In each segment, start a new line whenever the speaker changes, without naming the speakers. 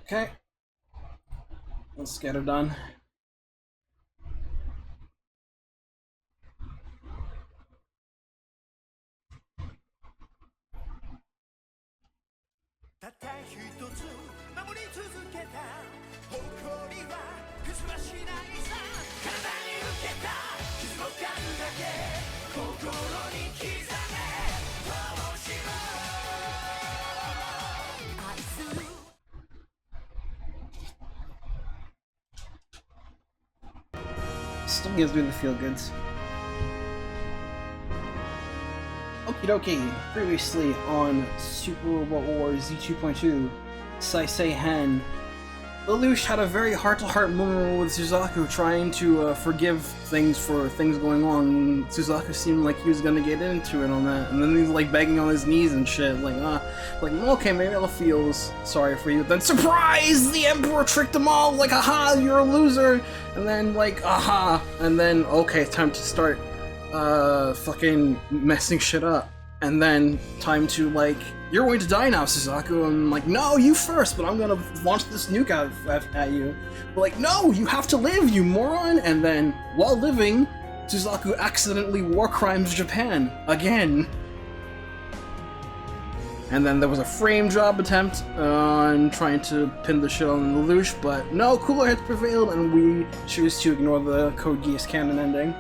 Okay, let's get it done. Still gives me the feel goods. Okie dokie. Previously on Super Robot Wars Z2.2, Saisei-hen, Lelouch had a very heart-to-heart moment with Suzaku, trying to forgive things for things going on. Suzaku seemed like he was gonna get into it on that, and then he's like begging on his knees and shit, like okay, maybe I'll feel sorry for you. Then surprise! The Emperor tricked them all, like, aha, you're a loser! And then like, aha, and then okay, time to start fucking messing shit up. And then time to, like, you're going to die now, Suzaku. And I'm like, no, you first, but I'm gonna launch this nuke at you. But like, no, you have to live, you moron! And then, while living, Suzaku accidentally war crimes Japan. Again. And then there was a frame job attempt on trying to pin the shit on Lelouch, but no, cooler heads prevailed, and we choose to ignore the Code Geass canon ending.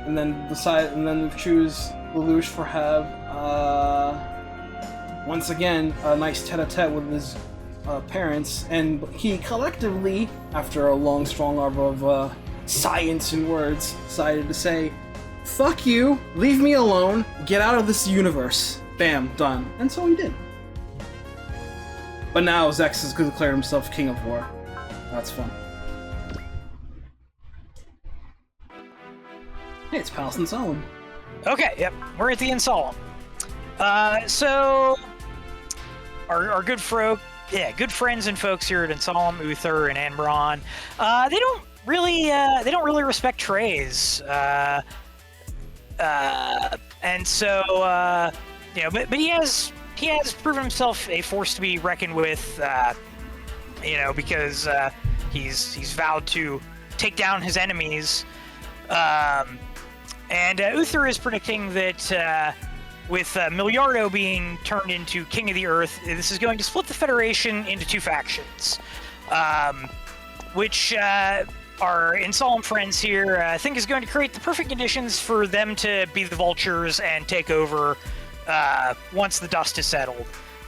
And then choose Lelouch for have once again a nice tete-a-tete with his parents, and he collectively, after a long strong arm of science and words, decided to say, fuck you, leave me alone, get out of this universe. Bam, done. And so he did. But now Zex has declared himself King of War. That's fun. Hey, it's Palace and Solemn.
Okay, yep, we're at the Insolemn. So our good good friends and folks here at Insolemn, Uther and Anbron, they don't really respect Treize. And so but he has proven himself a force to be reckoned with. Because he's vowed to take down his enemies. And Uther is predicting that with Miliardo being turned into King of the Earth, this is going to split the Federation into two factions, which our Insolemn friends here think is going to create the perfect conditions for them to be the Vultures and take over once the dust is settled,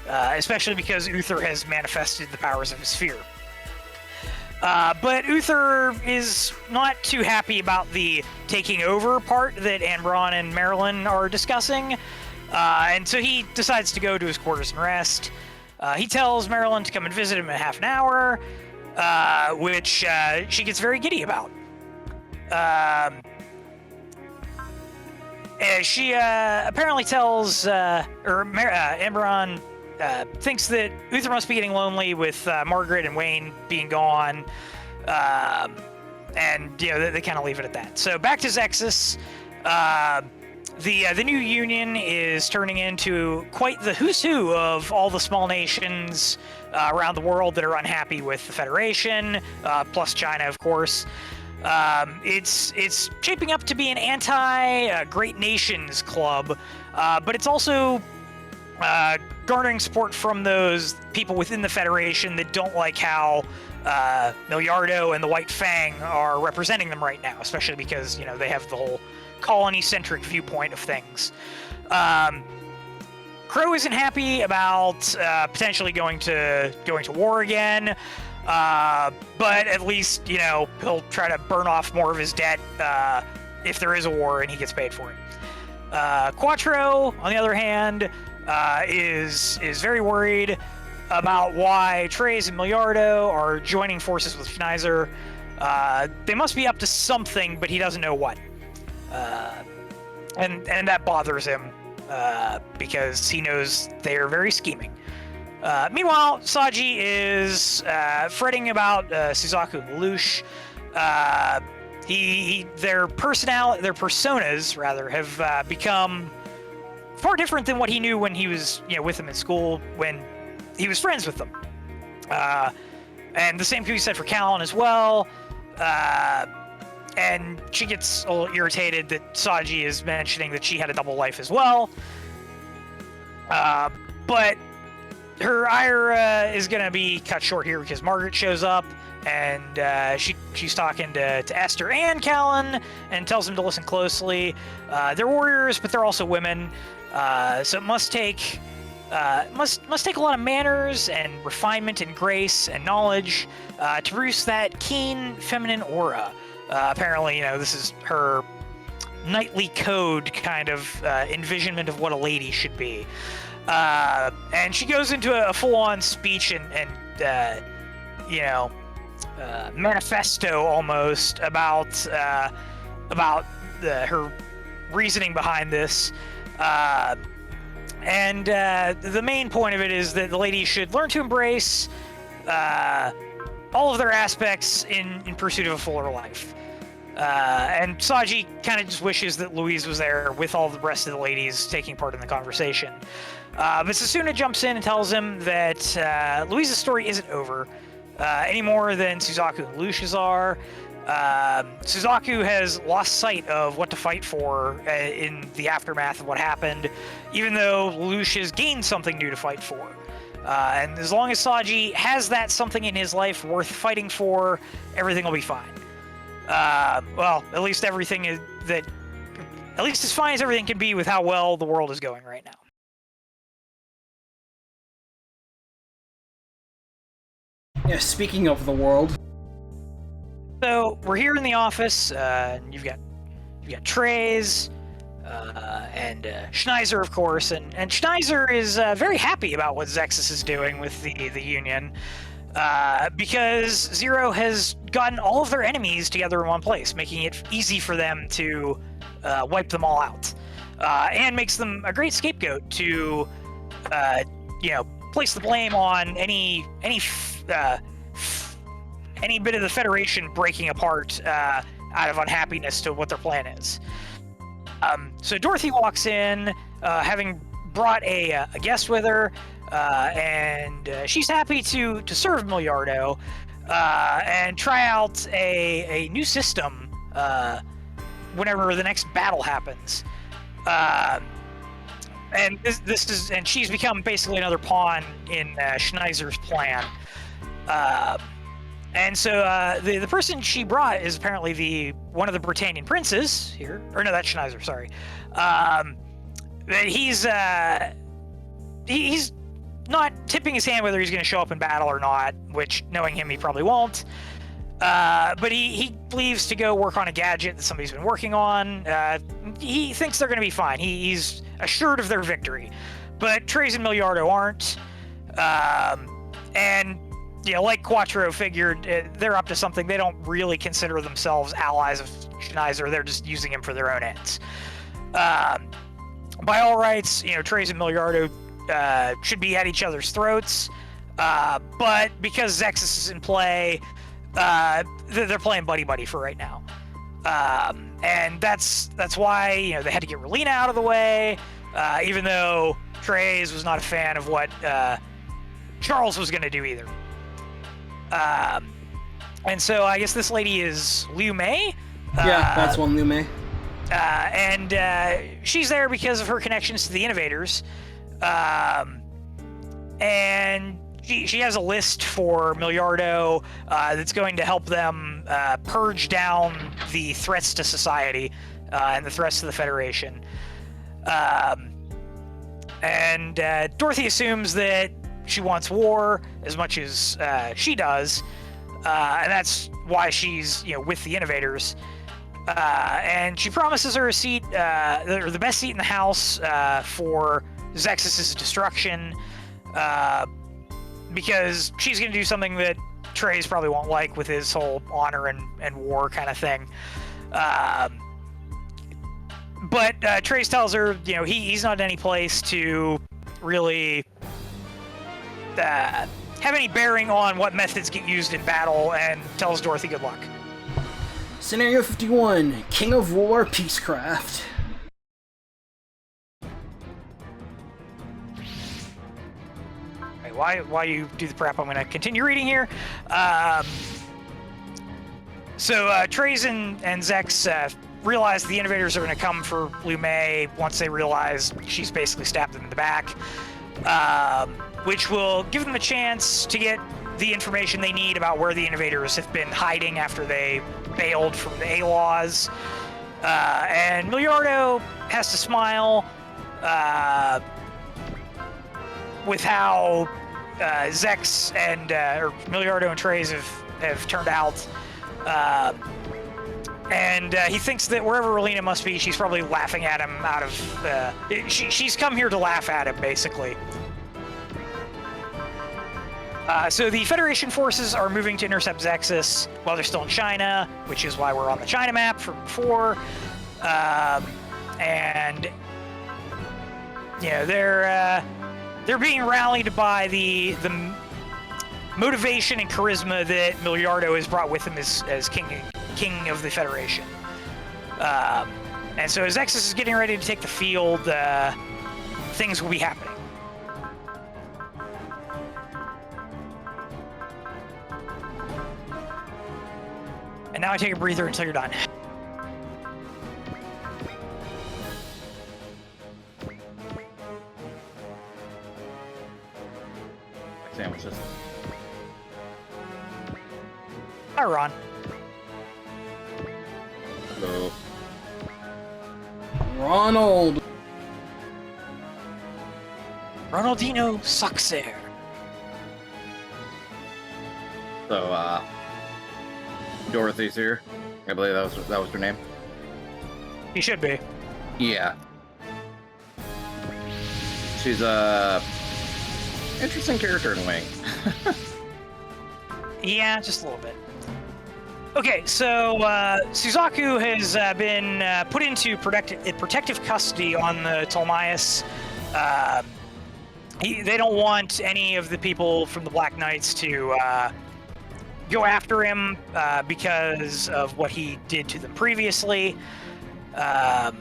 especially because Uther has manifested the powers of his sphere. But Uther is not too happy about the taking over part that Anbron and Marilyn are discussing, and so he decides to go to his quarters and rest. He tells Marilyn to come and visit him in half an hour, which she gets very giddy about. She apparently tells, Anbron thinks that Uther must be getting lonely with Margaret and Wayne being gone, and they kind of leave it at that. So back to Zexus. The new Union is turning into quite the who's who of all the small nations around the world that are unhappy with the Federation, plus China, of course. It's shaping up to be an anti-Great Nations club, but it's also garnering support from those people within the Federation that don't like how Miliardo and the White Fang are representing them right now, especially because they have the whole colony-centric viewpoint of things. Crow isn't happy about potentially going to war again, but at least he'll try to burn off more of his debt if there is a war and he gets paid for it. Quattro, on the other hand, is very worried about why Treize and Miliardo are joining forces with Schneiser. They must be up to something, but he doesn't know what. And that bothers him because he knows they're very scheming. Meanwhile, Saji is fretting about Suzaku and Lelouch. Their personas rather have become far different than what he knew when he was with them in school, when he was friends with them. And the same can be said for Callan as well. And she gets a little irritated that Saji is mentioning that she had a double life as well. But her ire is going to be cut short here because Margaret shows up, and she's talking to Esther and Callan and tells them to listen closely. They're warriors, but they're also women, so it must take must take a lot of manners and refinement and grace and knowledge to produce that keen feminine aura. Apparently, this is her knightly code kind of envisionment of what a lady should be. And she goes into a full-on speech and manifesto almost about her reasoning behind this. And the main point of it is that the ladies should learn to embrace all of their aspects in pursuit of a fuller life. And Saji kind of just wishes that Louise was there with all the rest of the ladies taking part in the conversation. But Sasuna jumps in and tells him that Louise's story isn't over any more than Suzaku and Lucia's are. Suzaku has lost sight of what to fight for in the aftermath of what happened, even though Lucia's gained something new to fight for. And as long as Saji has that something in his life worth fighting for, everything will be fine. Well, at least at least as fine as everything can be with how well the world is going right now.
Yeah, speaking of the world.
So we're here in the office, and you've got Trey's, and Schneiser, of course, and Schneiser is very happy about what Zexus is doing with the Union, because Zero has gotten all of their enemies together in one place, making it easy for them to wipe them all out, and makes them a great scapegoat to, place the blame on any bit of the Federation breaking apart out of unhappiness to what their plan is. So Dorothy walks in, having brought a guest with her, and she's happy to serve Miliardo and try out a new system whenever the next battle happens. And she's become basically another pawn in Schneiser's plan. And so the person she brought is apparently one of the Britannian princes here. Or no, that's Schneiser, sorry. He's not tipping his hand whether he's going to show up in battle or not, which, knowing him, he probably won't. But he leaves to go work on a gadget that somebody's been working on. He thinks they're going to be fine. He's assured of their victory. But Trey's and Miliardo aren't. And like Quattro figured, they're up to something. They don't really consider themselves allies of Schneiser. They're just using him for their own ends. By all rights, Trey's and Miliardo should be at each other's throats. But because Zexus is in play, they're playing buddy-buddy for right now. And that's why, they had to get Relina out of the way, even though Trey's was not a fan of what Charles was going to do either. And so I guess this lady is Liu Mei.
Yeah, that's one Liu Mei.
And she's there because of her connections to the Innovators. And she has a list for Miliardo that's going to help them purge down the threats to society and the threats to the Federation. And Dorothy assumes that she wants war as much as she does, and that's why she's with the Innovators. And she promises her a seat, the best seat in the House for Zexus' destruction, because she's going to do something that Trey's probably won't like with his whole honor and war kind of thing. But Trey's tells her, he's not in any place to really have any bearing on what methods get used in battle, and tells Dorothy good luck.
Scenario 51, King of War Peacecraft.
while you do the prep, I'm going to continue reading here. So Treize and Zex realize the innovators are going to come for Liu Mei once they realize she's basically stabbed them in the back, which will give them a chance to get the information they need about where the innovators have been hiding after they bailed from the A-Laws. And Miliardo has to smile with how Zex and or Miliardo and Treize have turned out. And he thinks that wherever Relina must be, she's probably laughing at him out of... she's come here to laugh at him, basically. So the Federation forces are moving to intercept Zexus while they're still in China, which is why we're on the China map from before. And, you know, they're being rallied by the motivation and charisma that Miliardo has brought with him as king of the Federation. And so as Zexus is getting ready to take the field, things will be happening. And now I take a breather until you're done.
Sandwiches.
Hi, Ron.
Hello.
Ronald.
Ronaldinho Suxair.
So, Dorothy's here. I believe that was her name.
He should be.
Yeah. She's a interesting character in a way.
Yeah, just a little bit. Okay, so Suzaku has been put into protective custody on the Ptolemaeus. They don't want any of the people from the Black Knights to go after him because of what he did to them previously. And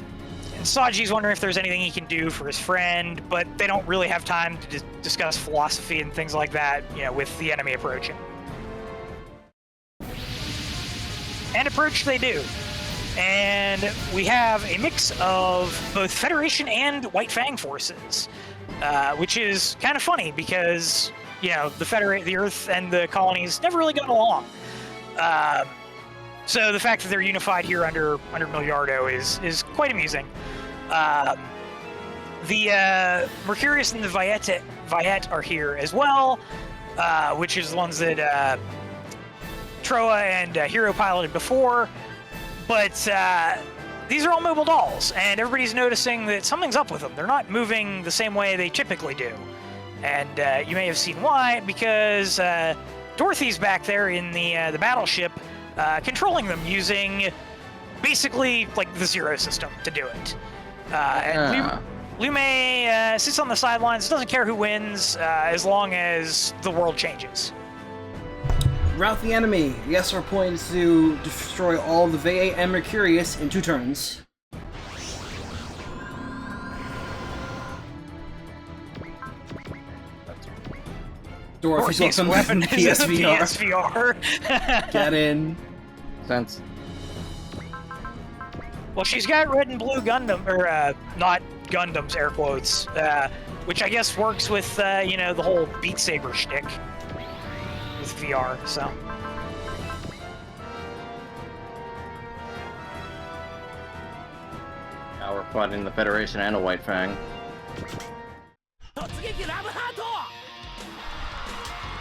Saji's wondering if there's anything he can do for his friend, but they don't really have time to discuss philosophy and things like that, you know, with the enemy approaching. And approach they do. And we have a mix of both Federation and White Fang forces, which is kind of funny because, you know, the Earth and the colonies never really got along. So the fact that they're unified here under Miliardo is quite amusing. The Mercurius and the Viet are here as well, which is the ones that Troa and Hero piloted before. But these are all mobile dolls, and everybody's noticing that something's up with them. They're not moving the same way they typically do. And you may have seen why, because Dorothy's back there in the battleship, controlling them using basically like the Zero system to do it. And Liu Mei sits on the sidelines, doesn't care who wins, as long as the world changes.
Rout the enemy. The SR point is to destroy all the Vea and Mercurius in 2 turns. Dorothy's weapon PSVR. Get in.
Sense.
Well, she's got red and blue Gundam, or not Gundams, air quotes, which I guess works with, you know, the whole Beat Saber shtick with VR, so.
Now we're fighting the Federation and a White Fang.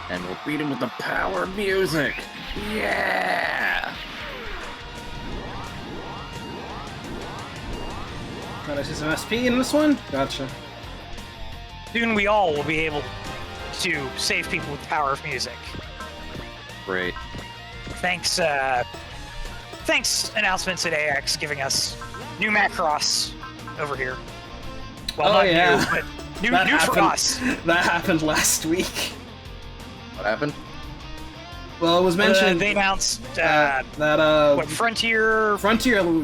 And we'll beat him with the power of music! Yeah!
Gotta see some SP in this one? Gotcha.
Soon we all will be able to save people with the power of music.
Great.
Thanks, announcements at AX giving us new Macross over here. Well, not
yeah.
new, but new for us.
That happened last week.
What happened?
Well, it was mentioned
they announced
that
what Frontier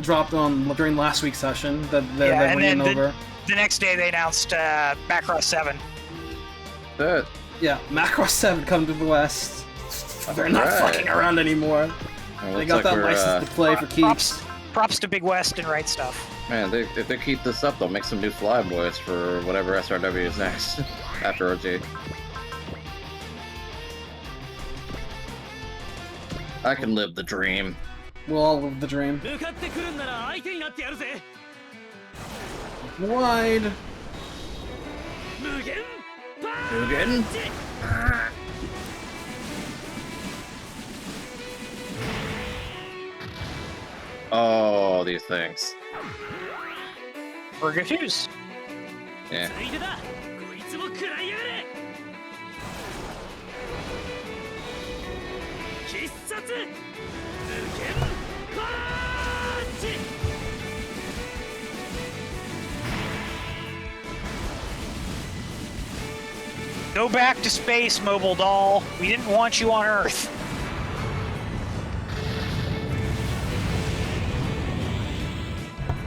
dropped on during last week's session that they're
and then
over.
the next day they announced Macross 7.
Good.
Yeah, Macross 7 come to the West. They're not
Alright.
fucking around anymore.
Well,
They
looks
got
like
that
we're,
license to play for keeps.
Props to Big West and Right Stuff.
Man, if they keep this up, they'll make some new Flyboys for whatever SRW is next after OG. I can live the dream.
We'll all live the dream. Wide.
Mugen? Oh, these things.
Virgo 2s.
Yeah.
Go back to space, Mobile Doll. We didn't want you on Earth.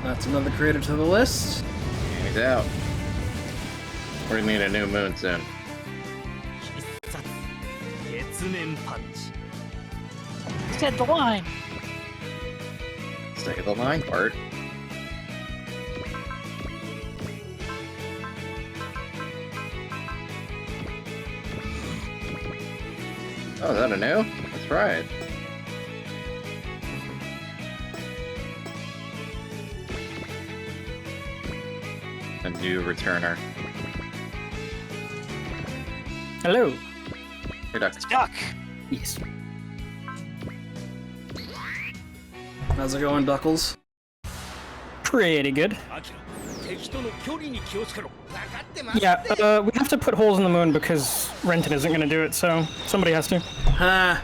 That's another creator to the list.
He's out. We're gonna need a new moon soon.
Said the line.
Stick of the line part. Oh, is that a new? That's right. A new returner.
Hello.
Hey, Duck.
Duck.
Yes.
How's it going, Duckles?
Pretty good. Yeah, we have to put holes in the moon because Renton isn't going to do it, so somebody has to.
Ha!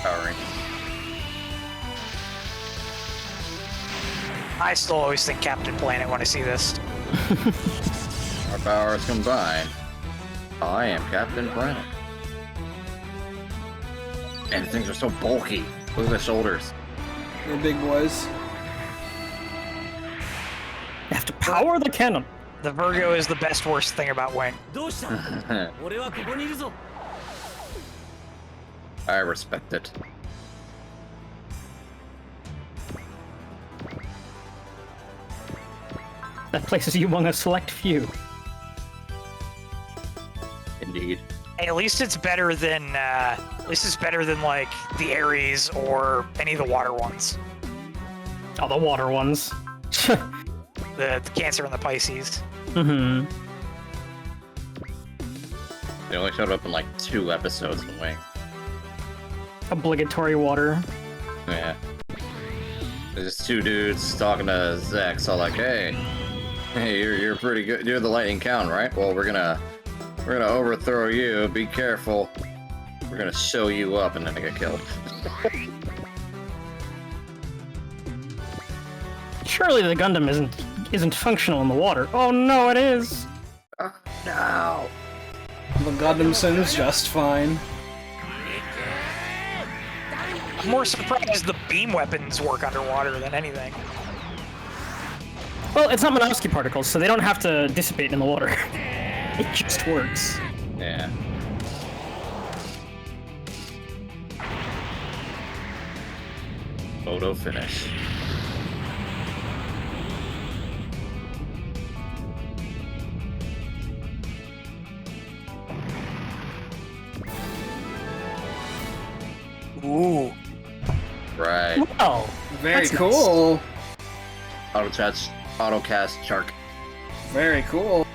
Powering.
I still always think Captain Planet when I see this.
Our powers combined. I am Captain Planet. And things are so bulky. Look at the shoulders.
They're big boys.
You have to power the cannon.
The Virgo is the best worst thing about Wing.
I respect it.
That places you among a select few.
Indeed.
Hey, at least it's better than like the Aries or any of the water ones.
Oh, the water ones.
The Cancer and the Pisces.
Mm-hmm.
They only showed up in like 2 episodes in Wing.
Obligatory water.
Yeah. There's just 2 dudes talking to Zex, all like, hey, you're pretty good. You're the lightning count, right? Well, we're gonna overthrow you. Be careful. We're gonna show you up, and then I get killed.
Surely the Gundam isn't functional in the water. Oh no, it is.
Oh, no.
The Gundam seems just fine.
I'm more surprised the beam weapons work underwater than anything.
Well, it's not Minovsky particles, so they don't have to dissipate in the water. It just works.
Yeah. Photo finish.
Ooh.
Right.
Oh,
Very
that's
cool.
Autocast Shark.
Very cool.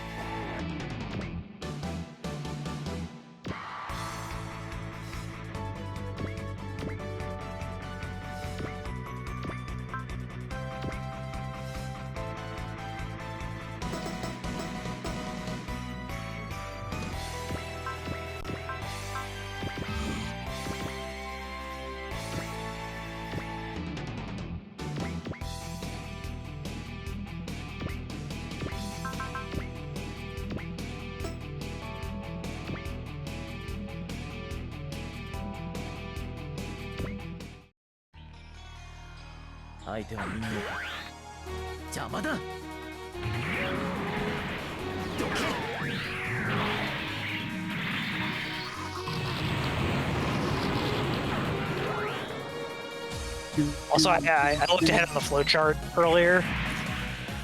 Also, I looked ahead on the flowchart earlier.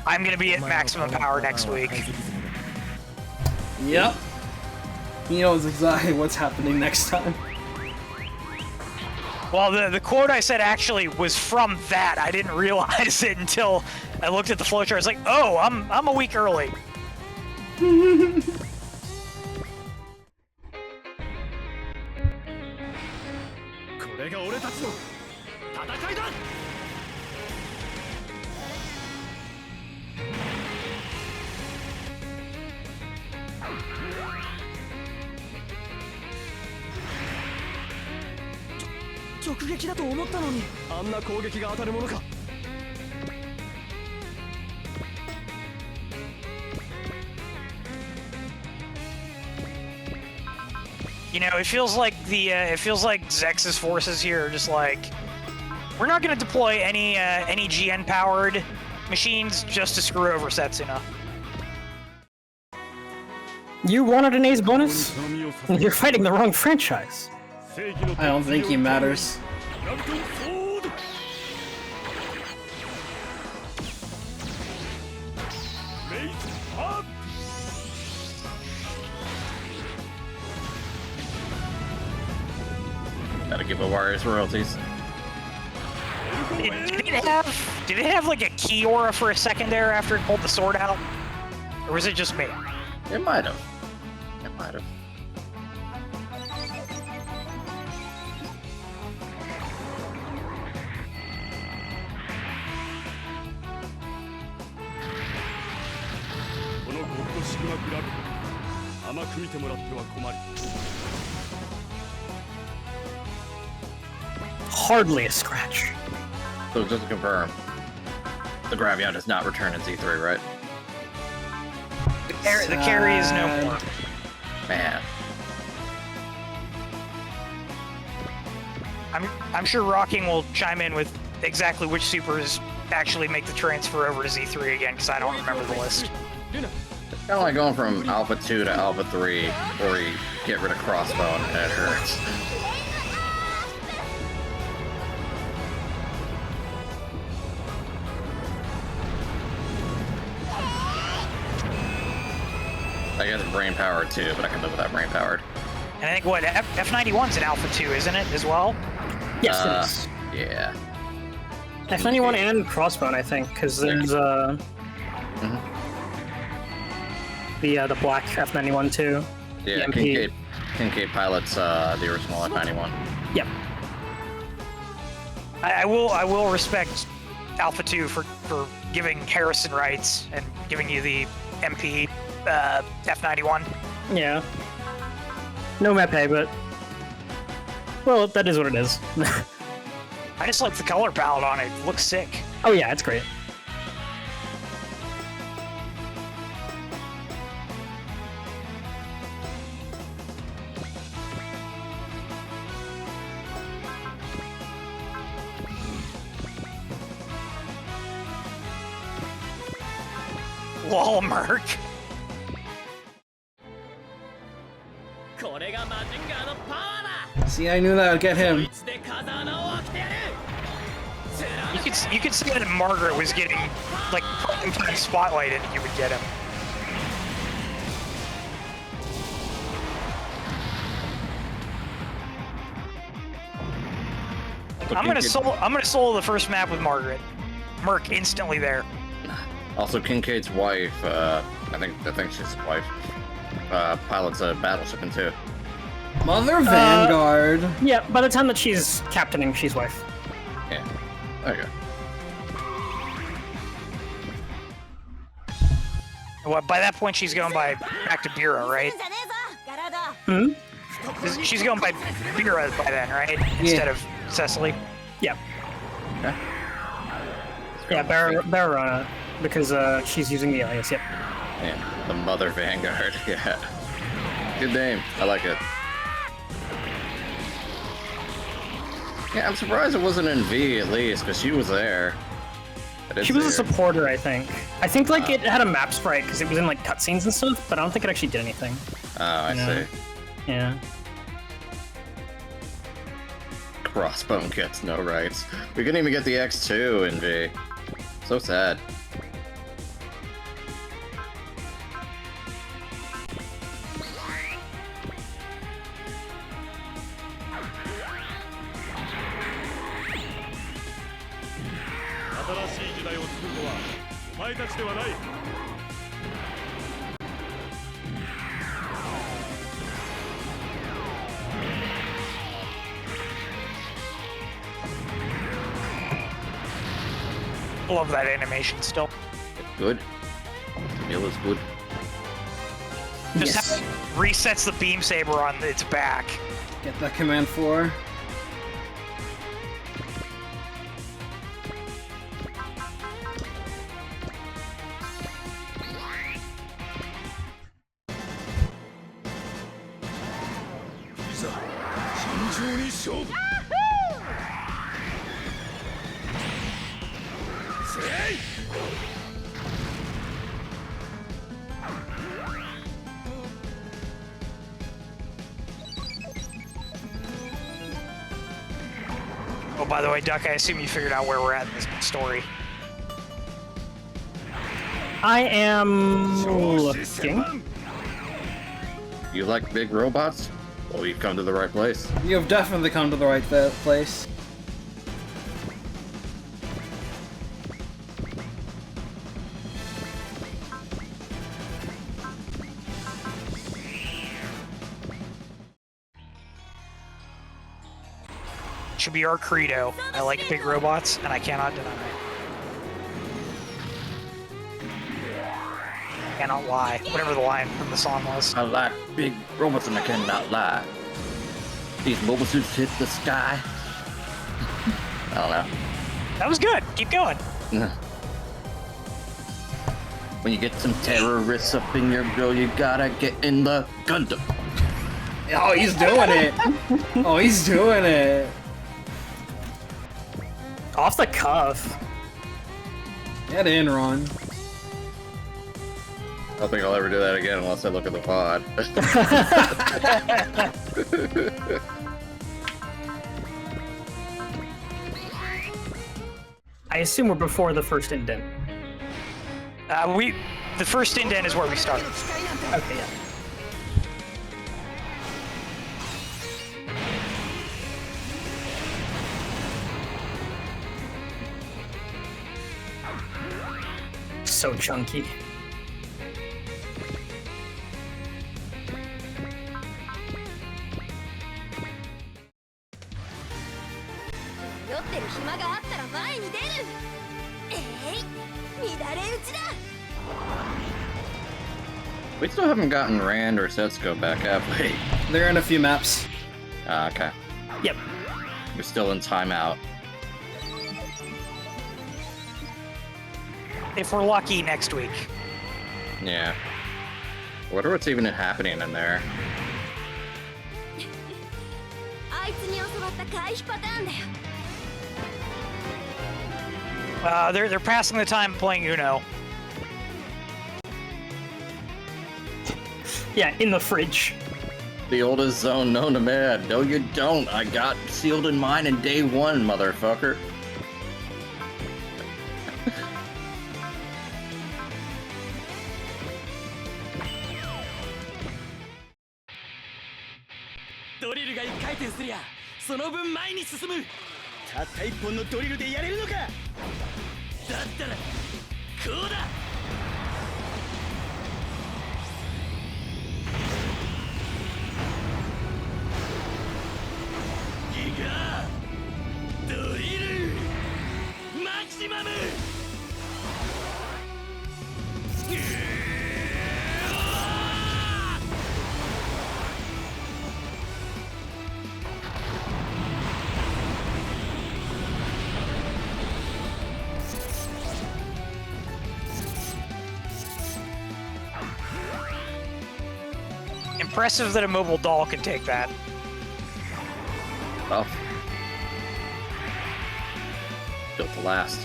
I'm gonna be at maximum power next week.
Yep. He knows exactly what's happening next time.
Well, the quote I said actually was from that. I didn't realize it until I looked at the flowchart. I was like, oh, I'm a week early.
これが俺たちの戦いだ。直撃だと思ったのに、あんな攻撃が当たるものか。
You know, it feels like Zex's forces here are just like, we're not gonna deploy any GN powered machines just to screw over Setsuna.
You wanted an ace bonus? You're fighting the wrong franchise.
I don't think he matters.
Gotta give a Warriors royalties.
Did it have like a key aura for a second there after it pulled the sword out? Or was it just me?
It might have. It might have.
Hardly a scratch.
So just to confirm, the Gravion does not return in Z3, right?
The carry is no more.
Man.
I'm sure Rocking will chime in with exactly which supers actually make the transfer over to Z3 again, because I don't remember the list.
It's kind of like going from Alpha 2 to Alpha 3, where you get rid of Crossbone and it hurts. I guess brain powered too, but I can live with that brain powered.
And I think what F91's an Alpha 2, isn't it, as well?
Yes, it is.
Yeah.
F91 and Crossbone, I think, because there's the black F91 too.
Yeah, Kincaid pilots the original F91.
Yep.
I will respect Alpha 2 for giving Harrison rights and giving you the MP F91.
Yeah. No Mepe, but well, that is what it is.
I just like the color palette on it. It looks sick.
Oh yeah, it's great.
Lol, Merc.
See, I knew that would get him.
You could see that Margaret was getting like prime time spotlighted, and you would get him. I'm gonna solo the first map with Margaret. Merc instantly there.
Also, Kincaid's wife, I think she's his wife, pilots a battleship in two.
Mother Vanguard.
Yeah, by the time that she's captaining, she's wife.
Yeah. There you go.
Well, by that point, she's going back to Bira, right?
Hmm?
She's going by Bira by then, right? Instead of Cecily.
Yeah.
Okay.
Yeah, Bararona, because she's using the alias, yep.
Yeah, the Mother Vanguard, yeah. Good name, I like it. Yeah, I'm surprised it wasn't in V at least, because she was there.
She was a supporter, I think. I think like it had a map sprite because it was in like cutscenes and stuff, but I don't think it actually did anything.
Oh, I see.
Yeah.
Crossbone gets no rights. We couldn't even get the X2 in V. So sad.
Love that animation still.
Good. It was good.
Just how it resets the beam saber on its back.
Get that command 4.
Oh, by the way, Duck, I assume you figured out where we're at in this story.
I am looking.
You like big robots? Well, you've come to the right place.
You have definitely come to the right place.
Should be our credo. I like big robots, and I cannot deny it. Cannot lie. Whatever the line from the song was.
I like big robots and I cannot lie. These mobile suits hit the sky. I don't know.
That was good. Keep going.
When you get some terrorists up in your grill, you gotta get in the Gundam.
Oh, he's doing it. Oh, he's doing it.
Off the cuff.
Get in, Ron.
I don't think I'll ever do that again unless I look at the pod.
I assume we're before the first indent.
The first indent is where we start.
Okay, yeah. So chunky.
We still haven't gotten Rand or Setsuko back, have we?
They're in a few maps.
Okay.
Yep.
We're still in timeout.
If we're lucky, next week.
Yeah. I wonder what's even happening in there.
They're passing the time playing Uno.
Yeah, in the fridge.
The oldest zone known to man. No, you don't. I got sealed in mine in day one, motherfucker.
たった一本のドリルでやれるのか。だったらこうだ。ギガドリルマキシマム。
Impressive that a mobile doll can take that.
Well, built to last.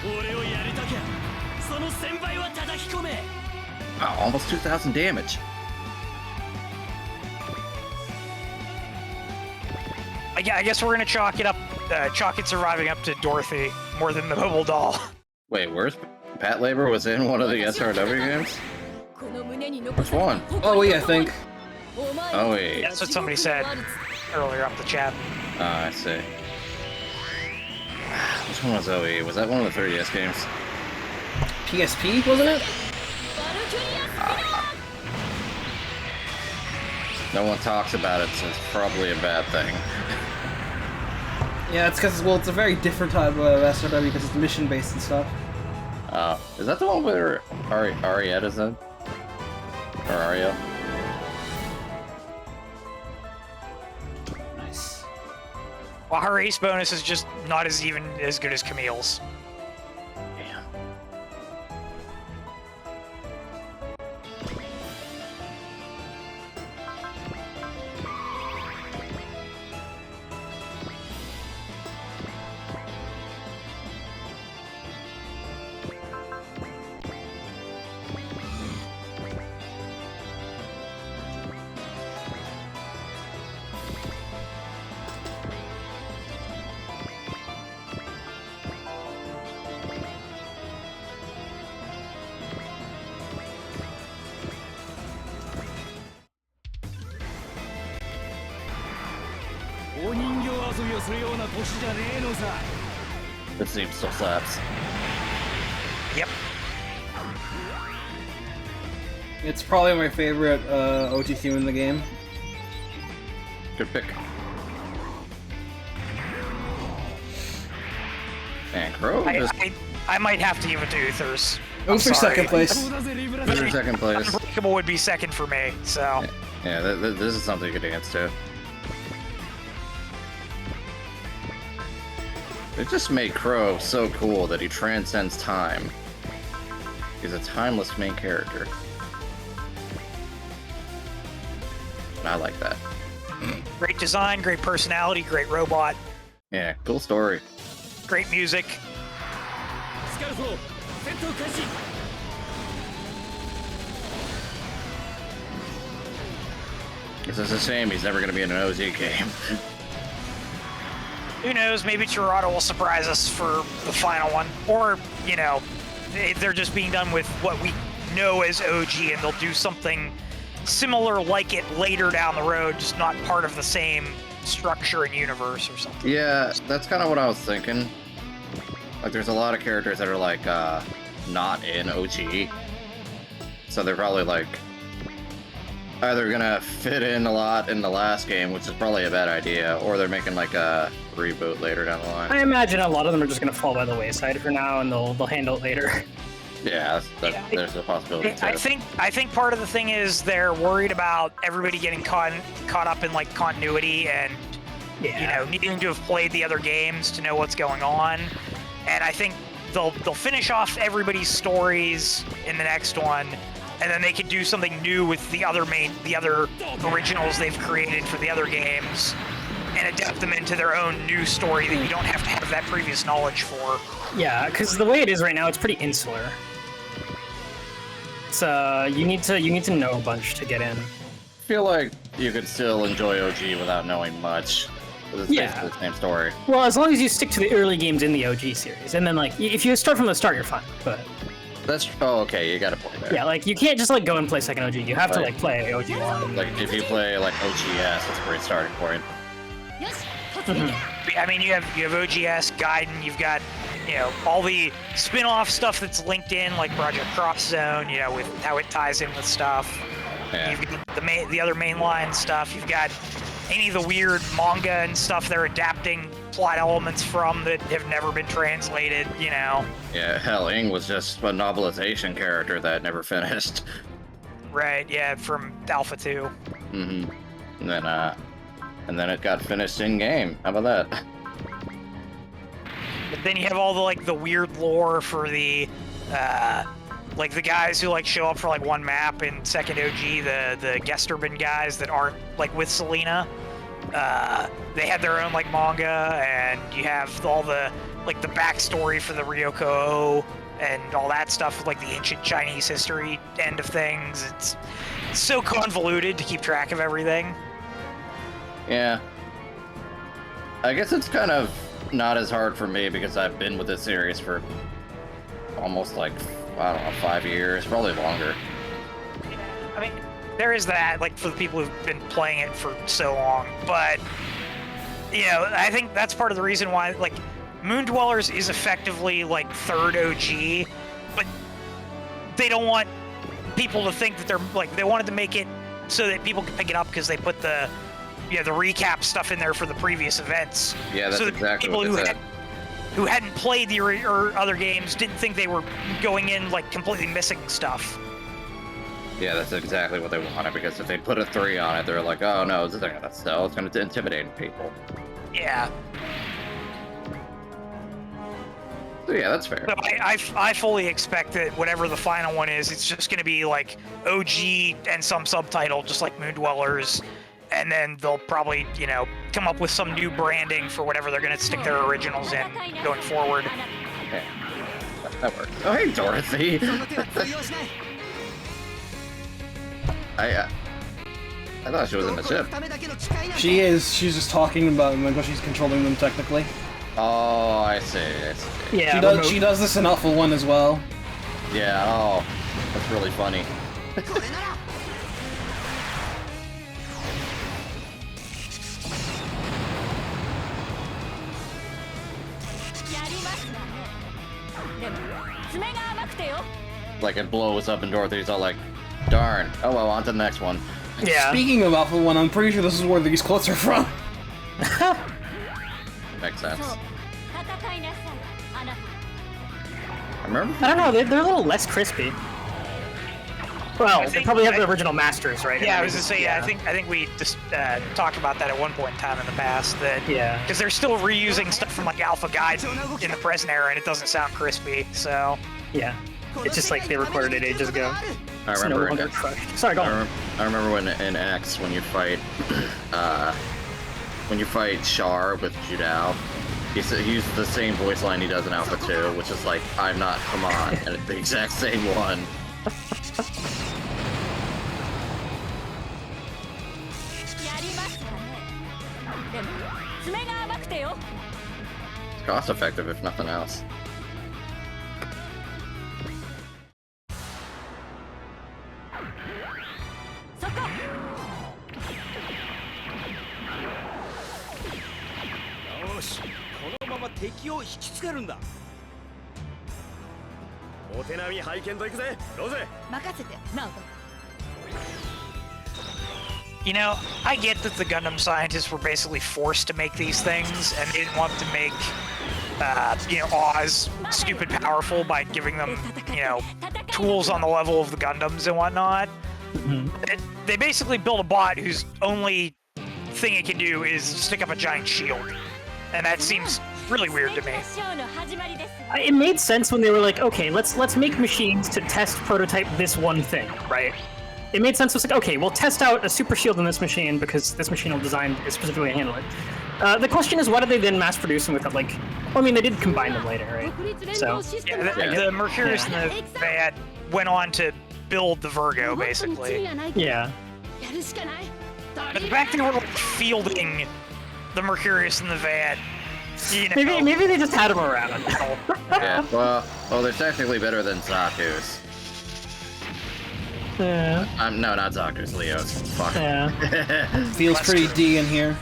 俺をやりたきゃその1000倍は叩き込め。
Wow, almost 2,000 damage.
I guess we're gonna chalk it surviving up to Dorothy more than the mobile doll.
Wait, where's Pat Labor was in one of the SRW games? Which one?
Oh, yeah, I think.
Oh wait.
That's what somebody said earlier up the chat.
I see. Which one was OE? Was that one of the 3DS games?
PSP, wasn't it?
No one talks about it, so it's probably a bad thing.
Yeah, it's because, well, it's a very different type of SRW because it's mission-based and stuff.
Is that the one where Arietta's in? Or Ariel?
Nice.
Well, her ace bonus is just not even as good as Camille's.
Yeah. This theme still slaps.
Yep.
It's probably my favorite OT theme in the game.
Good pick. Man, Crow just
I might have to give it to Uthers.
Oh, for second place.
for second place.
Unbreakable would be second for me, so.
Yeah, this is something you could dance to. It just made Crow so cool that he transcends time. He's a timeless main character. And I like that.
Great design, great personality, great robot,
Yeah, cool story.
great music.
It's just a shame he's never going to be in an OZ game.
Who knows, maybe Tirado will surprise us for the final one. Or, you know, they're just being done with what we know as OG and they'll do something similar like it later down the road, just not part of the same structure and universe or something.
Yeah, that's kind of what I was thinking. Like, there's a lot of characters that are, like, not in OG. So they're probably, like, either gonna fit in a lot in the last game, which is probably a bad idea, or they're making, like, a reboot later down the line.
I imagine a lot of them are just going to fall by the wayside for now, and they'll handle it later.
Yeah, there's a possibility too.
I think part of the thing is they're worried about everybody getting caught up in like continuity and you know needing to have played the other games to know what's going on. And I think they'll finish off everybody's stories in the next one, and then they could do something new with the other originals they've created for the other games, and adapt them into their own new story that you don't have to have that previous knowledge for.
Yeah, because the way it is right now, it's pretty insular. It's you need to know a bunch to get in.
I feel like you could still enjoy OG without knowing much. It's basically the same story.
Well, as long as you stick to the early games in the OG series, and then like if you start from the start, you're fine. But
okay, you gotta play there.
yeah, like you can't just like go and play second OG. You have to like play OG one.
Like if you play like OGS, it's a great starting point.
I mean, you have OGS, Gaiden, you've got, you know, all the spin-off stuff that's linked in, like Project Cross Zone, you know, with how it ties in with stuff.
Yeah.
You've got the other mainline stuff. You've got any of the weird manga and stuff they're adapting plot elements from that have never been translated, you know.
Yeah, hell, Ing was just a novelization character that never finished.
Right, yeah, from Alpha 2.
Mm-hmm. And then it got finished in game. How about that?
But then you have all the like the weird lore for the like the guys who like show up for like one map in second OG, the Gesterman guys that aren't like with Selena. They had their own like manga, and you have all the like the backstory for the Ryoko and all that stuff, like the ancient Chinese history end of things. It's so convoluted to keep track of everything.
Yeah. I guess it's kind of not as hard for me because I've been with this series for almost like, I don't know, 5 years, probably longer.
I mean, there is that, like, for the people who've been playing it for so long, but, you know, I think that's part of the reason why, like, Moon Dwellers is effectively, like, third OG, but they don't want people to think that they're, like, they wanted to make it so that people can pick it up because they put the, you know, the recap stuff in there for the previous events.
Yeah, that's
so that
exactly
people
what they said.
who hadn't played the or other games didn't think they were going in, like, completely missing stuff.
Yeah, that's exactly what they wanted, because if they put a 3 on it, they're like, oh no, this isn't gonna sell, it's gonna intimidate people.
Yeah.
So yeah, that's fair.
So I fully expect that whatever the final one is, it's just going to be like OG and some subtitle, just like Moon Dwellers, and then they'll probably, you know, come up with some new branding for whatever they're going to stick their originals in going forward.
Okay. That works. Oh, hey, Dorothy! I thought she was in the ship.
She is. She's just talking about like what she's controlling them technically.
Oh, I see.
Yeah,
She does this in Alpha 1 as well.
Yeah, oh, that's really funny. Like, it blows up and Dorothy's all like, darn. Oh well, on to the next one.
Yeah.
Speaking of Alpha 1, I'm pretty sure this is where these quotes are from.
Makes sense. I remember.
I don't know, they're a little less crispy. Well, they probably have the original masters, right?
Yeah, I was gonna say, yeah, I think we just talked about that at one point in time in the past. That
Yeah.
because they're still reusing stuff from like Alpha Guide in the present era, and it doesn't sound crispy. So
Yeah. It's just like they recorded it ages ago.
I
It's no
remember.
longer crushed. Sorry, go on.
I remember when in X when you fight, Char with Judao, he uses the same voice line he does in Alpha 2, which is like, I'm not, come on, and it's the exact same one. It's cost effective if nothing else.
you know, I get that the Gundam scientists were basically forced to make these things, and they didn't want to make, you know, Oz stupid powerful by giving them, you know, tools on the level of the Gundams and whatnot. They basically built a bot whose only thing it can do is stick up a giant shield, and that seems really weird to me.
It made sense when they were like, okay, let's make machines to test prototype this one thing, right? It made sense. It was like, okay, we'll test out a super shield in this machine because this machine will design specifically to handle it. The question is, why did they then mass produce them with it? Like, well, I mean, they did combine them later, right? So
Yeah, the Mercurius and the Vad went on to build the Virgo, basically.
yeah.
But the fact they were like, fielding the Mercurius and the Vad, you know,
Maybe they just had them around.
Yeah, well, they're technically better than Zaku's.
Yeah.
No, not Zaku's, Leo's. Fuck.
Yeah.
Feels pretty D in here.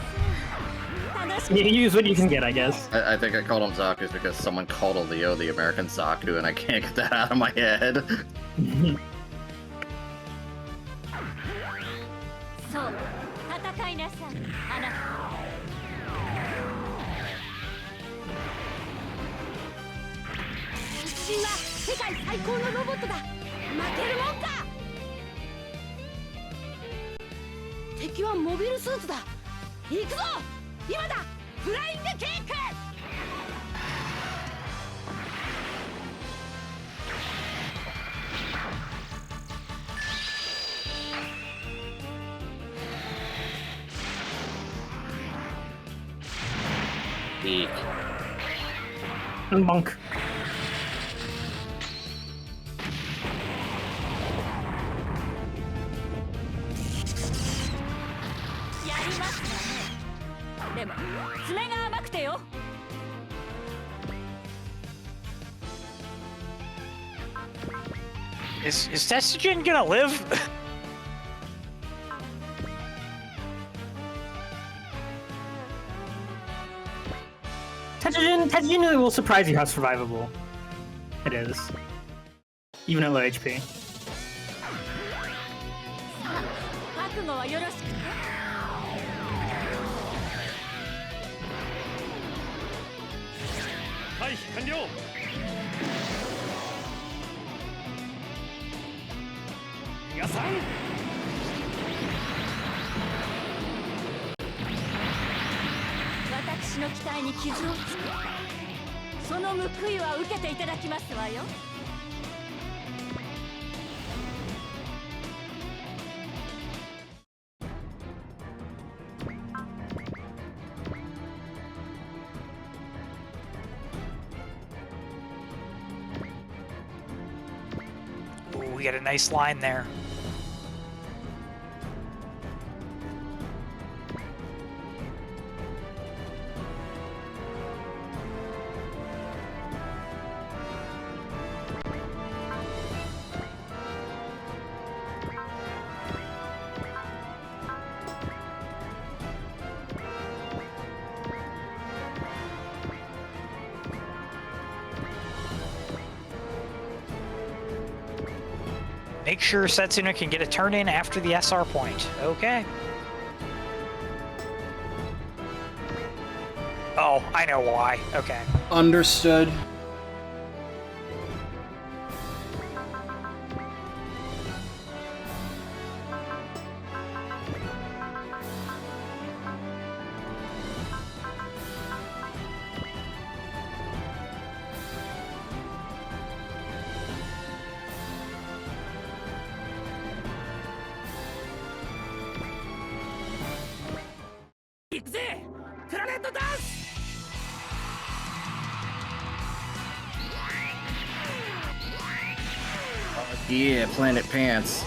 You use what you can get, I guess.
I think I called him Zaku's because someone called Leo the American Zaku, and I can't get that out of my head.
そう戦いなさいあなた一神は世界最高のロボットだ負けるもんか敵はモビルスーツだ行くぞ今だフライングキック
Eek.
And monk.
Is Saisei-hen gonna live?
Taijin will surprise you how survivable it is, even at low HP.
覚悟はよろしく
回避完了皆さん
私の期待に傷をつけその報いは受けていただきますわよ
Ooh, we got a nice line there. Make sure Setsuna can get a turn in after the SR point. Okay. Oh, I know why. Okay.
Understood.
Yeah, Planet Pants.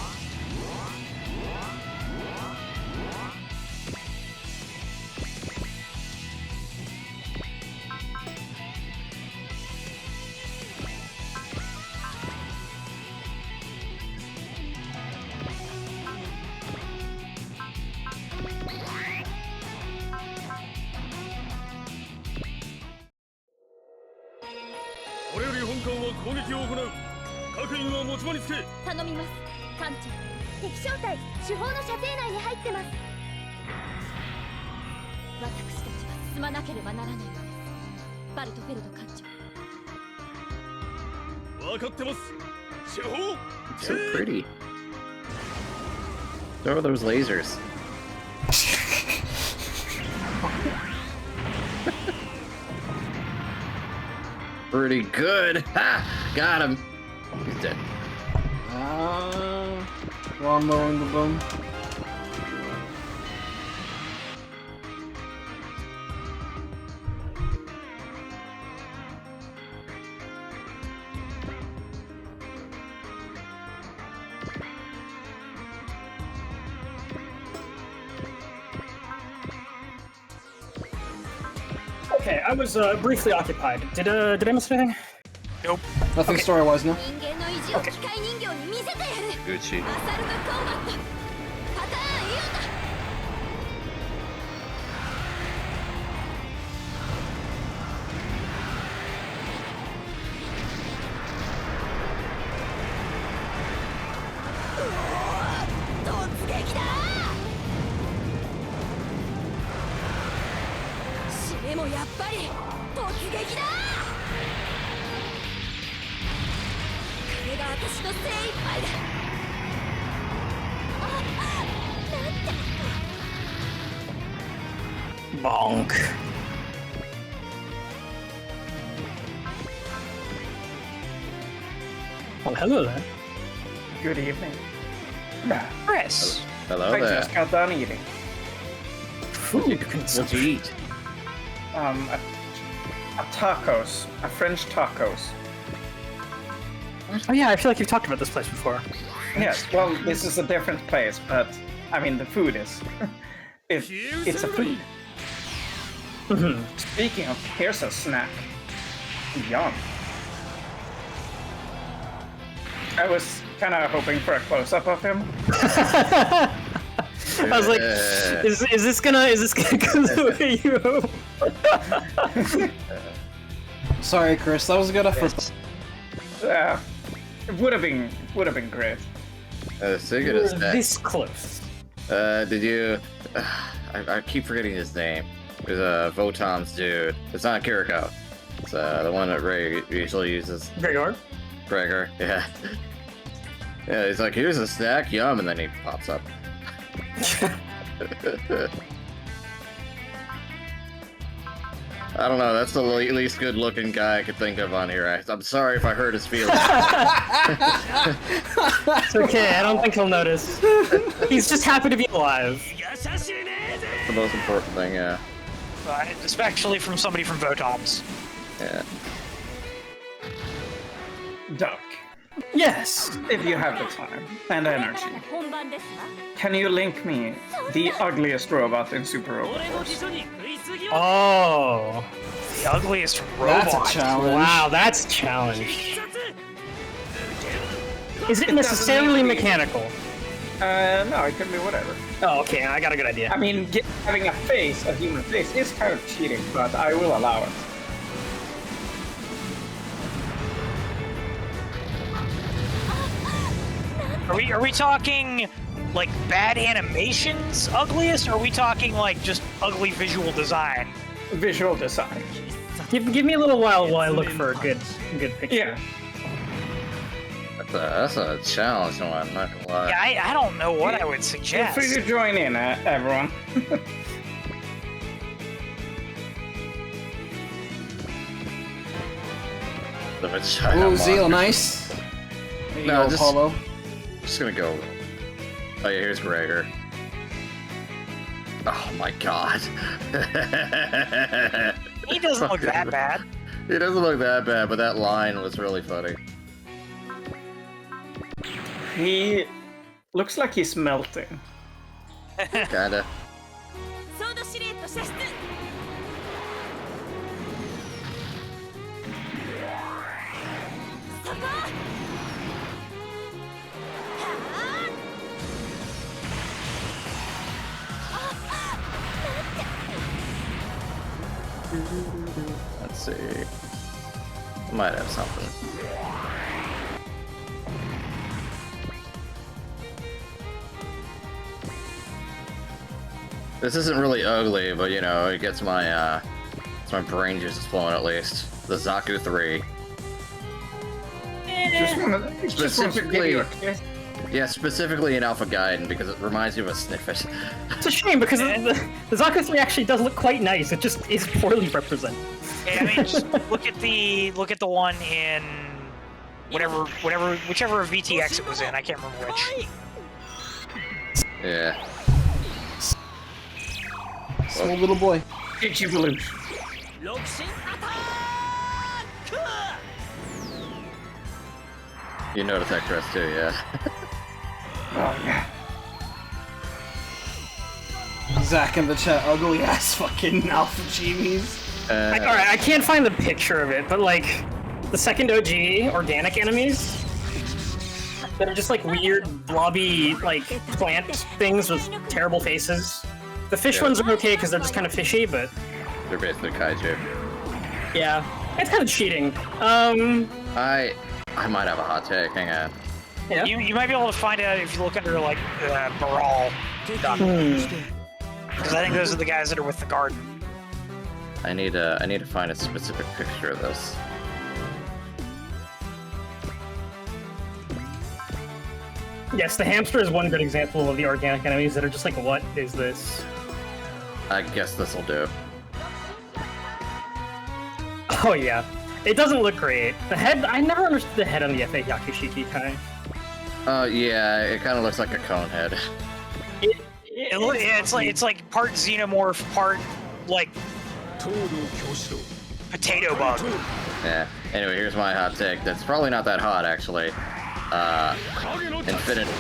頼みます艦長敵小隊主砲の射程内に入ってます私たちは進まなければならないのですバルトフェルド艦長分かってます主砲
So pretty. Throw those lasers. Pretty good. Ha! Got him. He's dead.
Lawnmowing the boom.
Okay, I was briefly occupied. Did I miss anything?
Nope.
Nothing story-wise, no?
人間の意地を機械人形に見せてやる
Gucci.
アサルトコンバットパターンイオンだでもやっぱり突撃だ。これが私の精一杯だ。
Bonk. Well, hello there.
Good evening.
Chris.
Hello
I
there.
just got done eating.
Food
What'd you eat?
A tacos. A French tacos.
Oh yeah, I feel like you've talked about this place before.
Yes, well, this is a different place, but I mean, the food is. It's a food. Speaking of, here's a snack. Yum. I was kind of hoping for a close-up of him.
I was like, is this gonna go the way you hope?
Sorry, Chris, that was a good effort.
It would have been great.
Speaking of snack,
This close.
did you? I keep forgetting his name. It was Votom's dude. It's not Kiriko. It's the one that Ray usually uses.
Gregor.
Gregor, yeah. Yeah, he's like, here's a snack, yum, and then he pops up. I don't know, that's the least good looking guy I could think of on here. I'm sorry if I hurt his feelings.
It's okay, I don't think he'll notice. He's just happy to be alive.
That's the most important thing, yeah.
Especially from somebody from Votom's.
Yeah.
Duck,
Yes.
if you have the time and energy,
本番ですわ。
can you link me the ugliest robot in Super
俺
Robot
の
Wars?
辞書に食いすぎ
Oh.
は
The ugliest
That's
robot.
a challenge.
Wow, that's a challenge. Is it necessarily mechanical?
No, it can be whatever.
Oh, okay, I got a good idea.
I mean, having a face, a human face, is kind of cheating, but I will allow it.
Are we talking like bad animations ugliest, or are we talking like just ugly visual design?
Visual design.
Give me a little while I look for a good picture.
Yeah.
That's a challenge, no, I'm not gonna lie.
Yeah, I don't know what I would
Feel
suggest.
free to join in, everyone.
The vagina
Ooh, Zeal,
monster.
nice. There you
No,
go,
just-
Apollo.
Just gonna go. Oh yeah, here's Gregor. Oh my god.
He doesn't look that bad.
He doesn't look that bad, but that line was really funny.
He looks like he's melting.
Kinda.
ソードシルエット射出。そこ。
Let's see. Might have something. This isn't really ugly, but you know, it gets my brain juices flowing at least. The Zaku 3.
Just want to give
Specifically-
you a kiss.
Yeah, specifically in Alpha Gaiden because it reminds me of a Sniffet.
It's a shame because the Zaku 3 actually does look quite nice. It just is poorly represented.
Yeah, I mean, just look at the one in whichever VTX it was in. I can't remember which.
Yeah.
Small little boy.
Evolution.
六神アタック
You know the tech dress too, yeah.
Oh yeah.
Zach in the chat, ugly ass fucking alpha chibies.
Alright, I can't find the picture of it, but like the second OG organic enemies that are just like weird blobby like plant things with terrible faces. The fish
Yeah.
ones are okay because they're just kind of fishy, but
They're basically kaiju.
yeah, it's kind of cheating.
I might have a hot take. Hang on.
Yeah.
You might be able to find out if you look under like Baral. Because I think those are the guys that are with the garden.
I need to find a specific picture of this.
Yes, the hamster is one good example of the organic enemies that are just like, what is this?
I guess this'll do.
Oh yeah. It doesn't look great. The head, I never understood the head on the FA Yakushiki Kai.
Yeah, it kind of looks like a cone head.
It's like part xenomorph, part like potato bug.
Yeah. Anyway, here's my hot take. That's probably not that hot, actually. Infinity.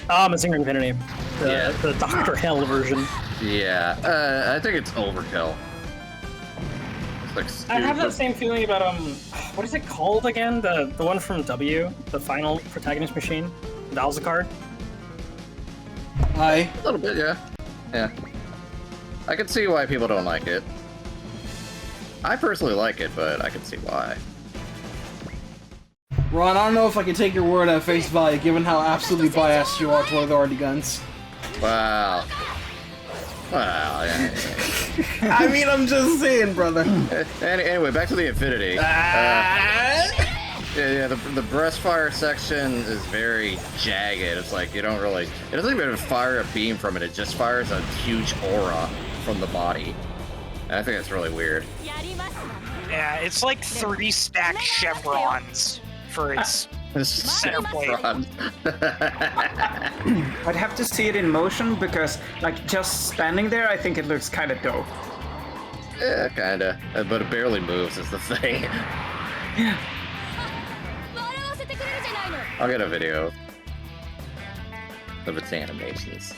Mazinger Infinity. The Dr. Hell version.
Yeah. I think it's overkill. It's like stupid.
I have that same feeling about what is it called again? The one from W, the final protagonist machine, the Alzacard.
Hi.
A little bit, yeah. Yeah. I can see why people don't like it. I personally like it, but I can see why.
Ron, I don't know if I can take your word at face value, given how absolutely biased you are toward the RD guns.
Wow. Wow, yeah.
I mean, I'm just saying, brother.
Anyway, back to the Infinity. Yeah, the breast fire section is very jagged. It's like you don't really... It doesn't even fire a beam from it. It just fires a huge aura from the body. And I think that's really weird.
Yeah, it's like 3 stacked chevrons for its center plate.
I'd have to see it in motion because, like, just standing there, I think it looks kind of dope.
Yeah, kinda. But it barely moves is the thing. I'll get a video of its animations.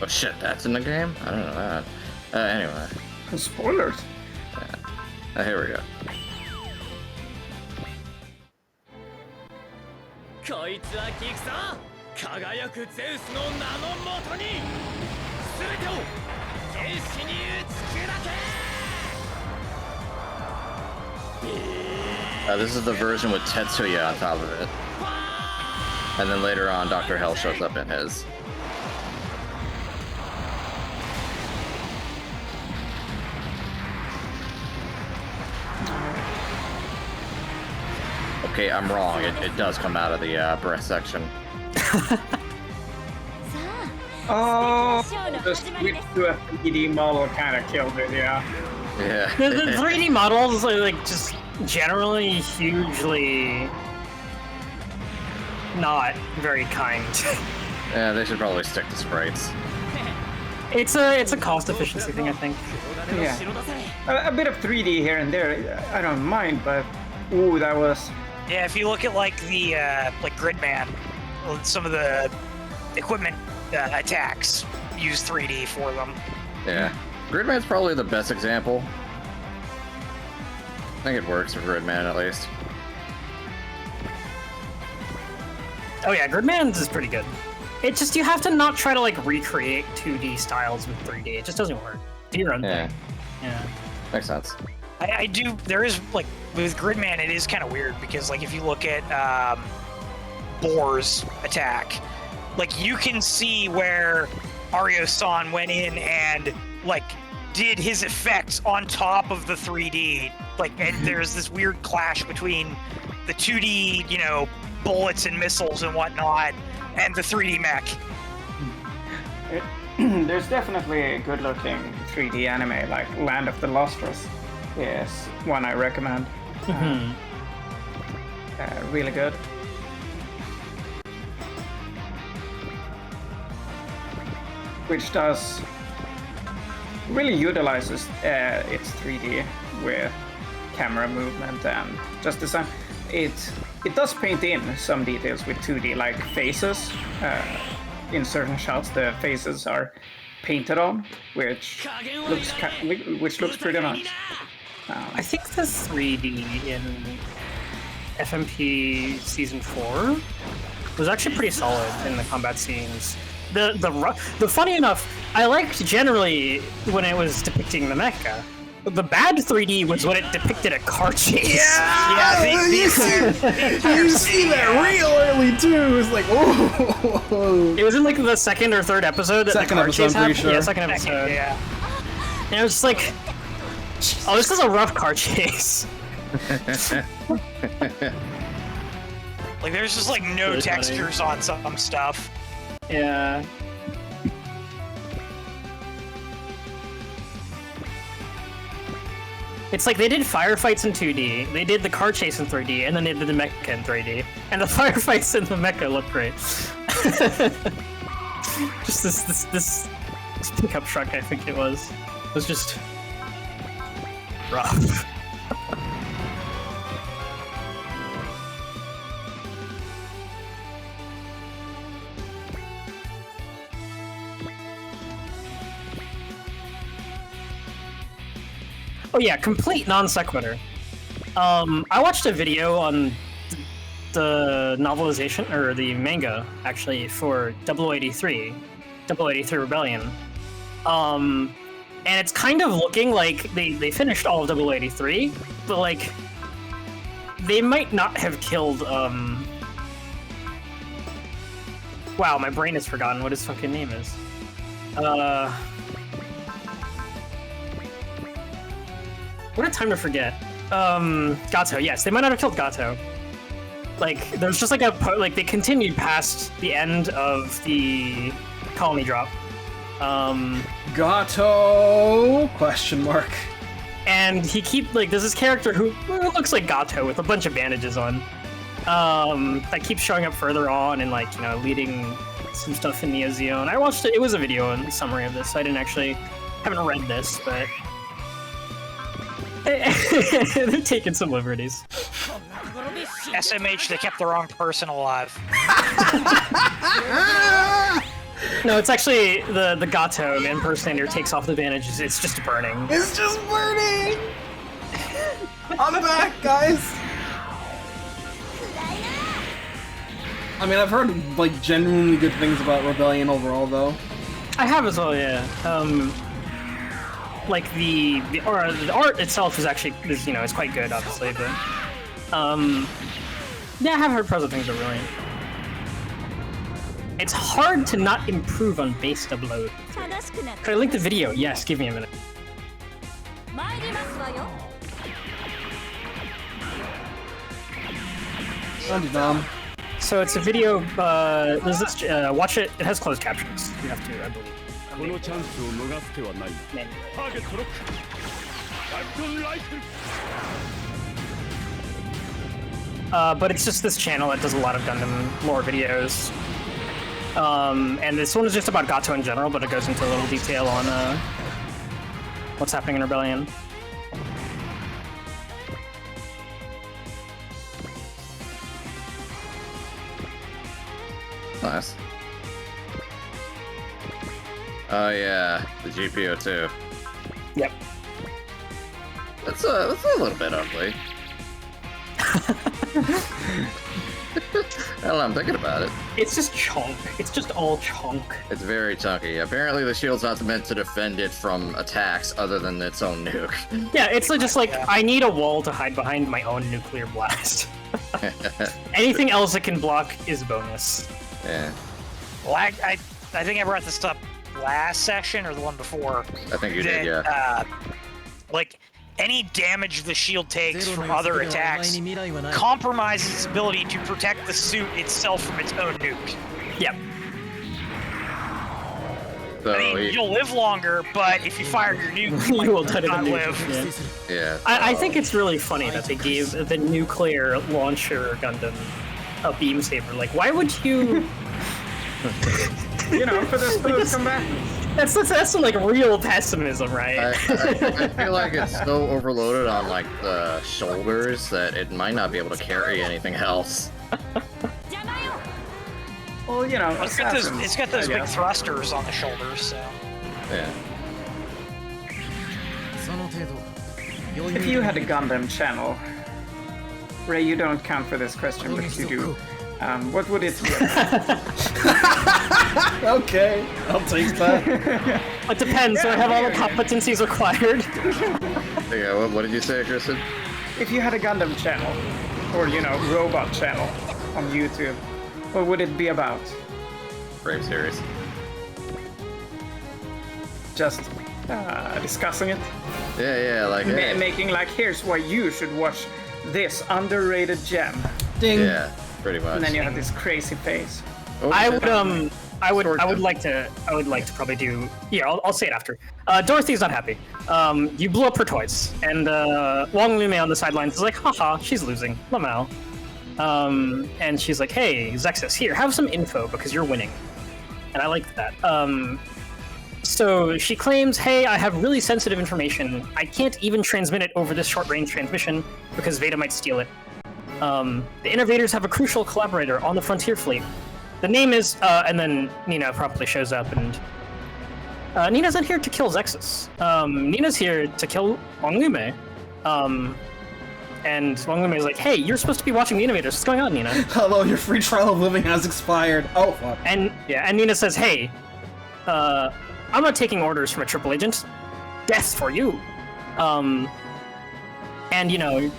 Oh shit, that's in the game? I don't know that. Anyway.
Spoilers.
Here we go.
こいつは聞くさ輝くゼウスの名のもとに全てを原始に打ち砕け
This is the version with Tetsuya on top of it. And then later on, Dr. Hell shows up in his. Okay, I'm wrong. It does come out of the breast section.
Oh, the switch to a 3D model kind of killed it, yeah.
Yeah.
The 3D models are like just generally hugely not very kind.
Yeah, they should probably stick to sprites.
It's a cost efficiency thing, I think.
Yeah. A bit of 3D here and there, I don't mind, but ooh, that was...
Yeah, if you look at like the like Gridman, some of the equipment attacks use 3D for them.
Yeah. Gridman's probably the best example. I think it works for Gridman at least.
Oh yeah, Gridman's is pretty good. It just, you have to not try to like recreate 2D styles with 3D. It just doesn't work. Do your own thing. Yeah.
Makes sense.
I do, there is like, with Gridman it is kind of weird because like if you look at Boar's attack, like you can see where Aryo-san went in and like did his effects on top of the 3D, like, and there's this weird clash between the 2D, you know, bullets and missiles and whatnot, and the 3D mech.
There's definitely a good-looking 3D anime, like Land of the Lustrous is one I recommend. Really good. Which does really utilizes its 3D with camera movement and just design. It does paint in some details with 2D, like faces. In certain shots, the faces are painted on, which looks pretty nice.
I think the 3D in FMP Season 4 was actually pretty solid in the combat scenes. the funny enough, I liked generally when it was depicting the mecha. The bad 3D was when it depicted a car chase.
Yeah, you see that real early too. It's like, oh.
It was in like the second or third episode that
Second
the car
episode,
chase
I'm pretty
happened.
sure.
Yeah, second episode.
Yeah.
And it was just like, oh, this is a rough car chase.
Like, there's just like no
Really funny.
textures on some stuff.
Yeah. It's like they did firefights in 2D, they did the car chase in 3D, and then they did the mecha in 3D. And the firefights in the mecha look great. Just this pickup truck, I think it was just rough. Oh yeah, complete non sequitur. I watched a video on the novelization, or the manga, actually, for 0083 Rebellion. And it's kind of looking like they finished all of 0083, but like, they might not have killed, wow, my brain has forgotten what his fucking name is. What a time to forget. Gato, yes, they might not have killed Gato. Like, there's just like like, they continued past the end of the colony drop.
Gato? Question mark.
And there's this character who looks like Gato with a bunch of bandages on. That keeps showing up further on and, like, you know, leading some stuff in Neo Zeon. I watched it was a video and summary of this, so I haven't read this, but they're taking some liberties.
SMH, they kept the wrong person alive.
No, it's actually the Gato impersonator takes off the bandages. It's just burning.
It's just burning! I'm back, guys! I mean, I've heard, like, genuinely good things about Rebellion overall, though.
I have as well, yeah. Like the art itself is actually is quite good, obviously, but yeah, I have heard positive things are brilliant. It's hard to not improve on base upload. Could I link the video? Yes, give me a minute. So it's a video. There's this. Watch it. It has closed captions. You have to, I believe.
このチャンスを逃す手はない。ターゲットロック。ダイトンライフル。
But it's just this channel that does a lot of Gundam lore videos. And this one is just about Gato in general, but it goes into a little detail on what's happening in Rebellion.
Nice. Oh yeah, the GPO too.
Yep.
That's a little bit ugly. I don't know, I'm thinking about it.
It's just chunk. It's just all chunk.
It's very chunky. Apparently the shield's not meant to defend it from attacks other than its own nuke.
Yeah, it's just like, I need a wall to hide behind my own nuclear blast. Anything else it can block is bonus.
Yeah.
Well, I think I brought this up last session or the one before.
I think you did, yeah.
Like, any damage the shield takes from other attacks compromises its ability to protect the suit itself from its own nuke.
Yep.
So
I mean, you'll live longer, but if you fire your nuke,
You will die to the
not
nuke,
live.
yeah.
I think it's really funny that they gave the nuclear launcher Gundam a beam saber. Like, why would you?
You know, for this comeback.
That's some like real pessimism, right?
I feel like it's so overloaded on like the shoulders that it might not be able to carry anything else.
Well, you know,
It's got those big thrusters on the shoulders, so.
Yeah.
If you had a Gundam channel, Ray, you don't count for this question, but you do. What would it be about?
Okay, I'll take that.
It depends. So I have all the competencies required.
Yeah, what did you say, Kristen?
If you had a Gundam channel, or robot channel on YouTube, what would it be about?
Brave series.
Just discussing it,
Yeah, like hey.
making like, here's why you should watch this underrated gem,
Ding.
Yeah, pretty much.
and then you have this crazy face.
Oh,
I
shit.
would like to probably do. Yeah, I'll say it after. Dorothy's not happy. You blew up her toys, and Wong Lume on the sidelines is like, haha, she's losing. Lamau. And she's like, hey, Zexus, here, have some info because you're winning. And I liked that. So she claims, hey, I have really sensitive information. I can't even transmit it over this short-range transmission because Veda might steal it. The Innovators have a crucial collaborator on the Frontier Fleet. The name is, and then Nina promptly shows up, and Nina's not here to kill Zexus. Nina's here to kill Wong Lume. And Wong Lume is like, hey, you're supposed to be watching the Innovators. What's going on, Nina?
Hello, your free trial of living has expired. Oh, fuck.
And Nina says, hey, I'm not taking orders from a triple agent. Death for you. And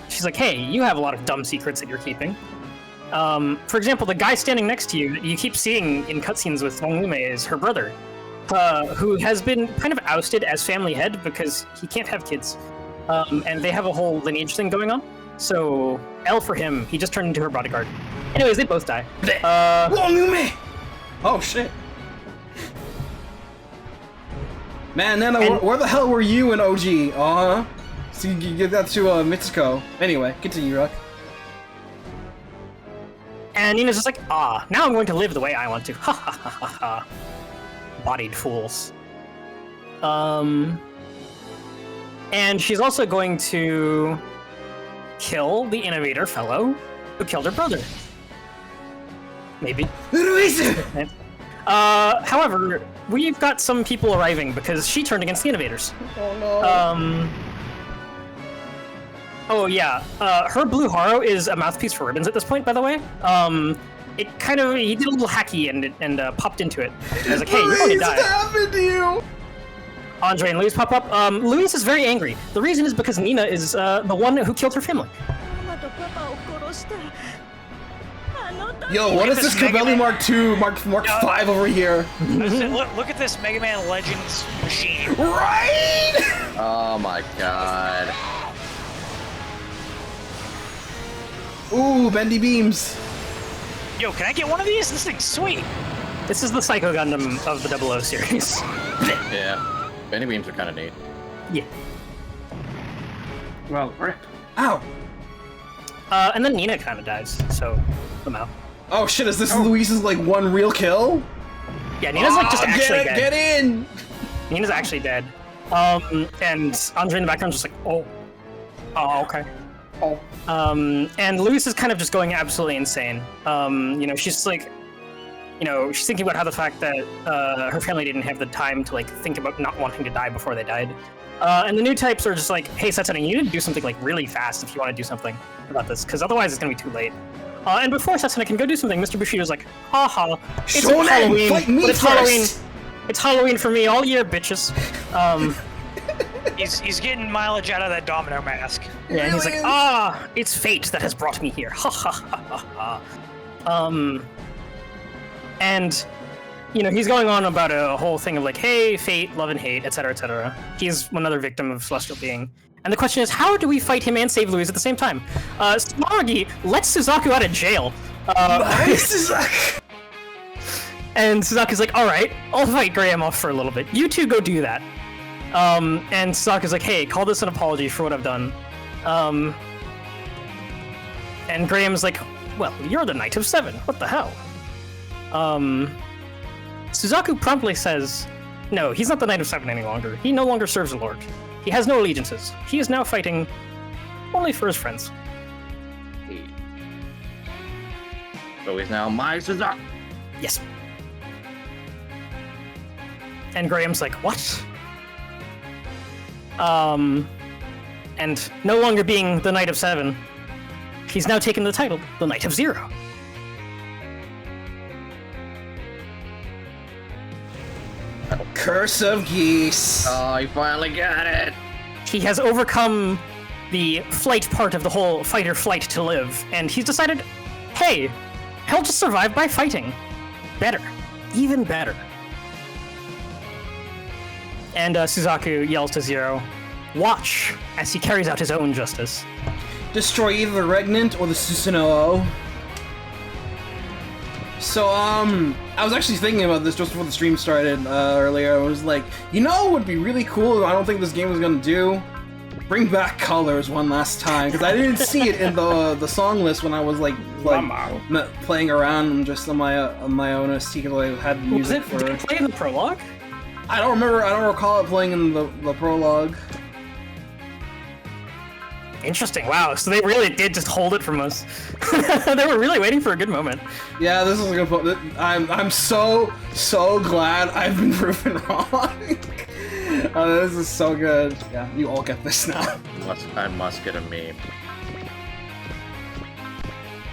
she's like, hey, you have a lot of dumb secrets that you're keeping. For example, the guy standing next to you that you keep seeing in cutscenes with Wong Lume is her brother, who has been kind of ousted as family head because he can't have kids. And they have a whole lineage thing going on. So, L for him, he just turned into her bodyguard. Anyways, they both die.
Wong Lume! Oh, shit. Man, Nana, where the hell were you in OG? Uh-huh. So you can give that to Mitsuko. Anyway, continue, Ruck.
And Nina's just like, now I'm going to live the way I want to. Ha ha ha ha ha. Bodied fools. And she's also going to kill the Innovator fellow who killed her brother. Maybe. However, we've got some people arriving because she turned against the Innovators.
Oh no.
Oh yeah, her blue Haro is a mouthpiece for ribbons at this point, by the way. He did a little hacky and popped into it. I was like, hey, you're going to die.
What happened to you?
Andre and Luis pop up. Luis is very angry. The reason is because Nina is the one who killed her family.
Yo, what is this Cavelli Mark II, Mark 5 over here?
Look at this Mega Man Legends machine.
Right?
Oh my god.
Ooh, bendy beams.
Yo, can I get one of these? This thing's sweet.
This is the Psycho Gundam of the 00 series.
Yeah. Bendy beams are kind of neat.
Yeah.
Well, rip.
Ow.
And then Nina kind of dies, so somehow.
Oh shit, is this Luis's like one real kill?
Yeah, Nina's like just actually dead.
Get in!
Nina's actually dead. And Andre in the background just like, oh, okay.
Oh.
And Luis is kind of just going absolutely insane. She's like, she's thinking about how the fact that her family didn't have the time to like think about not wanting to die before they died. And the new types are just like, hey, Setsuna, you need to do something like really fast if you want to do something about this, because otherwise it's gonna be too late. And before Setsuna can go do something, Mr. Bushido's like, haha, it's Halloween,
fight me
but it's
first.
Halloween. It's Halloween for me all year, bitches.
He's getting mileage out of that domino mask.
Yeah, and he's like, it's fate that has brought me here. Ha ha ha ha ha. And, he's going on about a whole thing of like, hey, fate, love and hate, etc., etc. He's another victim of celestial being. And the question is, how do we fight him and save Luis at the same time? Smaragi lets Suzaku out of jail.
Nice,
And Suzaku's like, alright, I'll fight Graham off for a little bit. You two go do that. And Suzaku's like, hey, call this an apology for what I've done. And Graham's like, well, you're the Knight of Seven. What the hell? Suzaku promptly says, no, he's not the Knight of Seven any longer. He no longer serves the Lord. He has no allegiances. He is now fighting only for his friends.
So he's now my Suzaku.
Yes. And Graham's like, what? And no longer being the Knight of Seven, he's now taken the title, the Knight of Zero.
Curse of Geese.
Oh, he finally got it.
He has overcome the flight part of the whole fight or flight to live, and he's decided, hey, he'll just survive by fighting. Better. Even better. And Suzaku yells to Zero, watch, as he carries out his own justice.
Destroy either the Regnant or the Susanoo. So, I was actually thinking about this just before the stream started earlier. I was like, you know what would be really cool, I don't think this game was gonna do? Bring back colors one last time, because I didn't see it in the song list when I was like playing around just on my own ST, because I had music for...
Did it play in the prologue?
I don't remember, I don't recall it playing in the prologue.
Interesting, wow, so they really did just hold it from us. They were really waiting for a good moment.
Yeah, this is a good... I'm so glad I've been proven wrong. This is so good. Yeah, you all get this now.
I must get a meme.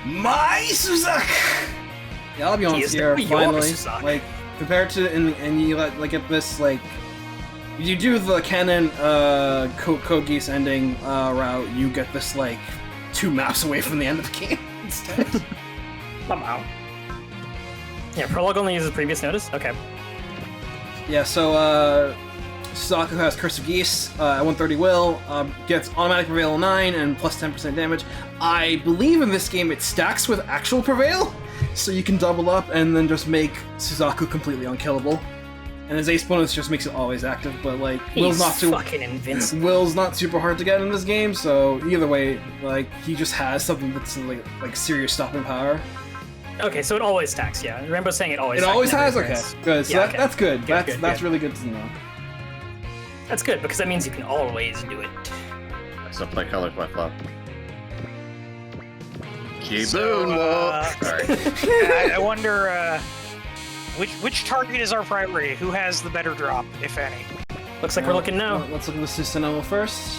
My Suzaku! Yeah, I'll be honest here,
your
finally.
Suzaku.
Like, compared to, and you like get this, like, you do the canon Code Geass ending route, you get this, like, 2 maps away from the end of the game instead.
Somehow. Yeah, prologue only uses previous notice? Okay.
Yeah, so, Suzaku has Curse of Geass at 130 will, gets automatic Prevail 9 and plus 10% damage. I believe in this game it stacks with actual Prevail, so you can double up and then just make Suzaku completely unkillable. And his ace bonus just makes it always active, but like, Will's not too
fucking invincible.
Will's not super hard to get in this game, so either way, like, he just has something that's like serious stopping power.
Okay, so it always stacks, yeah. Rainbow's saying it always
It
stacks.
always
in every
has? Okay,
appearance.
good. So
Yeah,
that,
okay.
that's good.
Good,
That's
good.
really good to know.
That's good, because that means you can always do it.
I still play colors by flop.
So,
Sorry.
I wonder which target is our priority? Who has the better drop, if any?
Looks like we're looking now.
Let's look at the Susanoo first.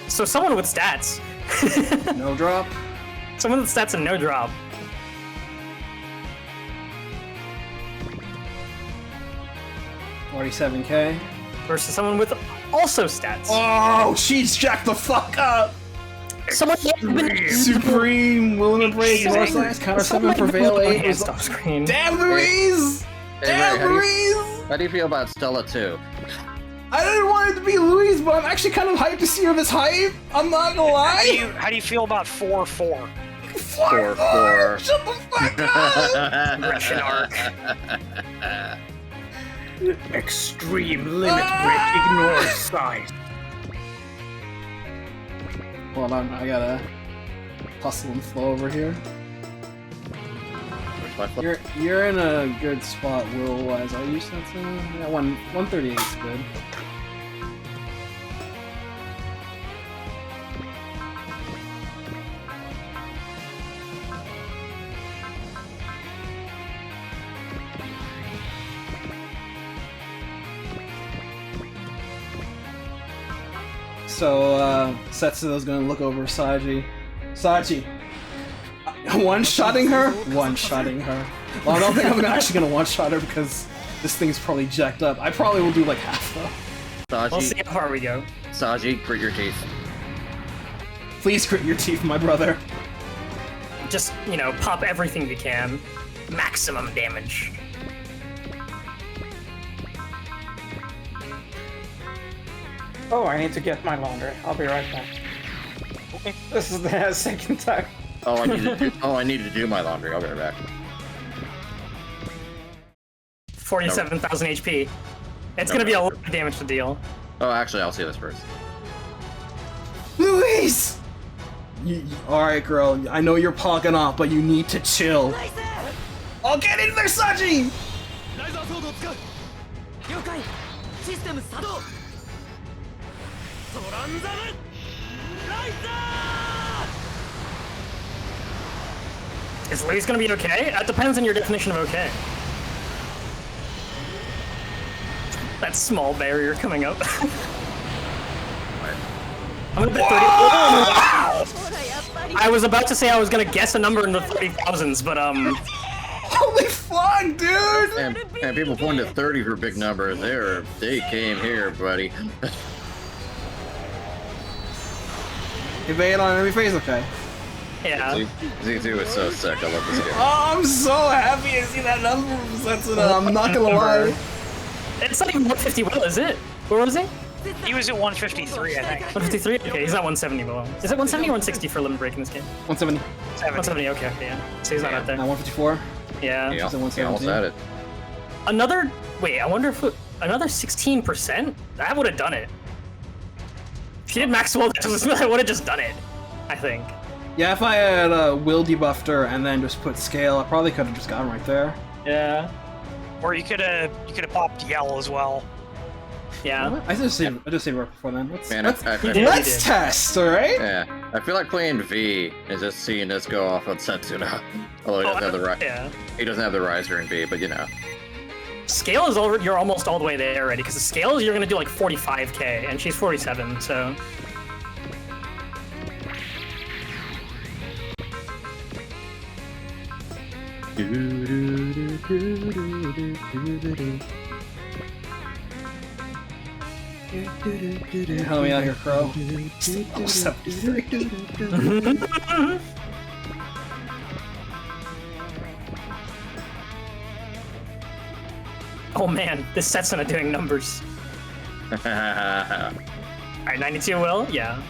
So someone with stats.
No drop.
Someone with stats and no drop.
$47K.
Versus someone with also stats.
Oh, she's jacked the fuck up!
Someone
Supreme, Will and Embrace, Lost Lines, Counter 7, Prevail 8.
Hands off screen.
Damn, Louise!
Hey,
Damn,
Ray,
Louise!
how do you feel about Stella 2?
I didn't want it to be Louise, but I'm actually kind of hyped to see her this hype. I'm not gonna lie.
How do you feel about 4-4?
4-4. Shut the fuck up!
Russian arc.
Extreme limit break ignores size.
Hold on, I gotta hustle and flow over here.
Where's my flip?
You're in a good spot, Will-wise. Are you sensing? Yeah, 138 is good. So, Setsudo's gonna look over Saji. Saji! One-shotting her? One-shotting her. Well, I don't think I'm actually gonna one-shot her because this thing's probably jacked up. I probably will do like half, though.
We'll see
Saji,
how far we go.
Saji, grit your teeth.
Please grit your teeth, my brother.
Just, you know, pop everything you can. Maximum damage.
Oh, I need to get my laundry. I'll be right back. Okay. This is the second time.
Oh, I need to do my laundry. I'll be right back.
47,000 HP. It's gonna be a lot of damage to deal.
Oh, actually, I'll see this first.
Louise! Alright, girl. I know you're pogging off, but you need to chill. I'll get in there, Saji!
ライザーソードを使う了解システム作動ソランザムライザ
Is Louise gonna be okay? That depends on your definition of okay. That small barrier coming up. I'm gonna bet 30. Oh, wow! I was about to say I was gonna guess a number in the 30,000s, but
Holy fuck! fuck, dude?
And people pointed to 30 for big numbers. They came here, buddy.
Evade on every phase, okay.
Yeah.
Z2 is so sick. I love this game.
Oh, I'm so happy to see that number from Setsuna. I'm not gonna lie.
It's not even 150 well, is it? Where was he?
He was at 153, I think.
153? Okay, he's not 170 below. Is it 170 or 160 for limit break in this game?
170.
170, okay, yeah. So he's not out there.
154.
Yeah.
Yeah,
He's at
almost
117.
had it.
Another, wait, I wonder if, another 16%? That would have done it. If he did Maxwell, I would have just done it, I think.
Yeah, if I had will debuffed her and then just put scale, I probably could have just gotten right there.
Yeah.
Or you could have popped Yell as well.
Yeah.
I just saved right before then.
Man,
Let's
I
test, alright?
Yeah, I feel like playing V is just seeing this go off on Setsuna. Although he doesn't have the
Yeah.
he doesn't have the riser in V, but you know.
Scale is over, you're almost all the way there already, because the scale you're gonna do like 45k, and she's 47, so.
Help me out here, Crow. Oh, 73.
Oh man, this set's not doing numbers. Alright, 92 will? Yeah.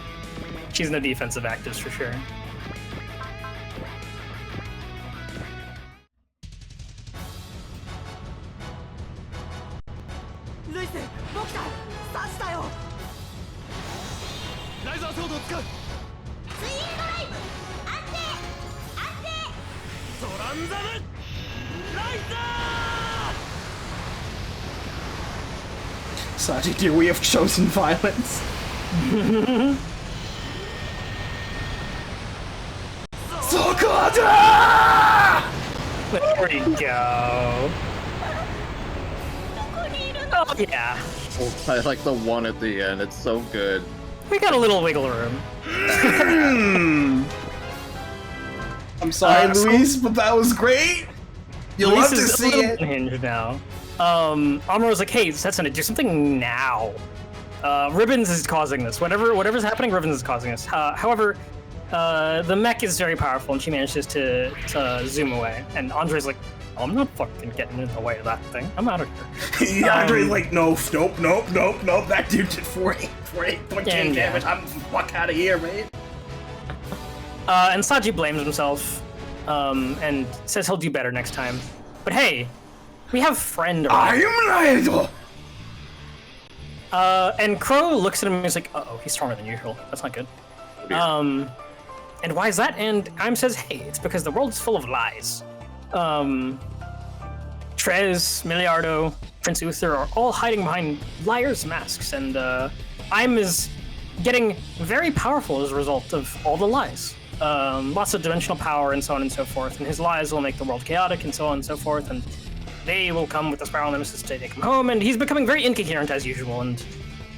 She's no defensive actives for sure.
Saji, dear, we have chosen violence. Sokata!
There we go. Oh yeah.
I like the one at the end. It's so good.
We got a little wiggle room.
I'm sorry,
so-
Luis, but that was great. You'll love to
Luis is
see
a little
it.
unhinged now. Amuro was like, hey, Setsuna, do something now. Ribbons is causing this. Whatever's happening, Ribbons is causing this. However, the mech is very powerful, and she manages to zoom away. And Andre's like, I'm not fucking getting in the way of that thing. I'm out of here.
Andre's like, nope. That dude did 48.8
Yeah.
damage. I'm the fuck out of here, mate.
And Saji blames himself, and says he'll do better next time. But hey, we have friend around.
I am an idol.
And Crow looks at him and he's like, uh-oh, he's stronger than usual. That's not good. And why is that? And Aim says, hey, it's because the world's full of lies. Trez, Miliardo, Prince Uther are all hiding behind liars' masks, and Aim is getting very powerful as a result of all the lies. Lots of dimensional power and so on and so forth, and his lies will make the world chaotic and so on and so forth, and they will come with the Spiral Nemesis to take him home, and he's becoming very incoherent as usual, and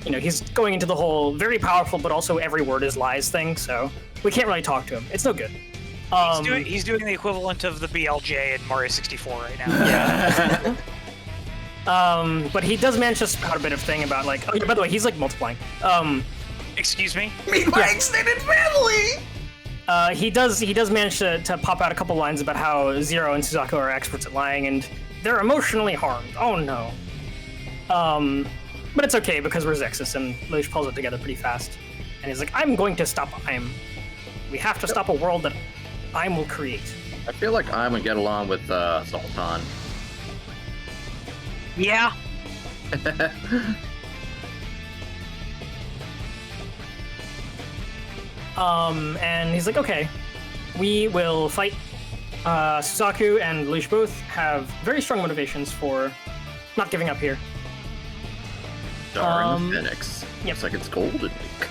you know, he's going into the whole very powerful but also every word is lies thing, so we can't really talk to him. It's no good.
He's doing the equivalent of the BLJ in Mario 64 right now.
Yeah. But he does manage to spout a bit of thing about like, oh yeah, by the way, he's like multiplying.
Excuse me?
Meet my extended family.
He does manage to pop out a couple lines about how Zero and Suzaku are experts at lying and they're emotionally harmed. Oh no. But it's okay because we're Zexus and Lush pulls it together pretty fast. And he's like, I'm going to stop Aim. We have to stop a world that Aim will create.
I feel like I would get along with Sultan.
Yeah.
And he's like, okay, we will fight. Suzaku and Lush both have very strong motivations for not giving up here.
Star in the Phoenix.
Yep.
Looks like it's golden ink.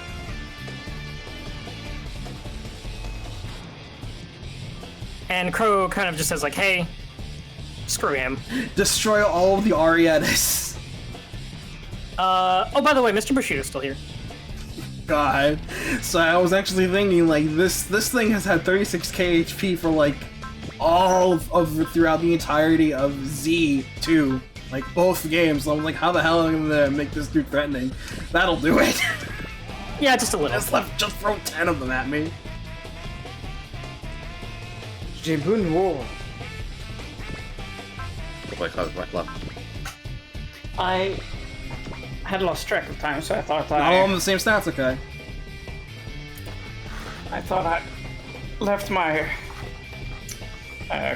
And Crow kind of just says like, hey, screw him.
Destroy all of the Arietas.
Oh, by the way, Mr. Bushido's still here.
God. So I was actually thinking, like, this thing has had 36k HP for, like, throughout the entirety of Z2. Like, both games. So I'm like, how the hell am I gonna make this dude threatening? That'll do it.
Yeah, just a little.
Just throw 10 of them at me.
Jibun War.
Wait.
I had lost track of time, so I thought
All on the same stats, okay.
I thought I left my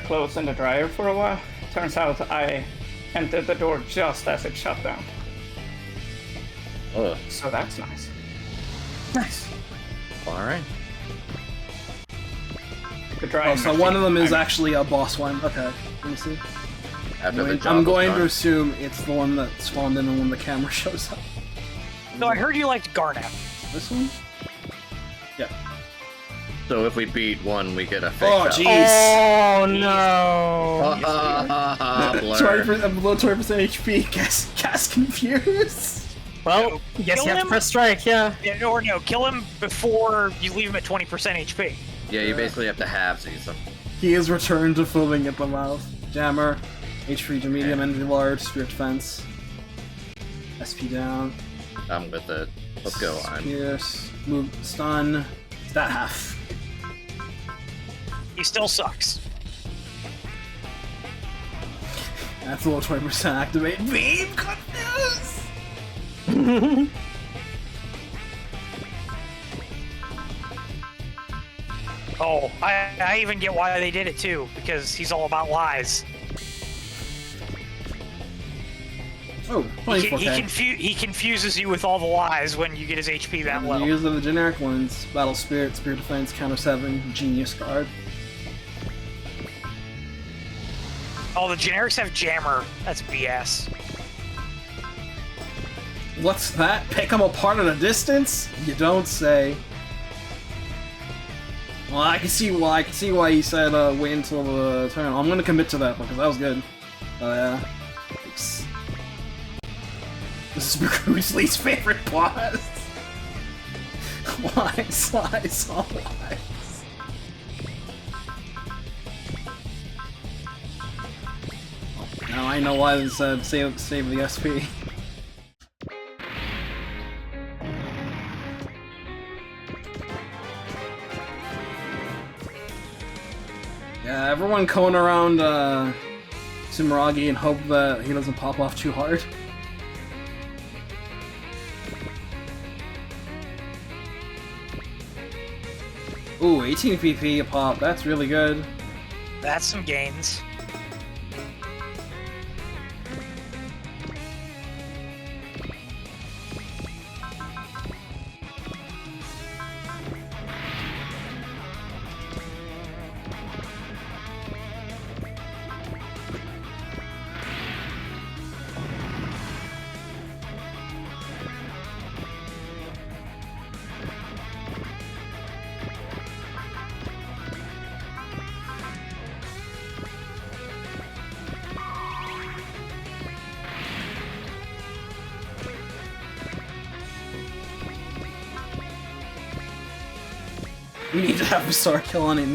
clothes in the dryer for a while. Turns out I entered the door just as it shut down.
Oh,
So that's nice.
Nice.
all right.
The drying
Oh, so one of them is
machine-
actually a boss one. Okay, let me see.
After the job
I'm
was
going
done.
to assume it's the one that spawned in when the camera shows up.
So I heard you liked Garnet.
This one? Yeah.
So if we beat one, we get a fake
Oh,
out.
jeez.
Oh no.
Blur.
20%, below 20% HP. Gas confused.
Well, yes,
Kill
you have to
him?
press strike. Yeah.
Yeah, or no, kill him before you leave him at 20% HP.
Yeah, you basically have to halve-seize them.
He is returned to foaming at the mouth. Jammer. HP to medium, energy large, spirit defense. SP down.
I'm with it. Let's go on.
Pierce. Move. Stun. That half.
He still sucks.
That's below 20% activate. Beam confused!
Oh, I even get why they did it too, because he's all about lies.
Oh,
He,
24k.
he confuses you with all the lies when you get his HP that low.
Use of the generic ones. Battle Spirit, Spirit Defense, Counter 7, Genius Guard.
Oh, the generics have Jammer. That's BS.
What's that? Pick them apart at a distance? You don't say. Well, I can see why he said wait until the turn. I'm gonna commit to that because that was good. Yeah. Thanks. This is Bruce Lee's favorite boss. Lies, lies, all lies. Now I know why they said save the SP. Yeah, everyone cone around Sumeragi and hope that he doesn't pop off too hard. Ooh, 18 PP a pop, that's really good.
That's some gains.
We need to have a star kill on him.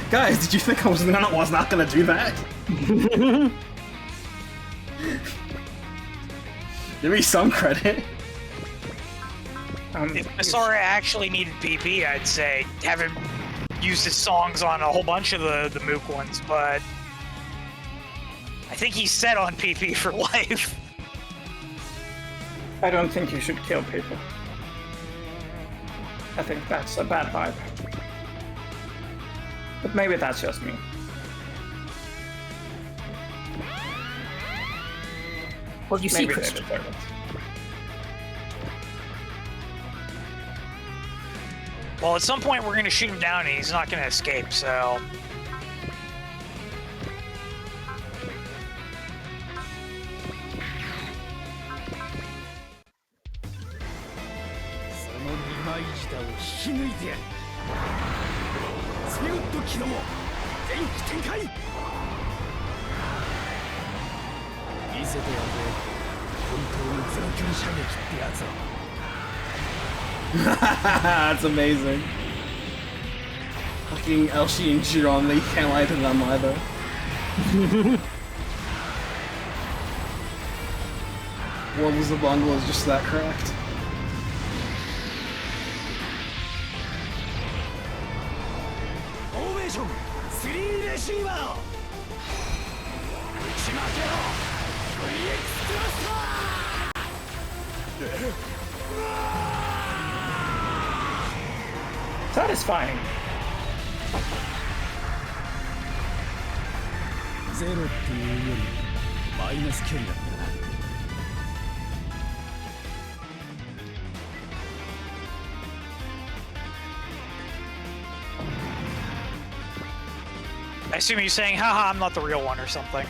Guys, did you think I was not gonna do that? Give me some credit.
If Masara actually needed PP, I'd say have him use his songs on a whole bunch of the Mook ones, but I think he's set on PP for life.
I don't think you should kill people. I think that's a bad vibe. But maybe that's just me.
Well, you see,
Maybe they
Christian.
deserve it.
Well, at some point we're gonna shoot him down and he's not gonna escape, so...
That's amazing. fucking Elshi and Jiron, they can't lie to them either. World is a bungle is just that correct.
Ovation 3レシーバー打ち負けろ VX クラスター
Satisfying.
ゼロっていうよりマイナス距離だった。
I assume you're saying, haha, I'm not the real one or something.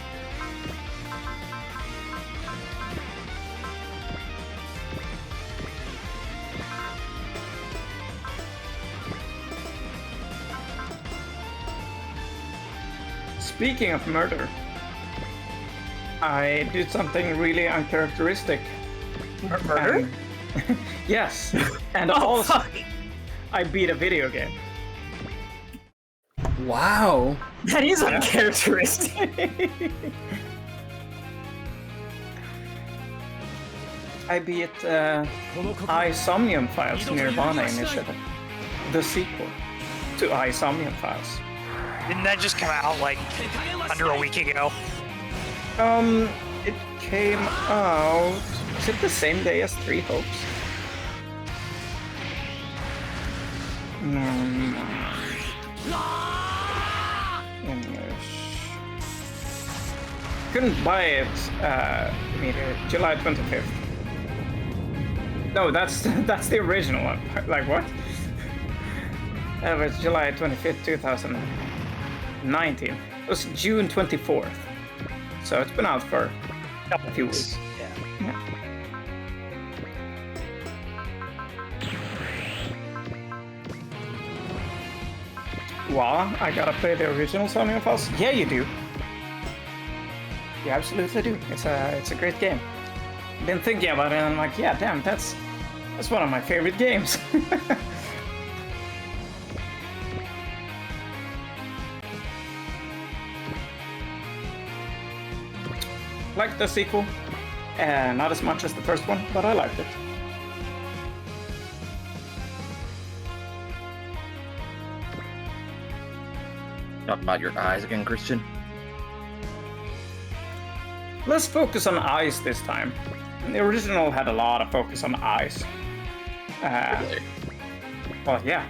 Speaking of murder, I did something really uncharacteristic.
Murder?
And- yes, and
Oh,
also
fuck.
I beat a video game.
Wow.
That is uncharacteristic.
I beat Isomnium Files Nirvana Initiative, the sequel to Isomnium Files.
Didn't that just come out like under a week ago?
It came out. Is it the same day as Three Hopes? English. Couldn't buy it immediately. July 25th. No, that's the original one. Like what? That was July 25th, 2019. It was June 24th. So it's been out for a few weeks.
Yeah.
Yeah. Well, I gotta play the original Sonic Files. Yeah, you do. You absolutely do. It's a great game. Been thinking about it, and I'm like, yeah, damn, that's one of my favorite games. Liked the sequel, not as much as the first one, but I liked it.
Talk about your eyes again, Christian.
Let's focus on eyes this time. The original had a lot of focus on eyes.
Really?
Well, yeah.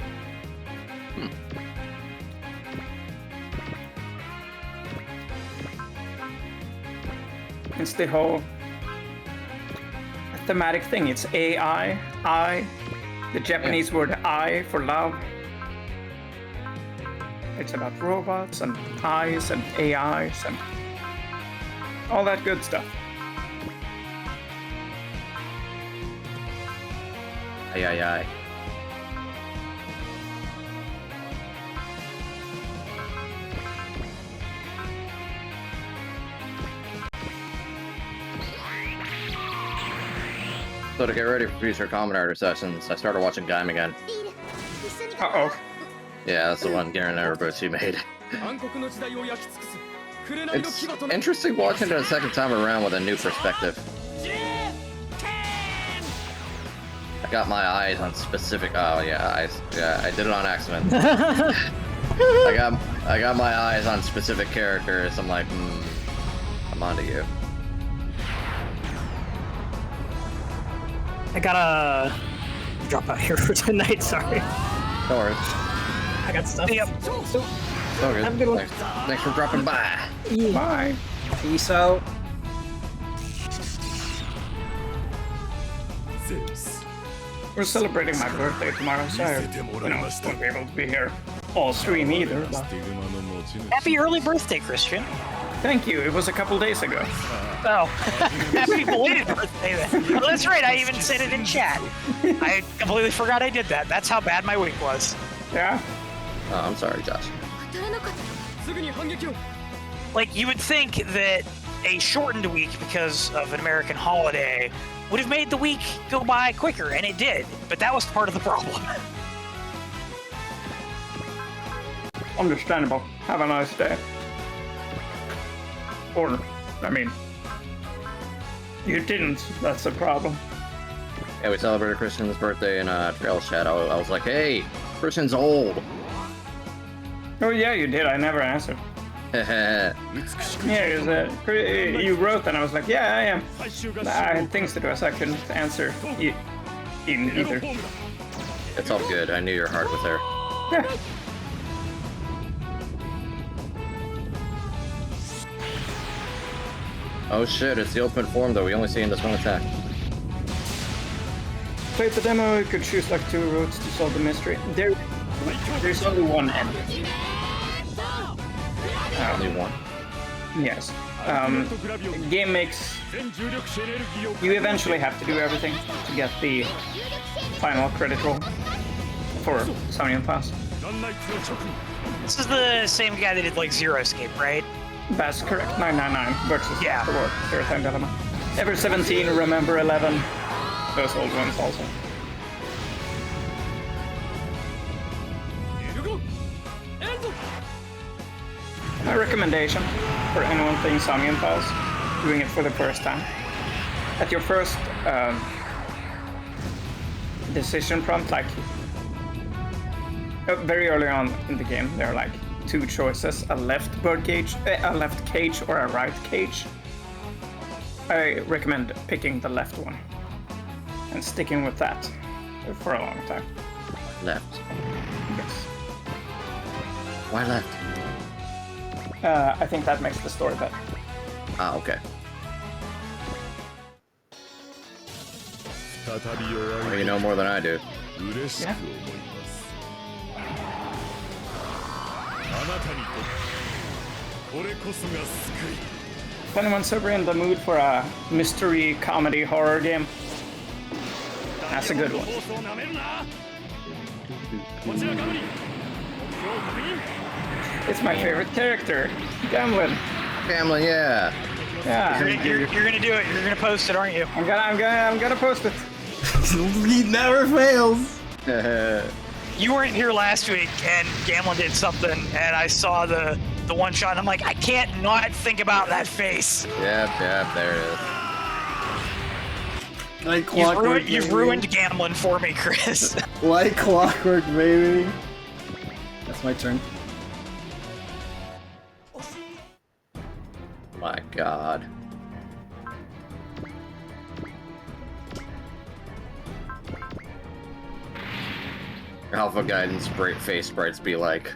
It's the whole thematic thing. It's AI, I, the Japanese word I for love. It's about robots and eyes and AIs and all that good stuff.
Aye, aye, aye. So to get ready for future Combinator sessions, I started watching Gaim again.
Uh-oh.
Yeah, that's the one Garen Erebus made.
暗黒の時代を焼き尽くす紅の
It's
牙とな
interesting watching it a second time around with a new perspective. I got my eyes on specific. Oh yeah, I did it on accident. I got my eyes on specific characters. I'm like, I'm onto you.
I gotta drop out here for tonight, sorry.
No worries.
I got stuff.
Yep.
No good.
Have a good one.
Thanks for dropping by.
Bye.
Peace out.
We're celebrating my birthday tomorrow, so won't be able to be here all stream either. But
Happy early birthday, Christian.
thank you. It was a couple days ago.
Oh, happy belated birthday then. Oh, that's right, I even said it in chat. I completely forgot I did that. That's how bad my week was.
Yeah.
Oh, I'm sorry, Josh.
すぐに反撃を
Like, you would think that a shortened week because of an American holiday would have made the week go by quicker, and it did, but that was part of the problem.
Understandable. Have a nice day. Or, I mean, you didn't. That's the problem.
Yeah, we celebrated Christian's birthday in Trail Chat. I was like, hey, Christian's old.
Oh yeah, you did. I never answered. Yeah, you wrote and I was like, yeah, I am. I had things to do, so I couldn't answer either.
It's all good. I knew your heart was there.
Yeah.
Oh shit, it's the ultimate form though. We only see in this one attack.
Played the demo, you could choose like 2 routes to solve the mystery. There's only one end.
Only one.
Yes. Game makes you eventually have to do everything to get the final credit roll for Saisei-hen Pass.
This is the same guy that did like Zero Escape, right?
That's correct. 999 versus
Yeah.
the War. Zero Time Dilemma. Ever 17, Remember 11. Those old ones also. My recommendation for anyone playing Saisei-hen Pass, doing it for the first time. At your first decision prompt, like very early on in the game, there are like 2 choices: a left bird cage, a left cage, or a right cage. I recommend picking the left one and sticking with that for a long time.
Left.
Yes.
Why left?
I think that makes the story better.
Ah, okay. Well, you know more than I do.
Yeah. If anyone's ever in the mood for a mystery comedy horror game, that's a good one. It's my favorite character, Gamlin.
Family, yeah.
Yeah,
You're gonna do it. You're gonna post it, aren't you?
I'm gonna post it.
He never fails.
You weren't here last week, and Gamlin did something, and I saw the one shot, and I'm like, I can't not think about that face.
Yep, there it is.
Like clockwork.
You've ruined Gamlin for me, Chris.
Like clockwork, baby. That's my turn.
My god. Alpha Guidance face sprites be like.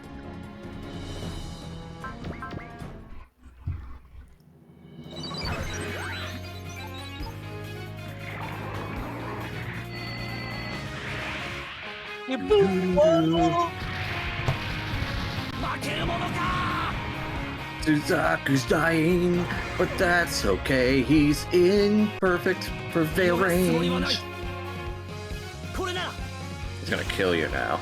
Suzaku's dying, but that's okay. He's in perfect prevail range. He's gonna kill you now.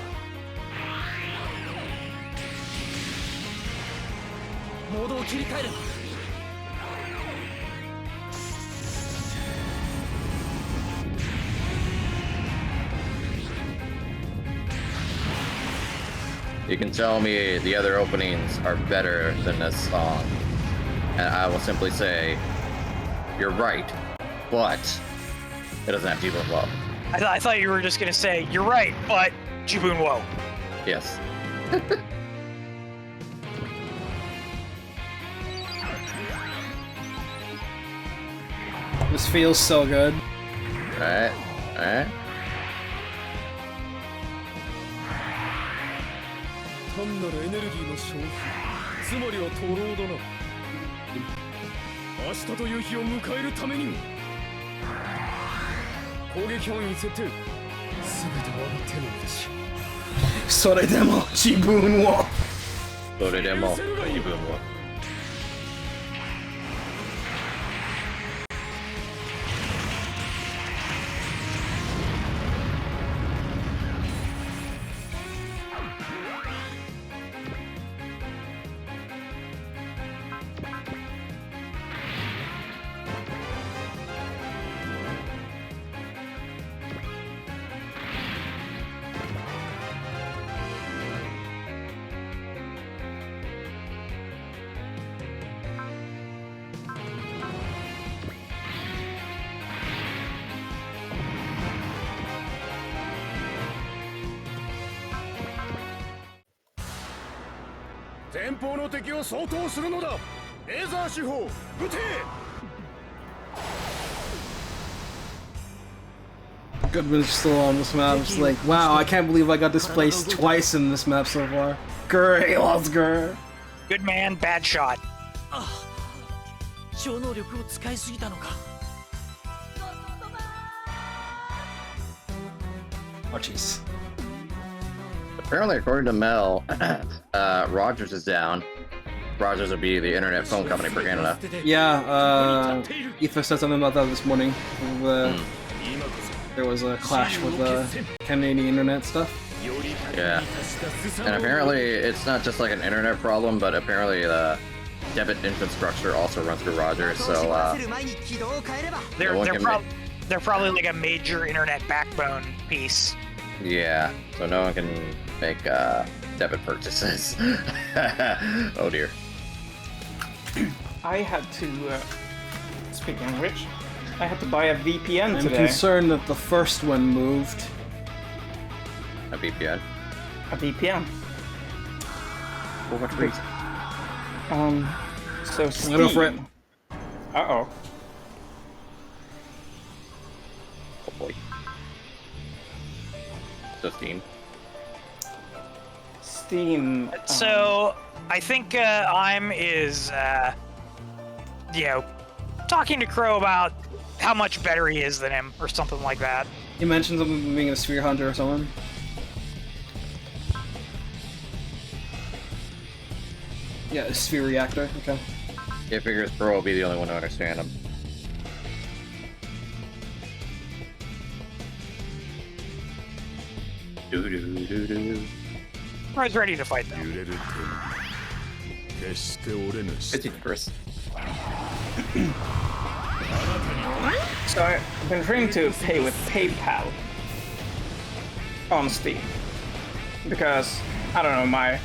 You can tell me the other openings are better than this song, and I will simply say, you're right, but it doesn't have Jibun Wo.
I thought you were just gonna say, you're right, but Jibun Wo.
Yes.
This feels so good.
Alright. Alright.
単なるエネルギーの消費、つまりは徒労だな。明日という日を迎えるためにも攻撃範囲設定、すべては手の内。
それでも自分を。
それでも自分を。
前方の敵を相当するのだ。レーザー手法撃て。
Goodman's still on this map. It's like, wow, I can't believe I got displaced twice in this map so far. Great, let's go.
Good man, bad shot.
超能力を使いすぎたのか。
Oh, jeez.
Apparently, according to Mel, Rogers is down. Rogers would be the internet phone company for Canada.
Yeah, Aoife said something about that this morning. There was a clash with Canadian internet stuff.
Yeah. And apparently, it's not just like an internet problem, but apparently the debit infrastructure also runs through Rogers, so
They're probably like a major internet backbone piece.
yeah, so no one can make debit purchases. Oh dear.
I had to, speaking of which, I had to buy a VPN
I'm
today.
concerned that the first one moved.
A VPN.
A VPN.
For what reason?
So Steam.
Go for it.
Uh-oh.
Oh boy. So Steam.
Steam.
So I think I'm talking to Crow about how much better he is than him, or something like that.
You mentioned something being a sphere hunter or someone. Yeah, a sphere reactor. Okay.
Yeah, figures Pro will be the only one to understand him.
Crow's ready to fight though.
揺れる手も決して折れぬし。
It's Chris.
So I've been trying to pay with PayPal on Steam because I don't know my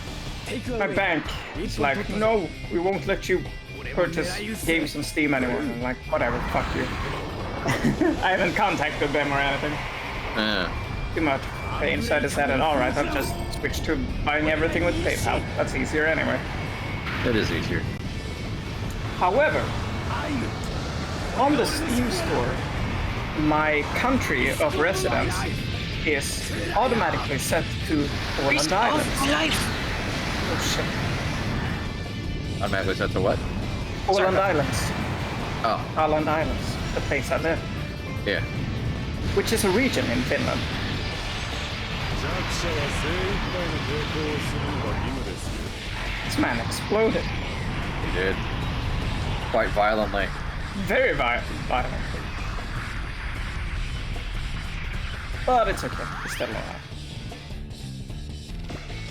bank is like, no, we won't let you purchase games on Steam anymore. I'm like, whatever, fuck you. I haven't contacted them or anything. Too much pain, so I decided, alright, I'll just switch to buying everything with PayPal. That's easier anyway.
It is easier.
However, on the Steam store, my country of residence is automatically set to Åland Islands. Oh shit.
Automatically set to what?
Åland Islands.
Oh,
Åland Islands, the place I live,
yeah.
which is a region in Finland.
弱者は精一杯の抵抗をするのが義務ですよ。
This man exploded
He did. Quite violently.
very violently. But it's okay, he's still alive.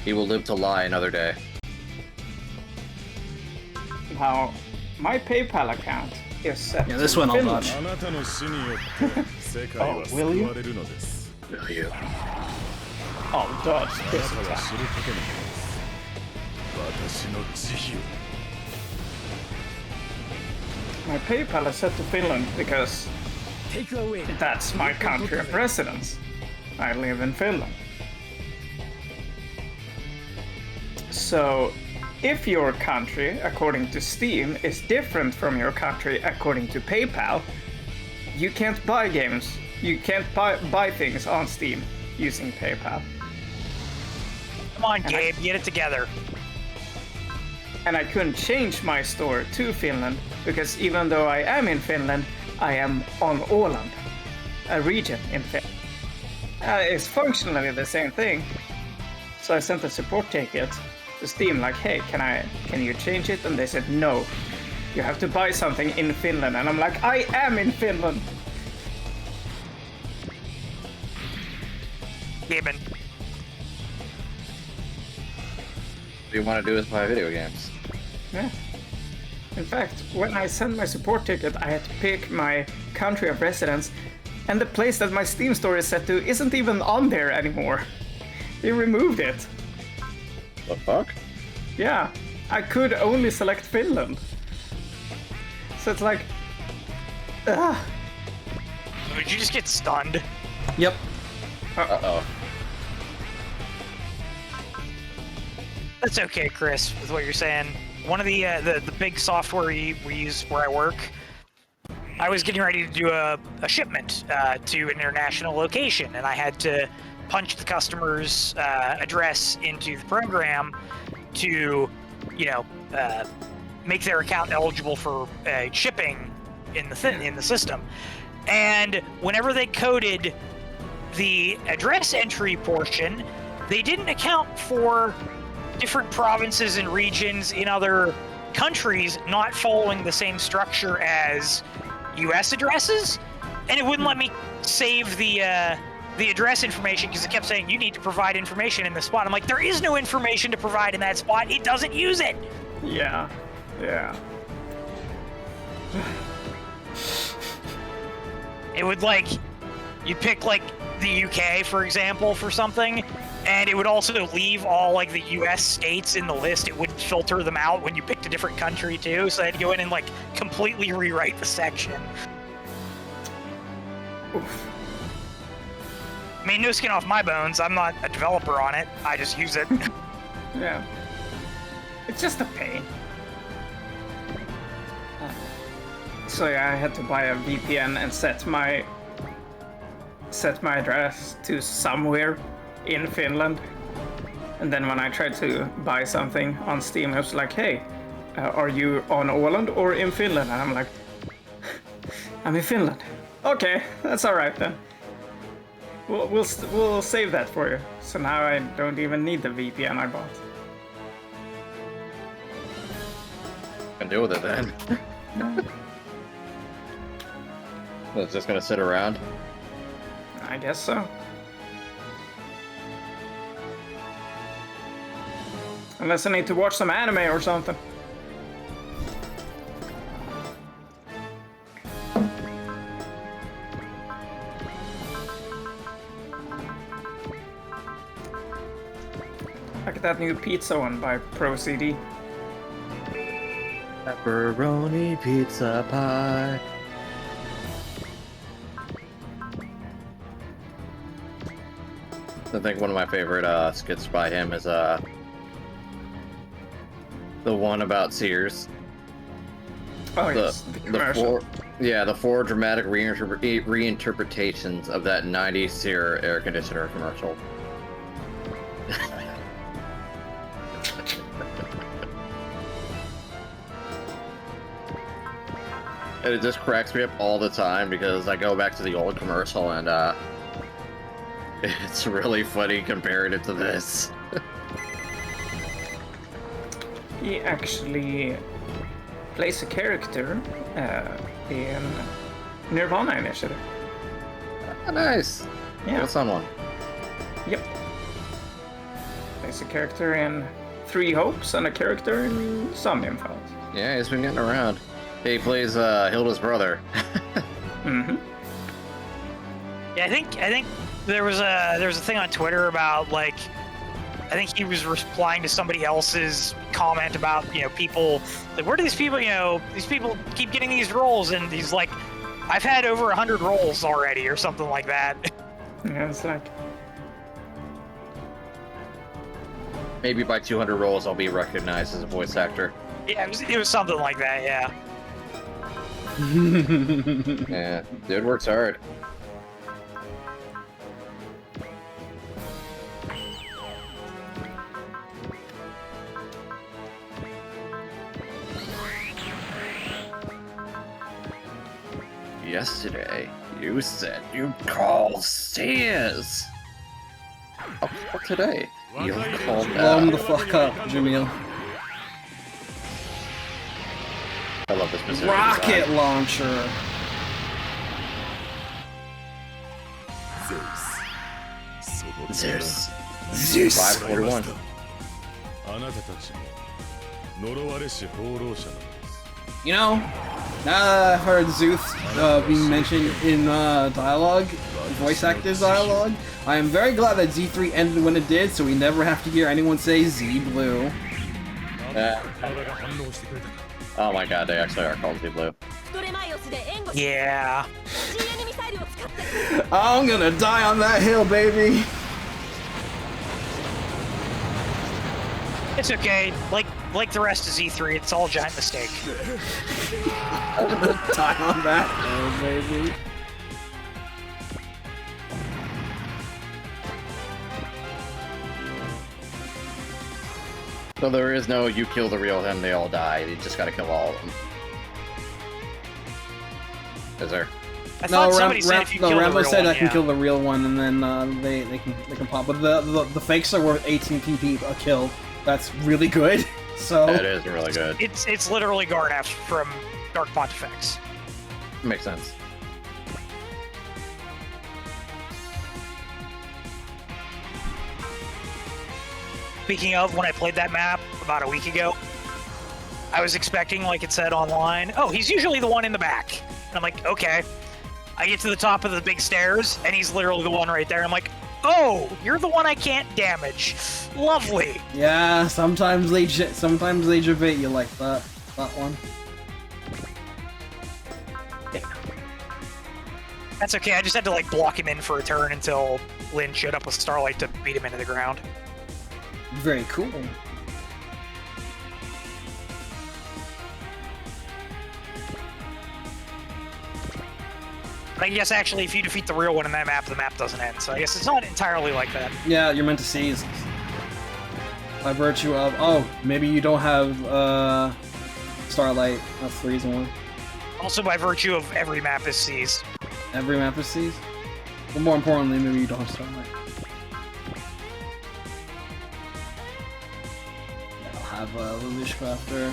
He will live to lie another day.
Now, my PayPal account is set
Yeah, this
to
one I'll
Finland.
dodge.
あなたの死によって世界は救われるのです。
Will you?
Oh, dodge
あ
this
なたは
attack.
知ることになります。私の慈悲を。
My PayPal is set to Finland because that's my country of residence. I live in Finland. So, if your country, according to Steam, is different from your country according to PayPal, you can't buy games. You can't buy things on Steam using PayPal.
Come on, Gabe, get it together.
And I couldn't change my store to Finland because even though I am in Finland, I am on Åland, a region in Finland. It's functionally the same thing. So I sent a support ticket to Steam like, hey, can you change it? And they said, no, you have to buy something in Finland. And I'm like, I am in Finland.
Gaben.
What you want to do is buy video games.
Yeah. In fact, when I sent my support ticket, I had to pick my country of residence, and the place that my Steam store is set to isn't even on there anymore. They removed it.
The fuck?
Yeah, I could only select Finland. So it's like,
Did you just get stunned?
Yep.
Uh-oh.
That's okay, Chris, with what you're saying. One of the big software we use where I work, I was getting ready to do a shipment to an international location, and I had to punch the customer's address into the program to, make their account eligible for shipping in the system. And whenever they coded the address entry portion, they didn't account for different provinces and regions in other countries not following the same structure as U.S. addresses, and it wouldn't let me save the address information because it kept saying you need to provide information in the spot. I'm like, there is no information to provide in that spot. It doesn't use it.
Yeah.
It would you'd pick the UK, for example, for something, and it would also leave all the US states in the list. It wouldn't filter them out when you picked a different country too, so I had to go in and completely rewrite the section.
Oof.
I mean, no skin off my bones. I'm not a developer on it. I just use it.
Yeah. It's just a pain. So yeah, I had to buy a VPN and set my address to somewhere in Finland. And then when I tried to buy something on Steam, it was like, hey, are you on Åland or in Finland? And I'm like, I'm in Finland. Okay, that's all right then. We'll save that for you. So now I don't even need the VPN I bought.
Can deal with it then. It's just gonna sit around.
I guess so. Unless I need to watch some anime or something. Like that new pizza one by Pro CD.
Pepperoni pizza pie. I think one of my favorite skits by him is the one about Sears.
Oh yes, the commercial.
The four dramatic reinterpretations of that 90s Sears air conditioner commercial. And it just cracks me up all the time because I go back to the old commercial and it's really funny comparing it to this.
He actually plays a character in Nirvana Initiative.
Oh, nice.
Yeah.
What's on one?
Yep. Plays a character in Three Hopes and a character in Somnium Files.
Yeah, he's been getting around. He plays Hilda's brother.
Mm-hmm.
Yeah, I think there was a thing on Twitter about I think he was replying to somebody else's comment about people where do these people keep getting these roles, and he's like, I've had over 100 roles already or something like that.
Yeah, it's like
Maybe by 200 roles I'll be recognized as a voice actor.
Yeah, it was something like that. Yeah.
Yeah, dude works hard. Yesterday, you said you'd call Sears. Oh, today, you'll call
Blow the fuck up, Jamil.
I love this specific
Rocket
design.
launcher.
Zeus.
Zeus.
541.
あなたたちも呪われし放浪者なのです
You know, now that I've heard Zeus being mentioned in dialogue, voice actors dialogue, I am very glad that Z3 ended when it did, so we never have to hear anyone say Z Blue.
Oh my god, they actually are called Z Blue.
ストレマイオスで援護し
Yeah.
GN ミサイルを使って
I'm gonna die on that hill, baby.
It's okay. Like the rest of Z3, it's all a giant mistake.
Die on that. Oh, baby.
So there is no you kill the real him, they all die. You just gotta kill all of them. Is there?
I thought somebody said if you kill the
Rambo
real
said
one,
I can
yeah.
kill the real one, and then they can pop. But the fakes are worth 18 PP a kill. That's really good. So
It is really good.
It's literally Garnef from Dark Pontifex.
Makes sense.
Speaking of, when I played that map about a week ago, I was expecting, like it said online, oh, he's usually the one in the back. And I'm like, okay. I get to the top of the big stairs, and he's literally the one right there. I'm like, oh, you're the one I can't damage. Lovely.
yeah, sometimes they jabate you like that one.
That's okay. I just had to like block him in for a turn until Lynn showed up with Starlight to beat him into the ground.
Very cool.
But I guess actually, if you defeat the real one in that map, the map doesn't end. So I guess it's not entirely like that.
Yeah, you're meant to seize. By virtue of, oh, maybe you don't have Starlight. That's the reason why.
Also, by virtue of every map is seized.
Every map is seized. But more importantly, maybe you don't have Starlight. Yeah, I'll have Lelouch Crafter.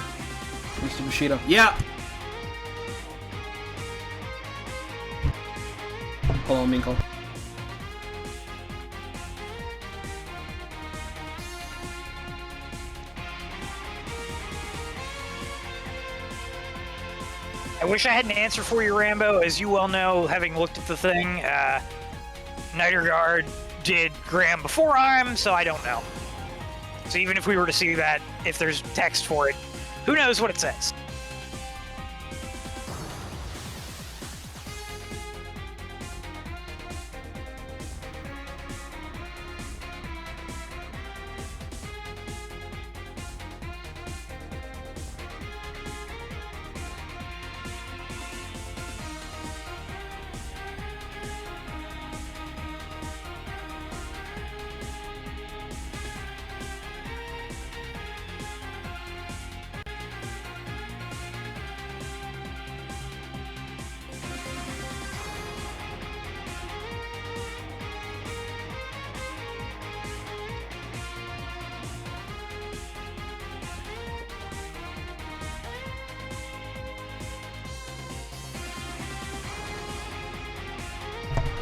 Mr. Bushido. Yeah! Hold on, Minkle.
I wish I had an answer for you, Rambo. As you well know, having looked at the thing, Nighter Guard did Graham before him, so I don't know. So even if we were to see that, if there's text for it, who knows what it says?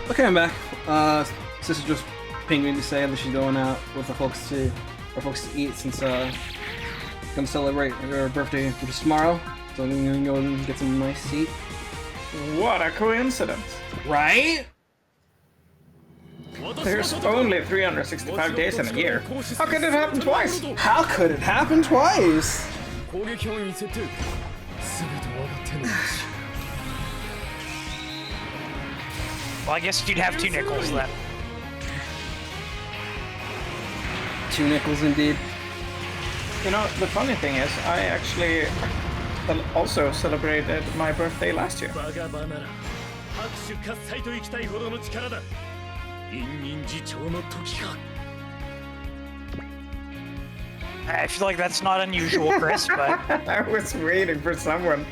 Okay, I'm back. Sister just pinged me to say that she's going out with the folks to eat since gonna celebrate her birthday, which is tomorrow. So I'm gonna go and get some nice to eat.
What a coincidence.
Right?
There's only 365 days in a year. How could it happen twice?
How could it happen twice?
攻撃範囲に設定全て我が手の内
Well, I guess you'd have 2 nickels then.
2 nickels indeed.
You know, the funny thing is, I actually also celebrated my birthday last year.
バカバなら拍手喝采といきたいほどの力だ隠忍自重の時か
I feel like that's not unusual, Chris, but
I was waiting for someone.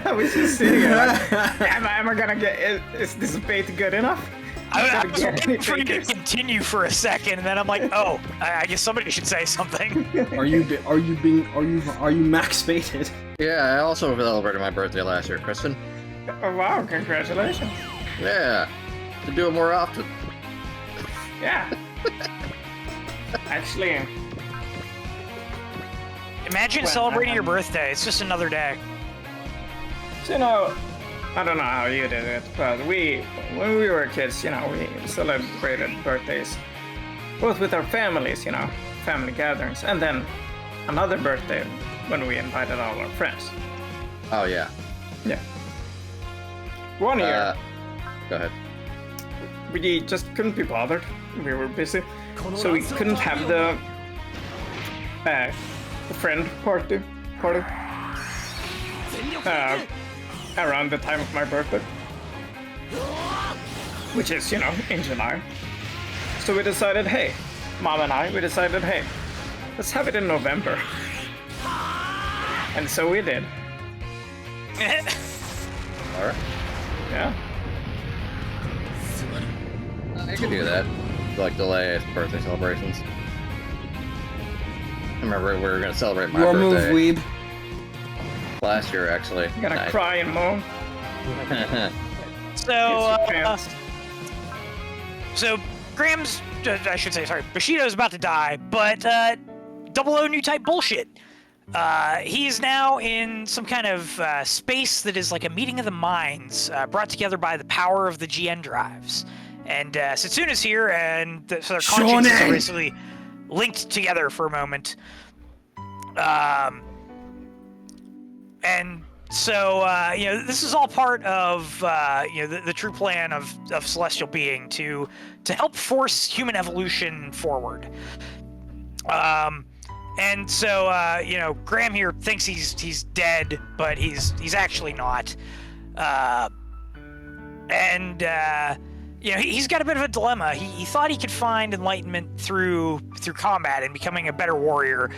I was just sitting here like, am I gonna get, is this bait good enough?
I was waiting for you to continue for a second, and then I'm like, oh, I guess somebody should say something.
Are you max baited?
Yeah, I also celebrated my birthday last year, Kristen.
Oh wow, congratulations.
Yeah, to do it more often.
Yeah. Actually,
Imagine celebrating your birthday. It's just another day.
so, you know, I don't know how you did it, but when we were kids, you know, we celebrated birthdays both with our families, you know, family gatherings, and then another birthday when we invited all our friends.
Oh yeah.
Yeah. One year,
Go ahead.
we just couldn't be bothered. We were busy, so we couldn't have the friend party, around the time of my birthday, which is, you know, in July. So we decided, hey, Mom and I, hey, let's have it in November. And so we did.
Alright.
Yeah.
I could do that. Like, delay birthday celebrations. I remember we were gonna celebrate my
Your move,
birthday
weeb.
last year, actually.
I'm gonna
Nice.
cry and moan.
So Graham's, I should say, sorry, Bushido's about to die, but Double O new type bullshit. He's now in some kind of space that is like a meeting of the minds, brought together by the power of the GN drives. And Satsuna's here, and so their consciences are basically linked together for a moment. And so, you know, this is all part of, you know, the true plan of Celestial Being to help force human evolution forward. And so, you know, Graham here thinks he's dead, but he's actually not. You know, he's got a bit of a dilemma. He thought he could find enlightenment through combat and becoming a better warrior,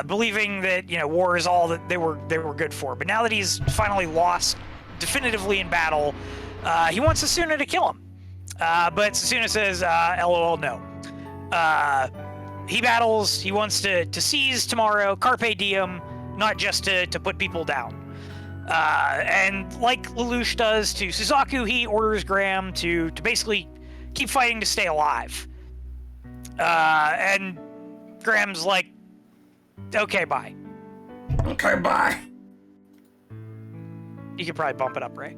believing that, you know, war is all that they were good for. But now that he's finally lost definitively in battle, he wants Sasuna to kill him. But Sasuna says, "LOL, no." He battles. He wants to seize tomorrow, carpe diem, not just to put people down. And like Lelouch does to Suzaku, he orders Graham to basically keep fighting to stay alive. And Graham's like, okay, bye.
Okay, bye.
You could probably bump it up, right?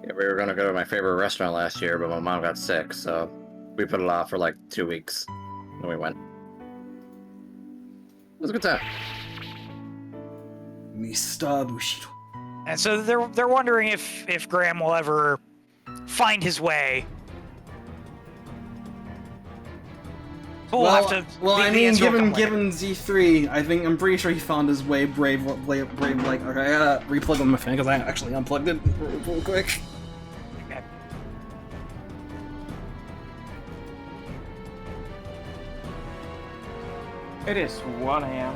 Yeah, we were gonna go to my favorite restaurant last year, but my mom got sick, so we put it off for like 2 weeks. And we went. It was a good time.
Mr. Bushido.
And so they're wondering if Graham will ever find his way. But we'll have to.
I
the
mean,
answer will come later.
given Z3, I'm pretty sure he found his way. Brave. Like, okay, I gotta replug on my fan because I actually unplugged it real quick.
Okay.
It is 1 a.m.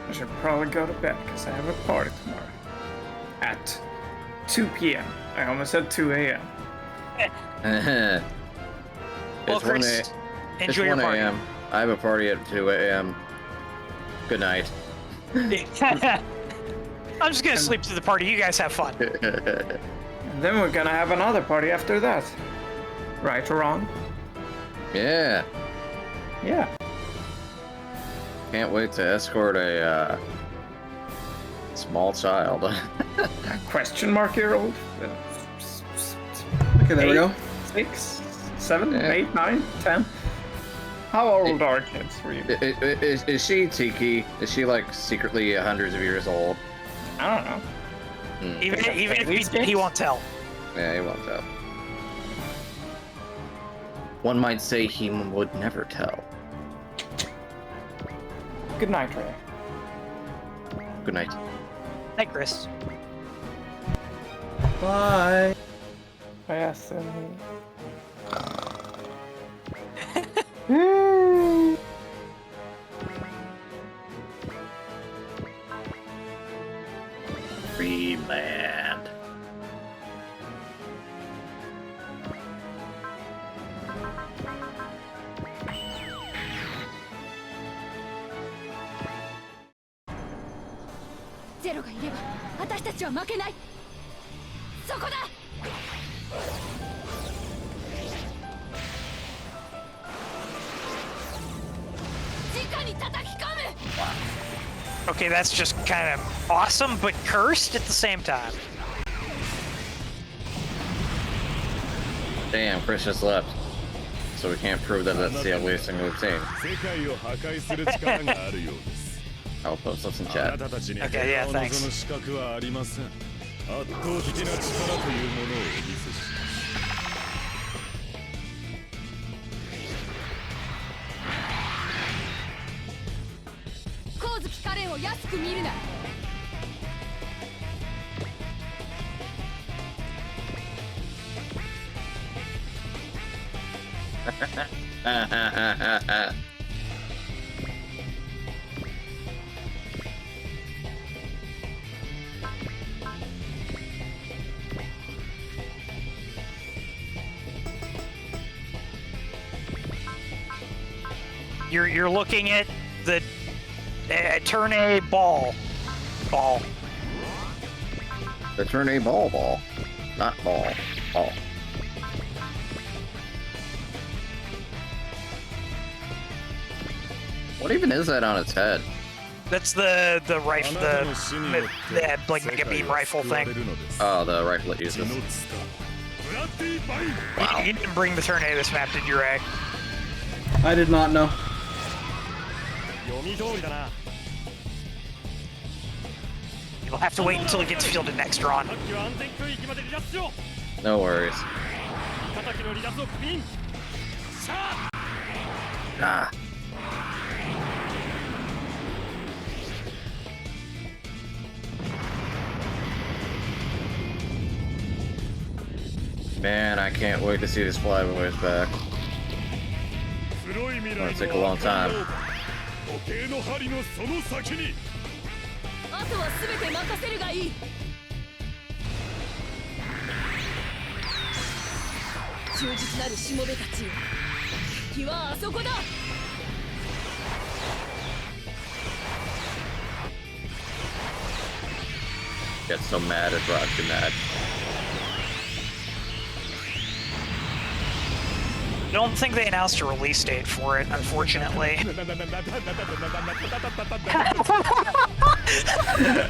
I should probably go to bed because I have a party tomorrow. At 2 p.m. I almost said 2 a.m.
Well,
It's
Chris, enjoy your
1
party.
a.m. I have a party at 2 a.m. Good night.
I'm just gonna sleep through the party. You guys have fun.
And then we're gonna have another party after that. Right or wrong?
Yeah.
Yeah.
Can't wait to escort a small child.
Question mark year old?
Okay, there we go.
6, 7,
Yeah.
8, 9, 10. How old are kids for you?
Is she Tiki? Is she like secretly hundreds of years old?
I don't know.
Even if
These
he
kids?
won't tell.
Yeah, he won't tell. One might say he would never tell.
Good night, Ray.
Good night.
Hey, Chris.
Bye.
Yes,
Dreamland.
ゼロがいれば私たちは負けない。そこだ。直に叩き込む。
Okay, that's just kind of awesome, but cursed at the same time.
Damn, Chris just left. So we can't prove that that's the wasting routine.
世界を破壊する力があるようです
I'll post this in
あ
chat.
なたたちに
Okay, yeah,
平和を
thanks.
望む資格はありません圧倒的な力というものをお見せします
く見るな。
You're looking at the turn a ball.
The turn a ball. Not ball. Ball. What even is that on its head?
That's the rifle, the like mega beam rifle thing.
Oh, the rifle it uses. Wow.
You didn't bring the turn A this map, did you, Ray?
I did not know.
You'll have to wait until it gets fielded next, Ron.
No worries. Ah. Man, I can't wait to see this flyboys back. It's gonna take a long time.
あとは全て任せるがいい。忠実なるしもべたちよ。敵はあそこだ。
Get so mad it brought you mad.
I don't think they announced a release date for it, unfortunately.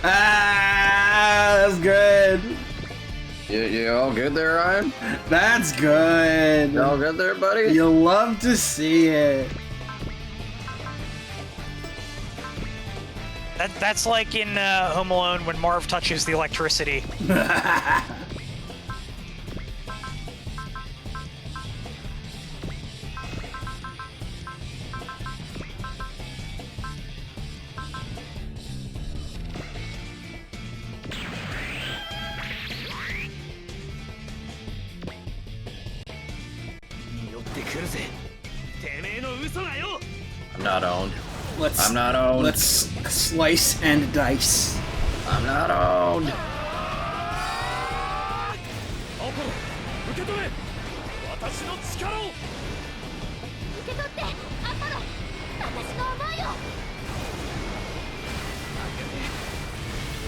Ah, that's good.
You all good there, Ryan?
That's good.
You all good there, buddy?
You'll love to see it.
That's like in Home Alone when Marv touches the electricity.
I'm not owned.
Let's,
I'm not owned.
Let's slice and dice.
I'm not owned.
アポロ受け取れ私の力を
受け取ってアポロ。私の思いを。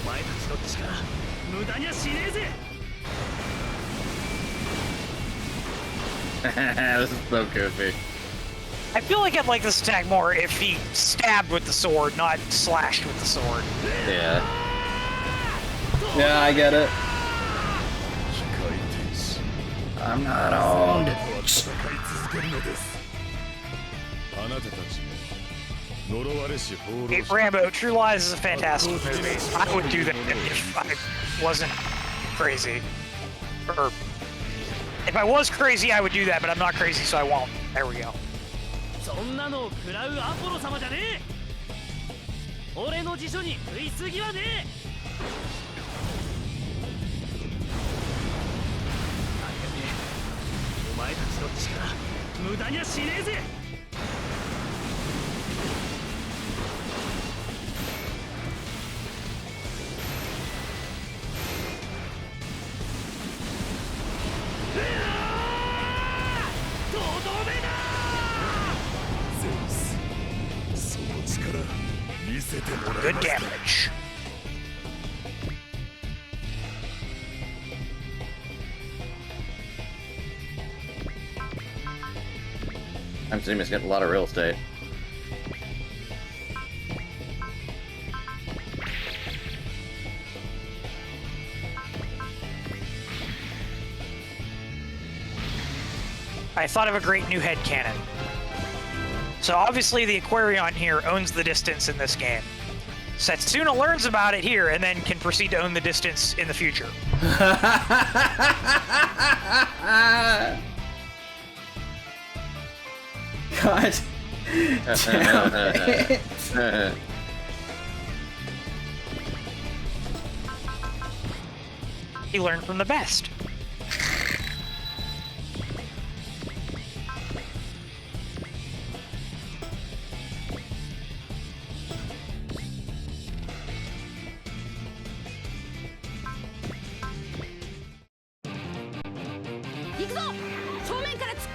お前たちの力無駄にはしねえぜ
This is so goofy.
I feel like I'd like this attack more if he stabbed with the sword, not slashed with the sword.
Yeah.
Yeah, I get it.
I'm not owned.
Hey, Rambo, True Lies is a fantastic movie. I would do that if I wasn't crazy. Or if I was crazy, I would do that, but I'm not crazy, so I won't. There we go.
そんなのを食らうアポロ様じゃねえ俺の辞書に食いすぎはねえありがてえお前たちの力無駄にはしねえぜ
Good damage.
I'm assuming it's getting a lot of real estate.
I thought of a great new headcanon. So obviously the Aquarion here owns the distance in this game. Setsuna learns about it here and then can proceed to own the distance in the future.
God damn it.
He learned from the best.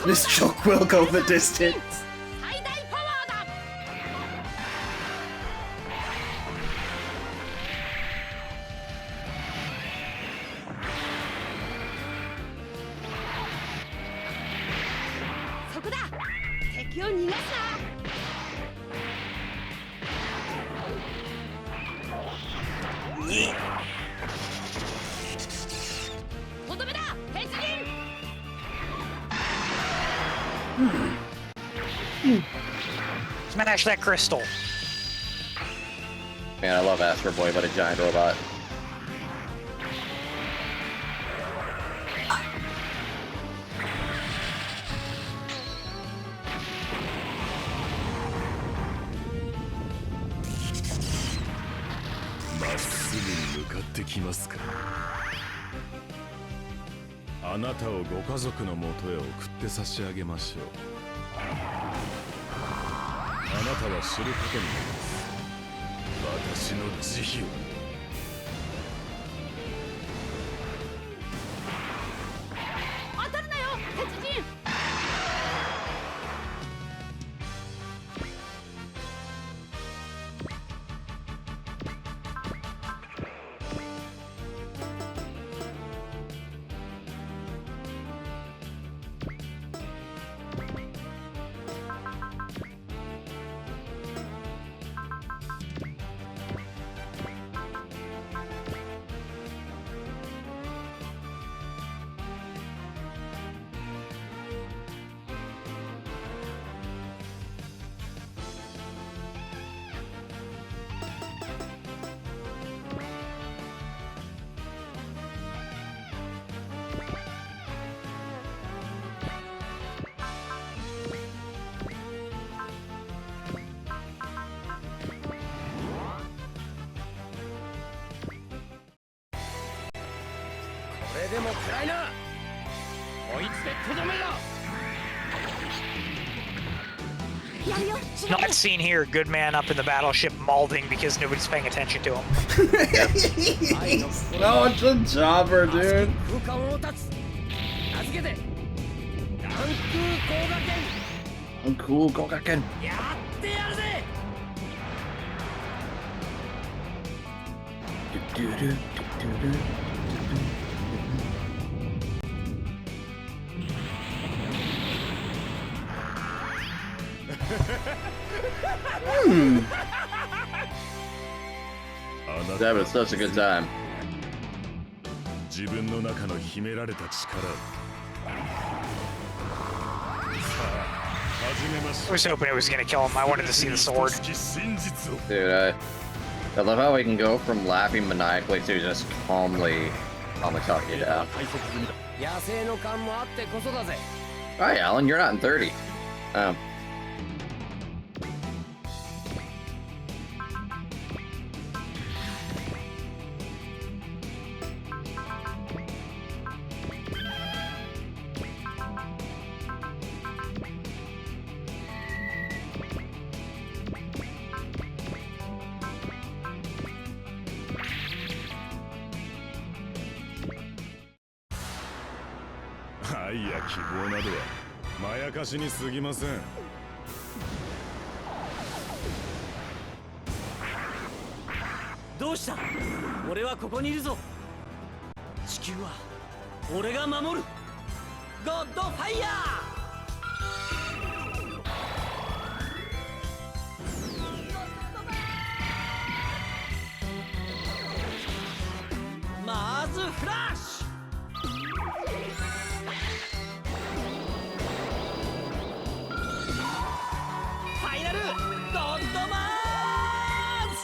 This joke will go the distance.
最大パワーだ。そこだ。敵を逃がすな。とどめだ。鉄人。
Smash that crystal.
Man, I love Astro Boy, but a giant robot.
Masu あなたをご家族のもとへ送って差し上げましょう。あなたは知ることになります。私の慈悲を。
当たるなよ、鉄人。
これでも食らいな。こいつでとどめろ。
Not seen here. Good man up in the battleship mauling because nobody's paying attention to him.
No, it's a jobber, dude.
空間を断つ。名付けてダンク光学剣。
I'm cool, Gogaken.
やってやるぜ。
That was such a good time.
自分の中の秘められた力を。さあ、始めまし
I
ょう。
was hoping it was gonna kill him. I wanted to see the sword.
真実を。
Dude, I love how we can go from laughing maniacally to just calmly talking it out.
野生の勘もあってこそだぜ。
Hi, Alan, you're not in 30.
「愛や希望などはまやかしに過ぎません」
どうした？俺はここにいるぞ。地球は俺が守る。ゴッドファイヤー。まずフラッシュ。 ファイナルゴッドマンズ。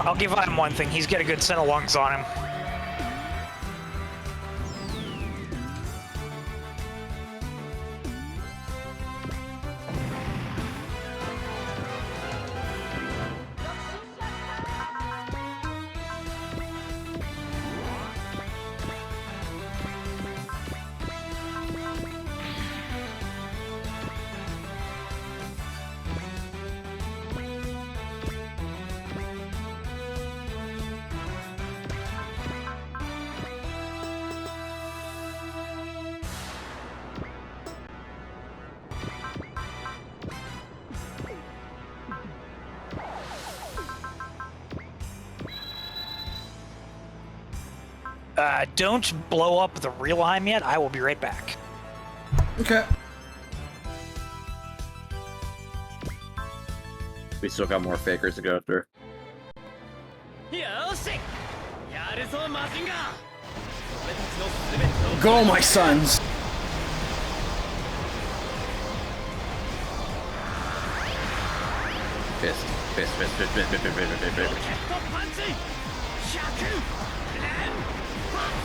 Oh, I'll give him one thing. He's got a good set of lungs on him. Don't blow up the real Heim yet. I will be right back.
Okay.
We still got more fakers to go through.
よしやるぞマジンガー俺たちの全てを
Go, my sons!
Fist, fist, fist, fist, fist, fist, fist, fist, fist,
ロ
fist.
ケットパンチ100連発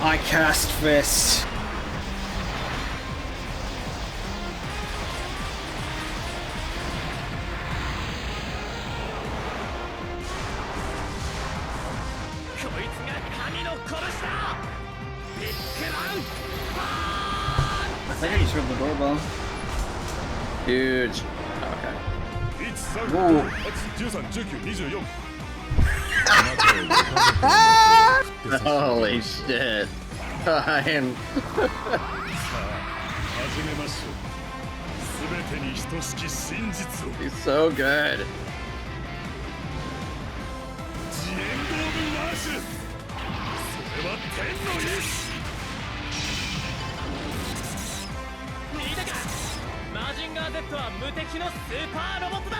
I cast Fist. I think I just heard the doorbell.
Huge. Okay.
おう
Holy shit. I am.
始めましょう。すべてに等しき真実を。
He's so good.
ジエンド・オブ・マーシュそれは天の意志
見たかマジンガー Z は無敵のスーパーロボットだ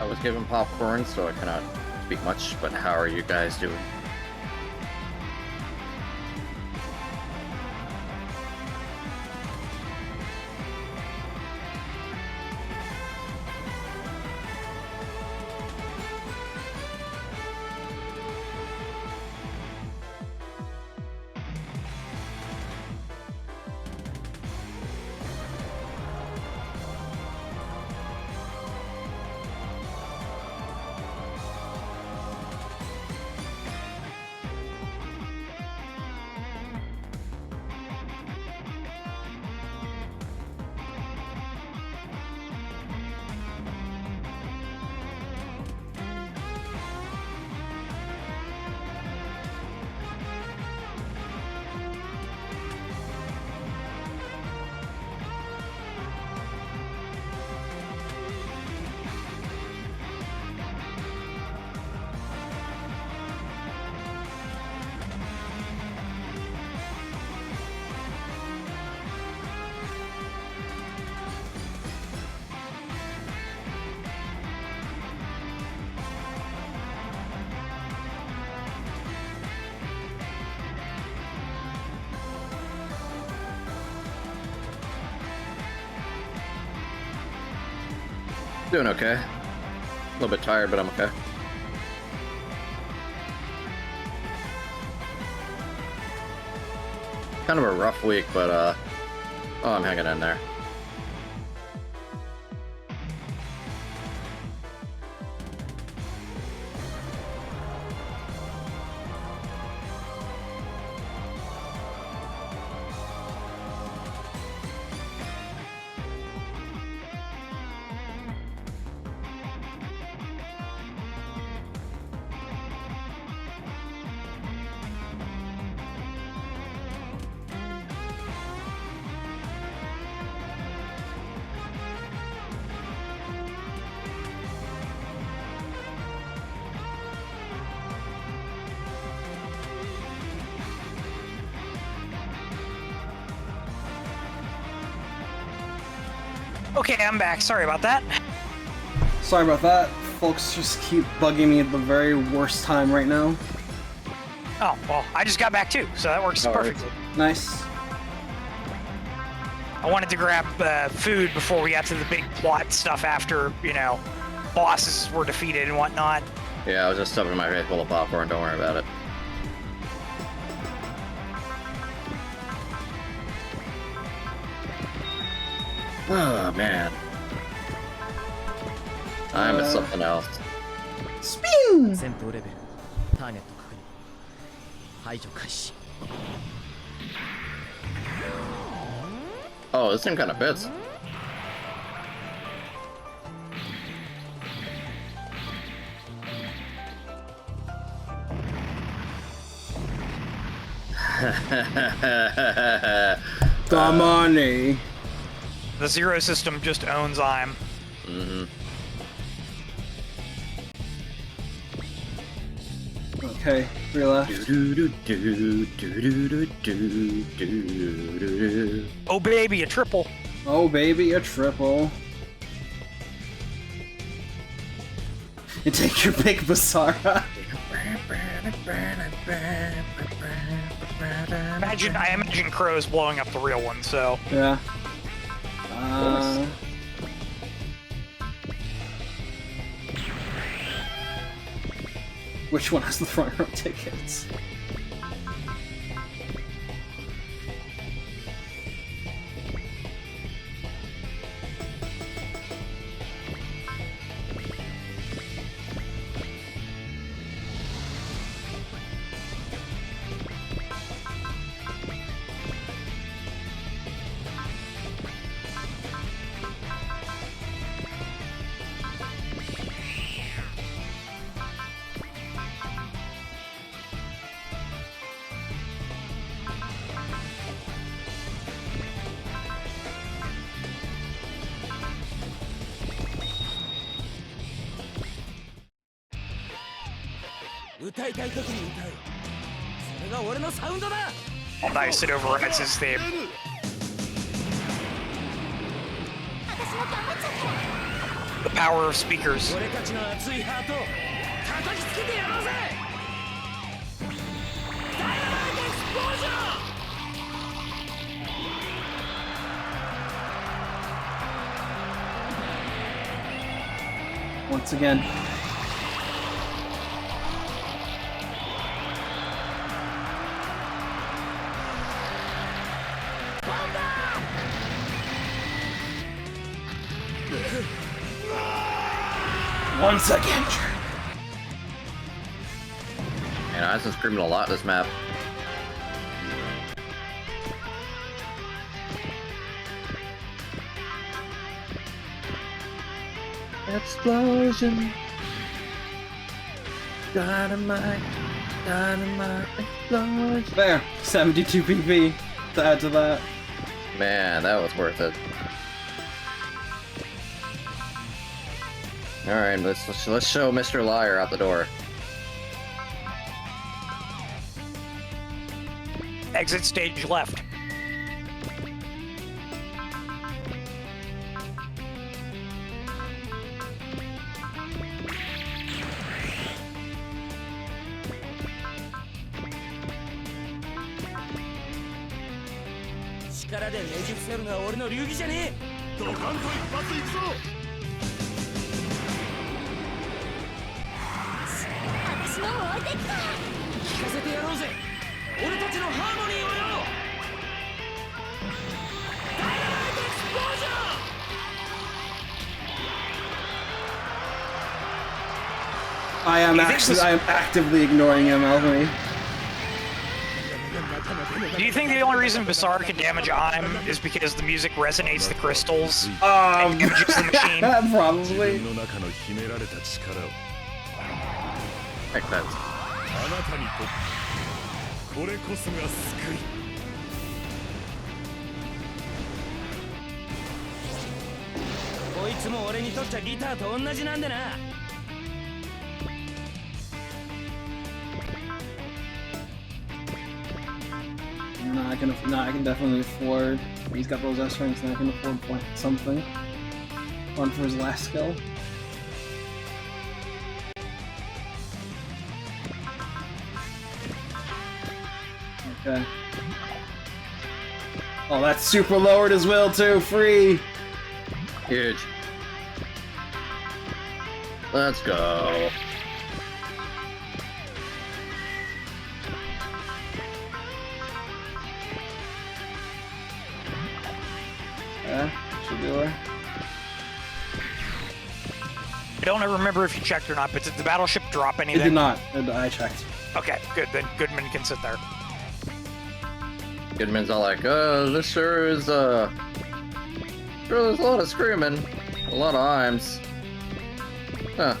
I was given popcorn, so I cannot speak much, but how are you guys doing? Doing okay. A little bit tired, but I'm okay. Kind of a rough week, but oh, I'm hanging in there.
Okay, I'm back. Sorry about that.
Sorry about that. Folks just keep bugging me at the very worst time right now.
Oh, well, I just got back too, so that works perfectly.
Nice.
I wanted to grab food before we got to the big plot stuff after, you know, bosses were defeated and whatnot.
Yeah, I was just stuffing my face full of popcorn. Don't worry about it. Oh, man. I'm at something else.
Spin!
戦闘レベルターゲット確認排除開始
Oh, this thing kind of fits.
The money.
The Zero system just owns I'm.
Mm-hmm.
Okay, three left.
Oh baby, a triple.
Oh baby, a triple. And take your pick, Basara.
I imagine Crow's blowing up the real one, so.
Yeah. Which one has the front row tickets?
Oh, nice, it overrides his theme. The power of speakers.
Once again. Once again.
Man, I've been screaming a lot this map. Explosion. Dynamite. Dynamite. Explosion.
There. 72 PP to add to that.
Man, that was worth it. All right, let's show Mr. Liar out the door.
Exit stage left.
置いていくぞ。
聞かせてやろうぜ。俺たちのハーモニーをよ。ダイナマイトエクスプロージョン。
I am actively ignoring him, Alchemy.
Do you think the only reason Basar can damage I'm is because the music resonates the crystals and damages the machine?
Probably.
の中の秘められた力を
Like that.
あなたにとってこれこそが救い。
こいつも俺にとっちゃギターと同じなんでな。
I can definitely afford. He's got those S ranks, and I can afford something. Fun for his last skill. Okay. Oh, that's super lowered as well too. Free.
Huge. Let's go.
Yeah, should do her.
I don't remember if you checked or not, but did the battleship drop anything?
It did not. I checked.
Okay, good. Then Goodman can sit there.
Goodman's all like, this sure is, sure there's a lot of screaming. A lot of IMs. Huh.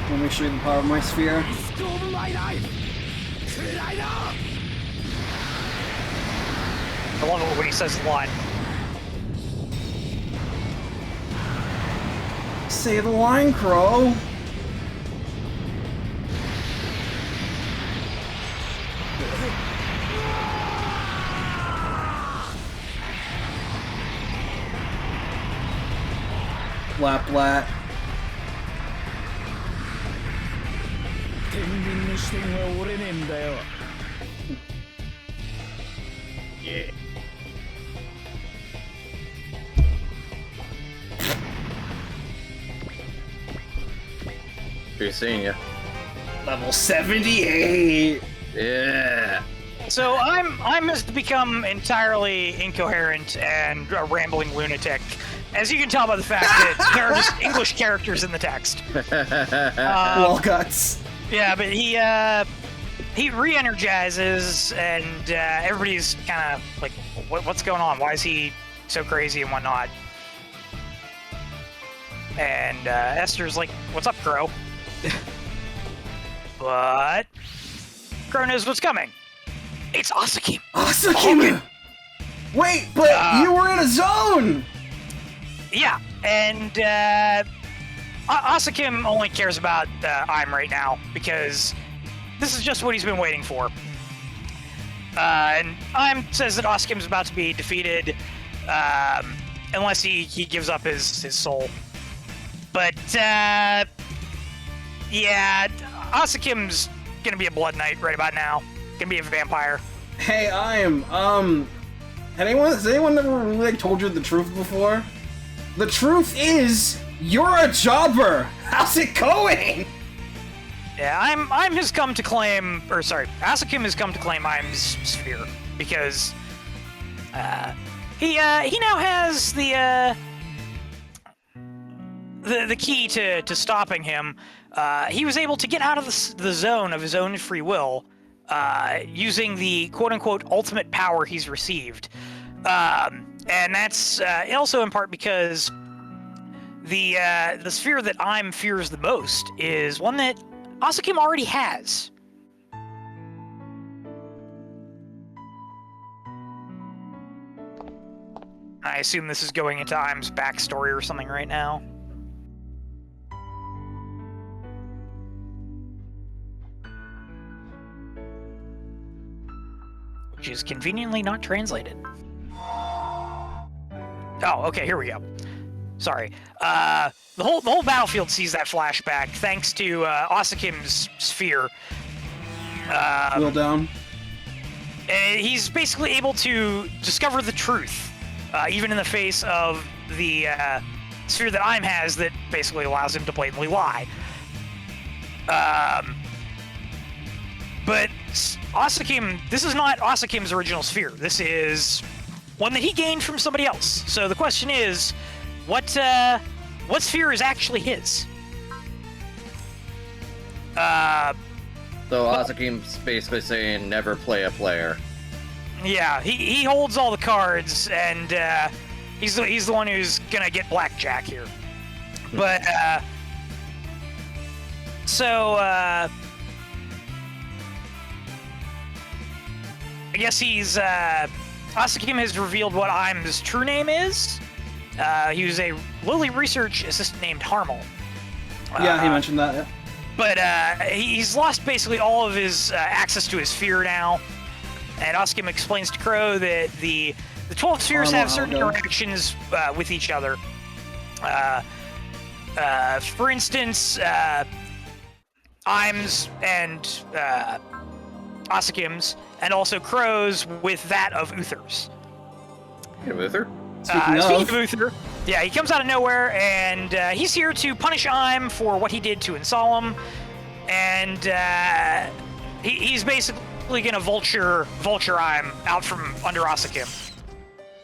Let me show you the power of my sphere.
I love it when he says the line.
Say the line, Crow. Blat blat.
Yeah. Be seeing ya.
Level 78.
Yeah.
So I'm has become entirely incoherent and a rambling lunatic, as you can tell by the fact that there are just English characters in the text.
Well, guts.
Yeah, but he re-energizes, and everybody's kind of like, what's going on? Why is he so crazy and whatnot? And Esther's like, what's up, Crow? But Crow knows what's coming. It's Asakim.
Asakim! Wait, but you were in a zone!
Yeah, and Asakim only cares about I'm right now, because this is just what he's been waiting for. And I'm says that Asakim's about to be defeated, unless he gives up his soul. But, yeah, Asakim's gonna be a Blood Knight right about now. Gonna be a vampire.
Hey, has anyone ever really told you the truth before? The truth is, you're a jobber! How's it going?
Yeah, I'm has come to claim, or sorry, Asakim has come to claim Im's sphere, because, he now has the key to stopping him. He was able to get out of the zone of his own free will, using the quote-unquote ultimate power he's received. And that's also in part because the sphere that I'm fears the most is one that Asakim already has. I assume this is going into Im's backstory or something right now. which is conveniently not translated. Oh, okay, here we go. Sorry. The whole battlefield sees that flashback thanks to Osakim's sphere.
Wheel down.
And he's basically able to discover the truth, even in the face of the sphere that Aim has that basically allows him to blatantly lie. But Osakim, this is not Osakim's original sphere. This is one that he gained from somebody else. So the question is, what sphere is actually his?
So Osakim's basically saying never play a player.
Yeah, he holds all the cards, and he's the one who's gonna get blackjack here. But I guess he's Osakim has revealed what Aim's true name is. He was a Lily research assistant named Harmel.
Yeah, he mentioned that. Yeah.
But he's lost basically all of his access to his sphere now. And Osakim explains to Crow that the 12 spheres have certain interactions with each other. For instance, Aim's and Osakim's, and also Crow's with that of Uther's.
Hey, Uther?
Speaking of Uther, yeah, he comes out of nowhere, and he's here to punish Aim for what he did to Insolemn, and he's basically gonna vulture Aim out from under Osakim.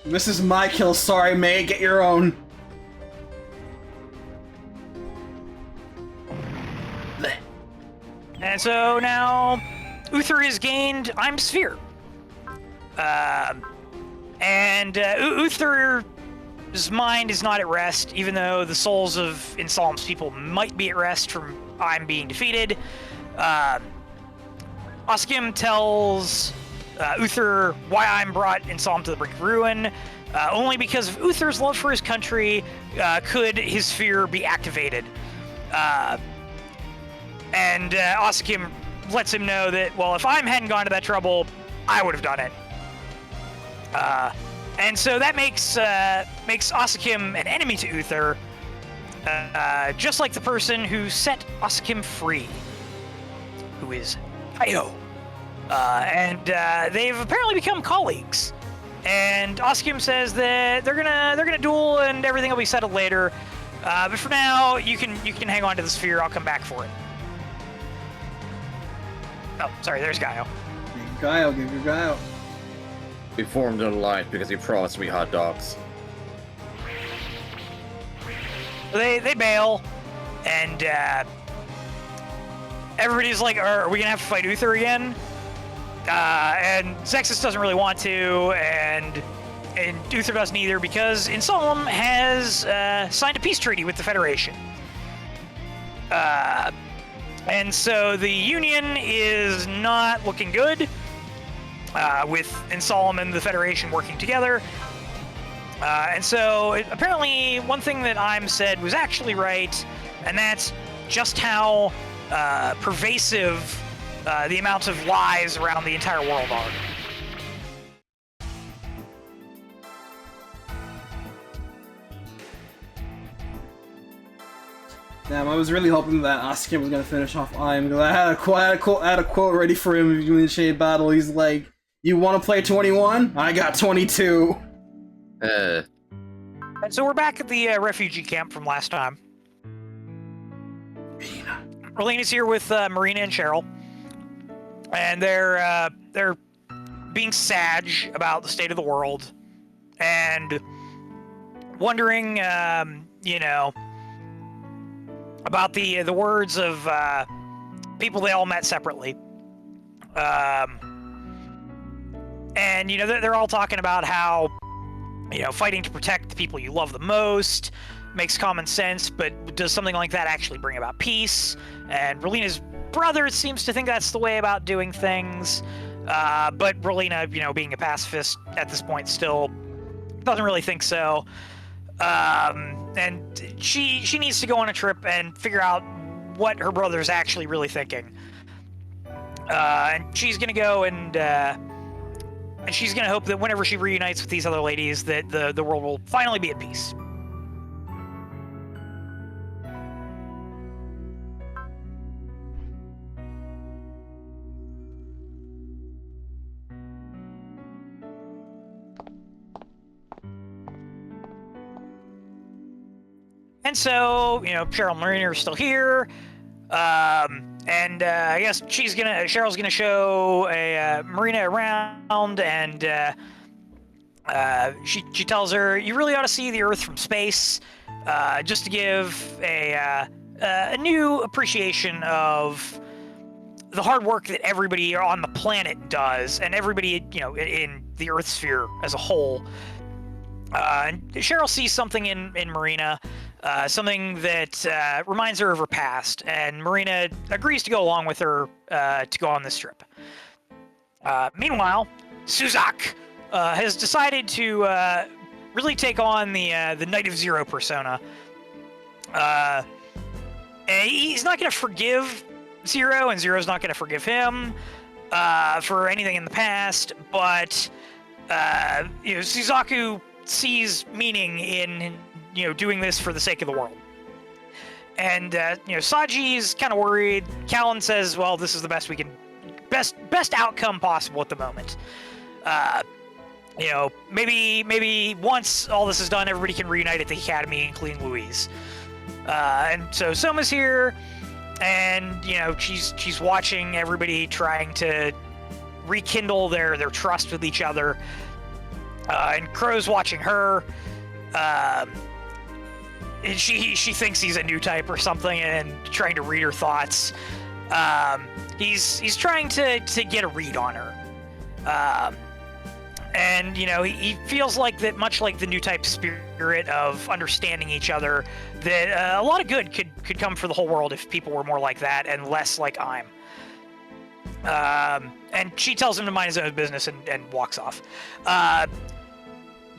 This is my kill. Sorry, mate. Get your own.
And so now Uther has gained Aim's sphere. And Uther's mind is not at rest, even though the souls of Insolemn's people might be at rest from Aim being defeated. Osakim tells Uther why Aim brought Insolemn to the brink of ruin. Only because of Uther's love for his country could his sphere be activated. And Osakim lets him know that, well, if Aim hadn't gone to that trouble, I would have done it. And so that makes Osakim an enemy to Uther, just like the person who set Osakim free, who is Kaio. And they've apparently become colleagues. And Osakim says that they're gonna duel and everything will be settled later. But for now, you can hang on to the sphere. I'll come back for it. Oh, sorry. There's Gaio.
Give your Gaio.
We formed an alliance because he promised me hot dogs.
They bail, and everybody's like, "Are we gonna have to fight Uther again?" And Zexus doesn't really want to, and Uther doesn't either because Insolemn has signed a peace treaty with the Federation. And so the Union is not looking good, with Insolemn and the Federation working together. And so apparently one thing that Aim said was actually right, and that's just how pervasive the amount of lies around the entire world are.
Damn, I was really hoping that Osakim was gonna finish off Aim, because I had a quote ready for him in the Shade battle. He's like, "You want to play 21? I got 22."
And so we're back at the refugee camp from last time. Rolena's here with Marina and Cheryl, and they're being sage about the state of the world, and wondering, about the words of people they all met separately. And they're all talking about how fighting to protect the people you love the most makes common sense, but does something like that actually bring about peace? And Rolena's brother seems to think that's the way about doing things, but Rolena, being a pacifist at this point, still doesn't really think so. And she needs to go on a trip and figure out what her brother's actually really thinking. And she's gonna go and And she's going to hope that whenever she reunites with these other ladies, that the world will finally be at peace. And so, Cheryl and Marina are still here. And I guess Cheryl's gonna show Marina around, and she tells her, "You really ought to see the Earth from space, just to give a new appreciation of the hard work that everybody on the planet does, and everybody, in the Earth sphere as a whole." And Cheryl sees something in Marina. Something that reminds her of her past, and Marina agrees to go along with her to go on this trip. Meanwhile, Suzak has decided to really take on the Knight of Zero persona. And he's not going to forgive Zero, and Zero's not going to forgive him for anything in the past, but Suzaku sees meaning in doing this for the sake of the world. And Saji's kind of worried. Callan says, well, this is the best outcome possible at the moment. Maybe once all this is done, everybody can reunite at the academy, including Louise. And so Soma's here, and she's watching everybody trying to rekindle their trust with each other. And Crow's watching her. And she thinks he's a new type or something, and trying to read her thoughts. He's trying to get a read on her. And he feels like that, much like the new type spirit of understanding each other, that a lot of good could come for the whole world if people were more like that and less like I'm. And she tells him to mind his own business and walks off.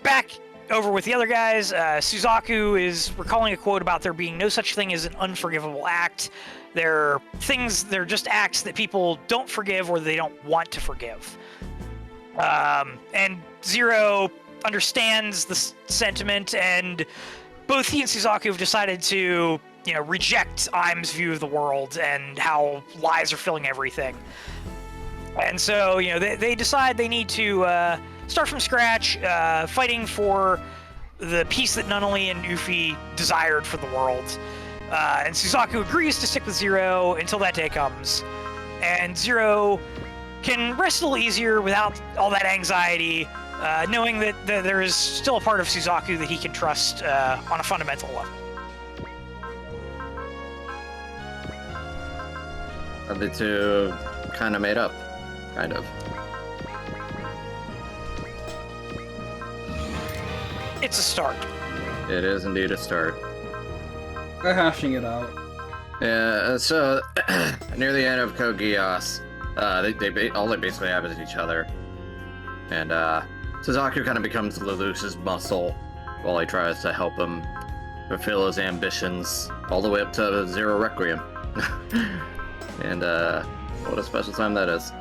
Back over with the other guys, Suzaku is recalling a quote about there being no such thing as an unforgivable act. They're just acts that people don't forgive or they don't want to forgive. And Zero understands the sentiment, and both he and Suzaku have decided to, reject Im's view of the world and how lies are filling everything. And so, they decide they need to start from scratch, fighting for the peace that Nunnally and Uffy desired for the world. And Suzaku agrees to stick with Zero until that day comes. And Zero can rest a little easier without all that anxiety, knowing that there is still a part of Suzaku that he can trust on a fundamental level.
Are the two kind of made up? Kind of.
It's a start.
It is indeed a start.
They're hashing it out.
Yeah, so near the end of Code Geass, all they basically have is each other. And Suzaku kind of becomes Lelouch's muscle while he tries to help him fulfill his ambitions all the way up to Zero Requiem. And what a special time that is.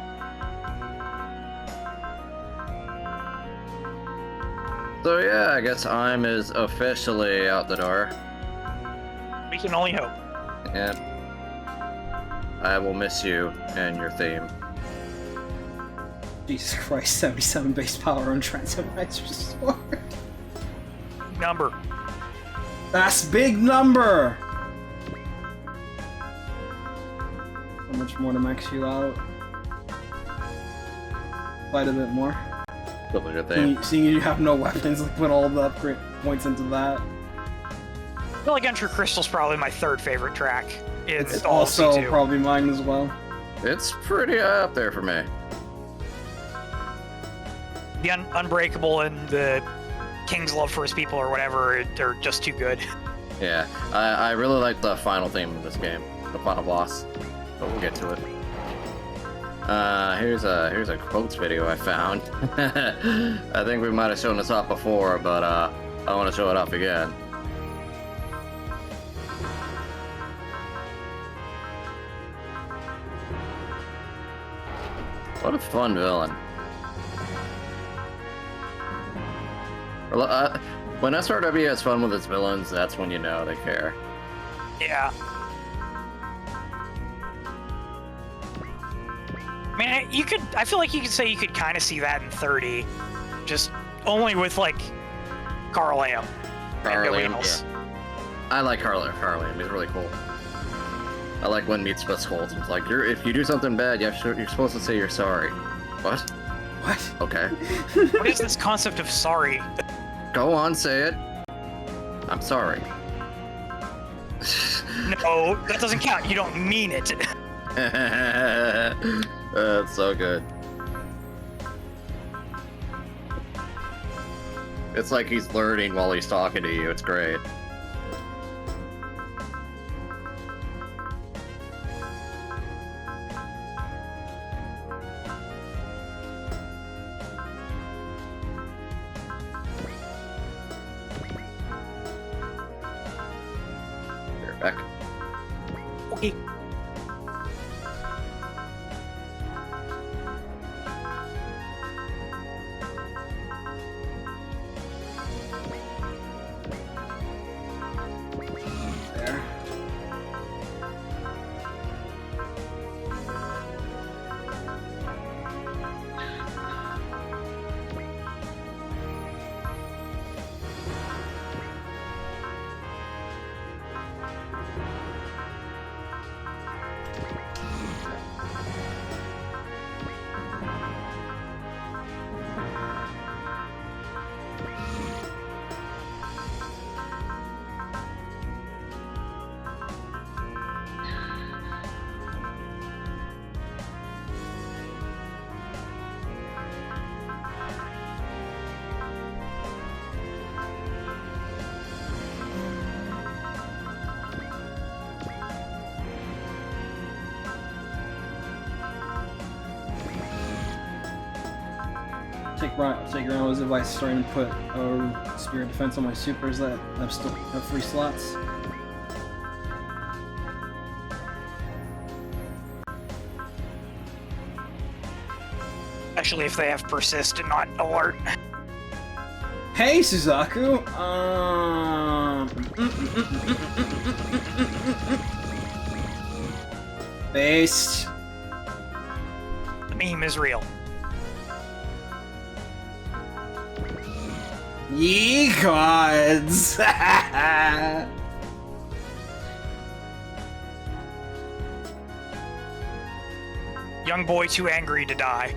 So yeah, I guess I'm is officially out the door.
We can only hope.
And I will miss you and your theme.
Jesus Christ, 77 base power on Transformizer Sword.
Number.
That's big number! How much more to max you out? Quite a bit more.
Look at your theme.
Seeing you have no weapons, like put all the upgrade points into that.
I feel like Enter Crystal's probably my third favorite track.
It's also
C2.
probably mine as well.
It's pretty high up there for me.
The Unbreakable and the King's Love for His People or whatever are just too good.
Yeah, I really like the final theme of this game, the final boss, but we'll get to it. Here's a quotes video I found. I think we might have shown this off before, but I want to show it off again. What a fun villain. When SRW has fun with its villains, that's when you know they care.
Yeah. I mean, I feel like you could say you could kind of see that in 30. Just only with, like, Carl Am.
Carl Am, yeah. I like Carl Am, he's really cool. I like when Meat Split scolds. It's like, if you do something bad, you're supposed to say you're sorry. What?
What?
Okay.
What is this concept of sorry?
Go on, say it. I'm sorry.
No, that doesn't count. You don't mean it.
That's so good. It's like he's learning while he's talking to you. It's great. You're back.
Okay.
There. Take Ronald's advice, starting to put Spirit Defense on my supers that have free slots.
Especially if they have persist and not alert.
Hey, Suzaku! Based.
The meme is real.
Ye gods!
Young boy too angry to die.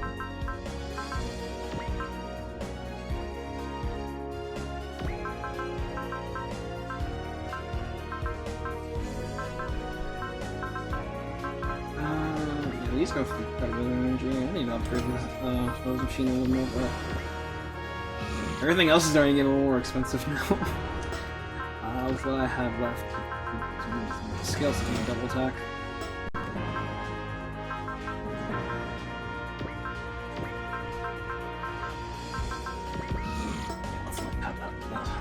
At least go for the better energy. I need to upgrade this those machine a little more, but everything else is starting to get a little more expensive now. With what I have left, the scales to do a double attack.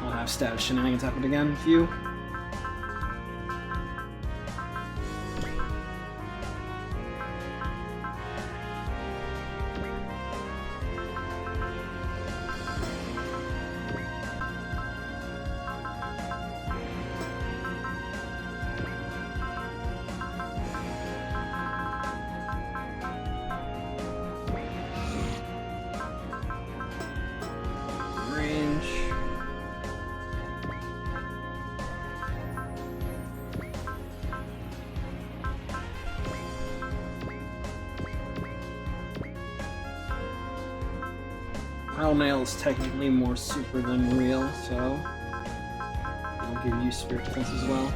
I'll have status shenanigans happen again with you. Nail is technically more super than real, so I'll give you Spirit Defense as well.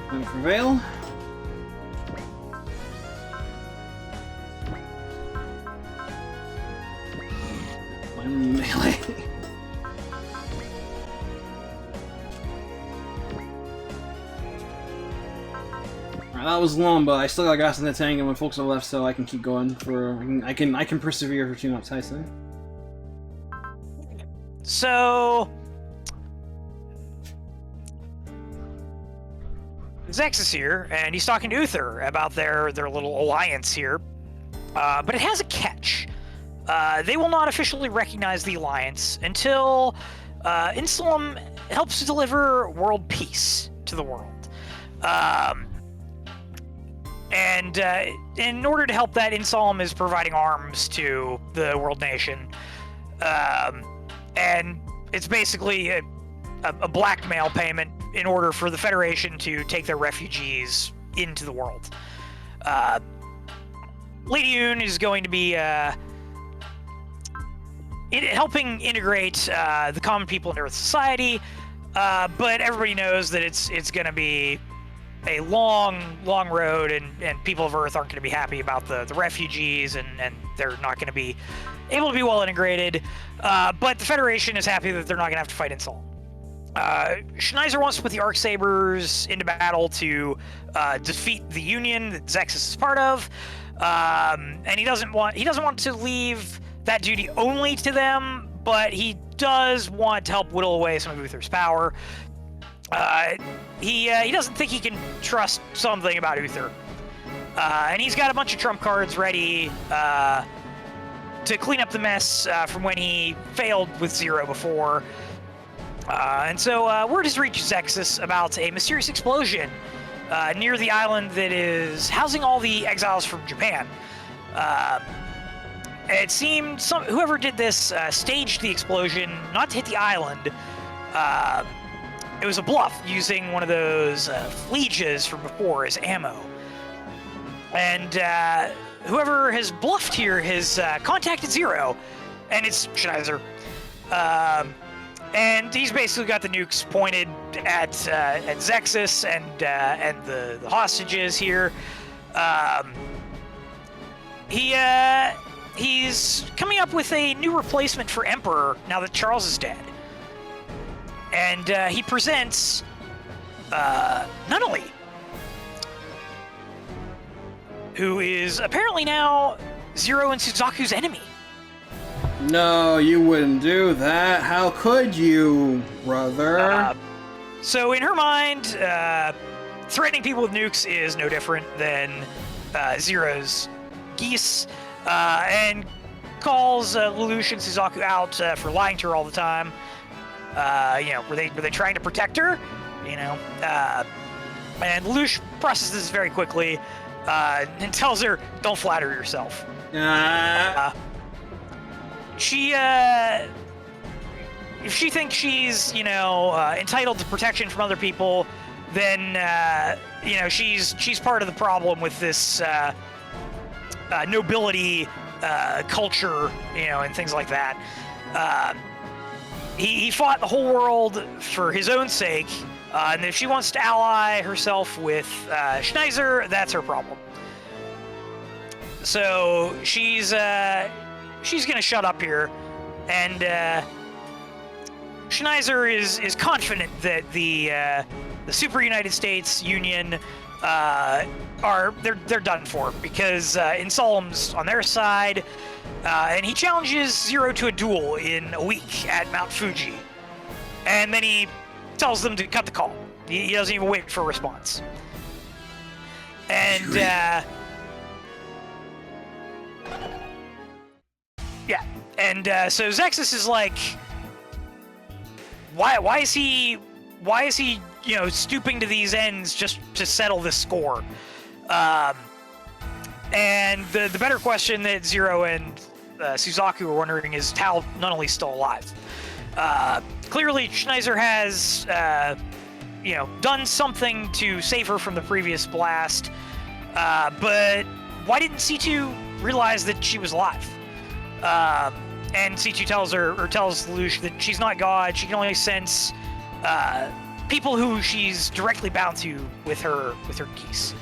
Plan for Veil. One melee. That was long, but I still got gas in the tank and my folks are left, so I can keep going for. I can persevere for 2 months, Tyson.
So Zex is here, and he's talking to Uther about their little alliance here. But it has a catch. They will not officially recognize the alliance until Insulum helps to deliver world peace to the world. And in order to help that, Insulum is providing arms to the world nation. And it's basically a blackmail payment in order for the Federation to take their refugees into the world. Lady Yoon is going to be helping integrate the common people into Earth society, but everybody knows that it's going to be a long road, and people of Earth aren't going to be happy about the refugees, and they're not going to be able to be well integrated. But the Federation is happy that they're not going to have to fight Insult. Schneiser wants to put the Arcsabers into battle to defeat the Union that Zexus is part of, and he doesn't want to leave that duty only to them, but he does want to help whittle away some of Uther's power. He doesn't think he can trust something about Uther, and he's got a bunch of trump cards ready to clean up the mess from when he failed with Zero before. And so word has reached Zexus about a mysterious explosion near the island that is housing all the exiles from Japan. It seemed whoever did this staged the explosion not to hit the island. It was a bluff, using one of those fleeges from before as ammo. And whoever has bluffed here has contacted Zero, and it's Schneiser. And he's basically got the nukes pointed at Zexus and the hostages here. He's coming up with a new replacement for Emperor now that Charles is dead. And he presents Nunnally, who is apparently now Zero and Suzaku's enemy.
No, you wouldn't do that. How could you, brother?
So in her mind, threatening people with nukes is no different than Zero's geese, and calls Lelouch and Suzaku out for lying to her all the time. Were they trying to protect her? And Lelouch processes this very quickly and tells her, "Don't flatter yourself." If she thinks she's, entitled to protection from other people, then, she's part of the problem with this nobility culture, and things like that. He fought the whole world for his own sake, and if she wants to ally herself with Schneiser, that's her problem. So she's gonna shut up here, and Schneiser is confident that the Super United States Union they're done for, because Insulum's on their side, and he challenges Zero to a duel in a week at Mount Fuji, and then he tells them to cut the call. He doesn't even wait for a response. And so Zexus is like, why is he stooping to these ends just to settle this score? And the better question that Zero and Suzaku are wondering is how Nunnally's still alive. Clearly, Schneiser has done something to save her from the previous blast, but why didn't C2 realize that she was alive? And C2 tells Lelouch that she's not God. She can only sense people who she's directly bound to with her geese.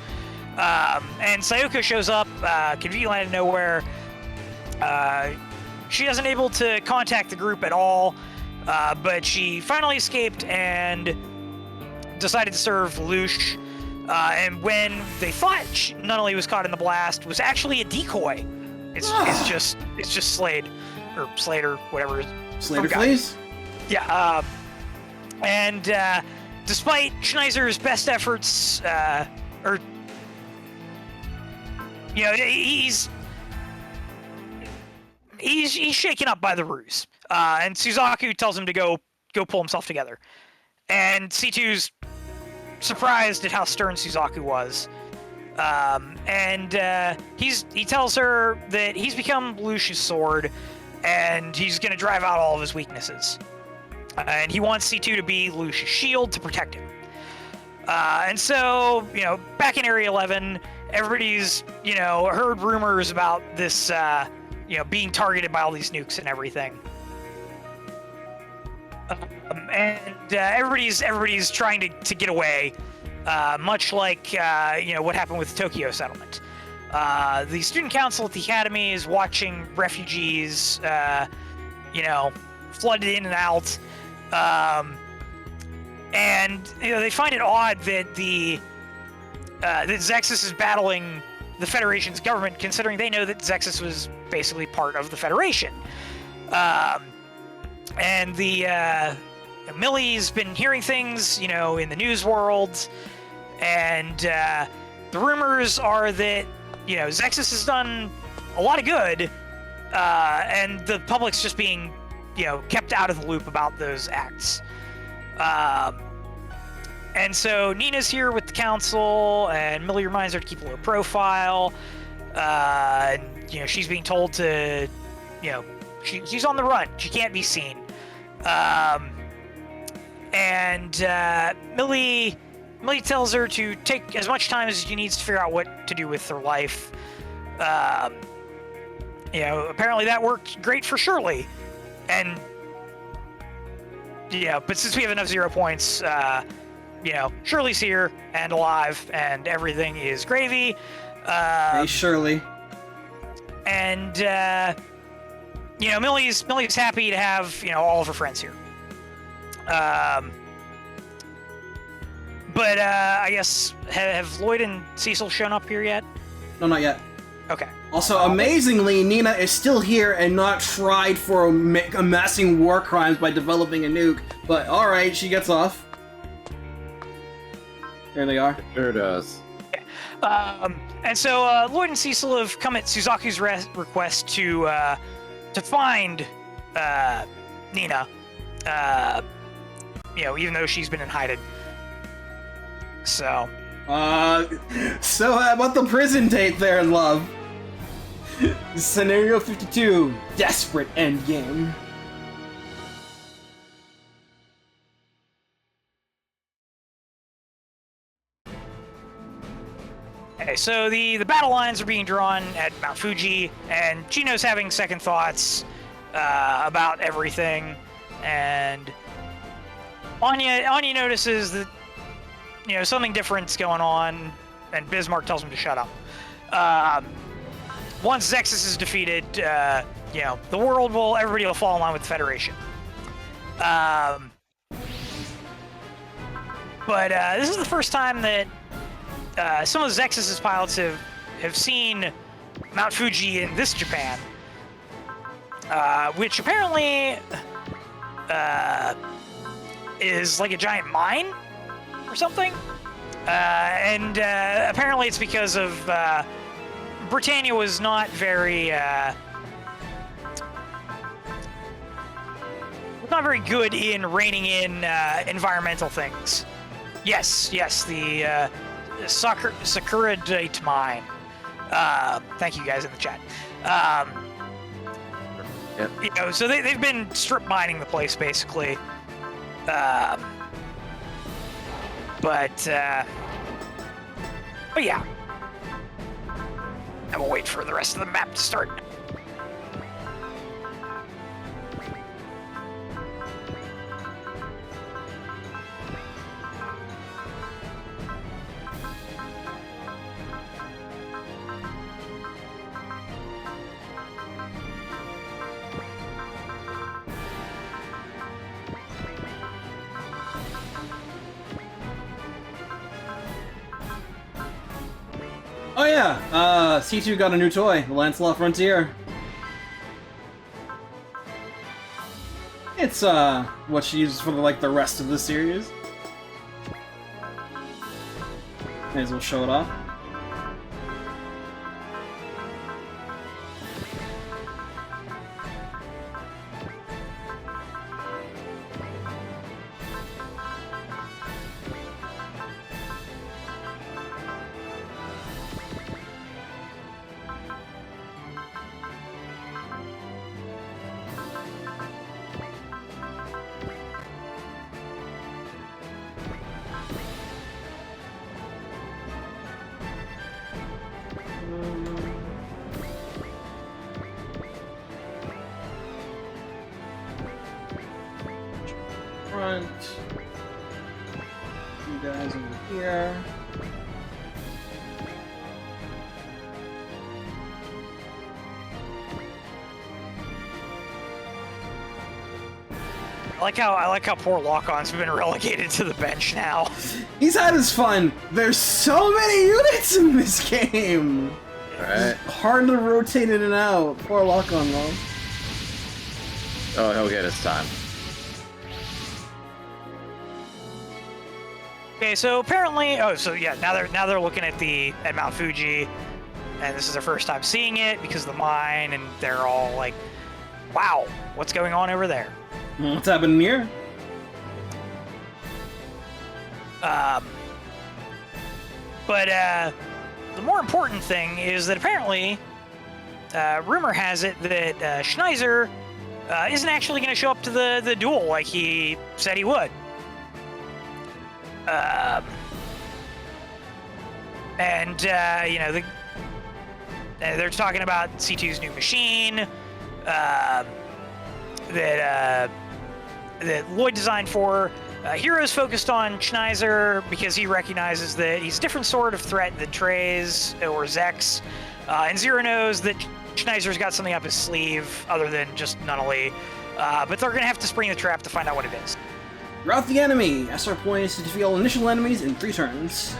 And Sayoko shows up conveniently out of nowhere. She isn't able to contact the group at all, but she finally escaped and decided to serve Lelouch. And when they thought Nunnally was caught in the blast, was actually a decoy. It's just Slade, or Slater, whatever.
Slater, please.
Yeah. And despite Schneiser's best efforts, he's shaken up by the ruse, and Suzaku tells him to go pull himself together. And C2's surprised at how stern Suzaku was, and he tells her that he's become Lelouch's sword, and he's going to drive out all of his weaknesses. And he wants C2 to be Lelouch's shield to protect him. And so, back in Area 11, everybody's, heard rumors about this, being targeted by all these nukes and everything. And everybody's trying to get away, much like, what happened with the Tokyo settlement. The student council at the academy is watching refugees, flooded in and out. And they find it odd that that Zexus is battling the Federation's government, considering they know that Zexus was basically part of the Federation. And Millie's been hearing things, in the news world, and the rumors are that Zexus has done a lot of good, and the public's just being kept out of the loop about those acts. And so Nina's here with the council, and Millie reminds her to keep a low profile. And, she's being told to, she's on the run. She can't be seen. And Millie tells her to take as much time as she needs to figure out what to do with her life. Apparently that worked great for Shirley. And but since we have enough 0 points, Shirley's here and alive, and everything is gravy.
Hey, Shirley.
And Millie's happy to have all of her friends here. But I guess have Lloyd and Cecil shown up here yet?
No, not yet.
Okay.
Also, amazingly, Nina is still here and not tried for amassing war crimes by developing a nuke. But alright, she gets off. There they are.
It sure does.
Yeah. And so Lloyd and Cecil have come at Suzaku's request to find Nina. Even though she's been in hiding. So
how about the prison date there, love? Scenario 52, Desperate Endgame.
Okay, so the battle lines are being drawn at Mount Fuji, and Chino's having second thoughts about everything, and Anya notices that something different's going on, and Bismarck tells him to shut up. Once Zexus is defeated, the world everybody will fall in line with the Federation. But this is the first time that some of Zexus's pilots have seen Mount Fuji in this Japan, which apparently is like a giant mine or something. And apparently it's because of Britannia was not very good in reining in environmental things. Yes, the Sakura Date mine. Thank you guys in the chat.
Yep.
So they've been strip mining the place basically. But yeah. And we'll wait for the rest of the map to start.
Oh yeah, C2 got a new toy, the Lancelot Frontier. It's what she uses for the rest of the series. May as well show it off. Front. You guys over here.
I like how poor Lock-On's been relegated to the bench now.
He's had his fun. There's so many units in this game.
Alright.
Hard to rotate in and out. Poor Lock-On though.
Oh, he'll get his time.
Okay, so apparently, now they're looking at Mount Fuji, and this is their first time seeing it because of the mine, and they're all like, "Wow, what's going on over there?"
What's happening here?
But the more important thing is that apparently, rumor has it that Schneiser isn't actually going to show up to the duel like he said he would. They're talking about C2's new machine that Lloyd designed for. Hero's focused on Schneiser because he recognizes that he's a different sort of threat than Trey's or Zek's, and Zero knows that Schneiser's got something up his sleeve other than just Nunnally, but they're going to have to spring the trap to find out what it is.
Rout the enemy! SR point is to defeat all initial enemies in 3 turns.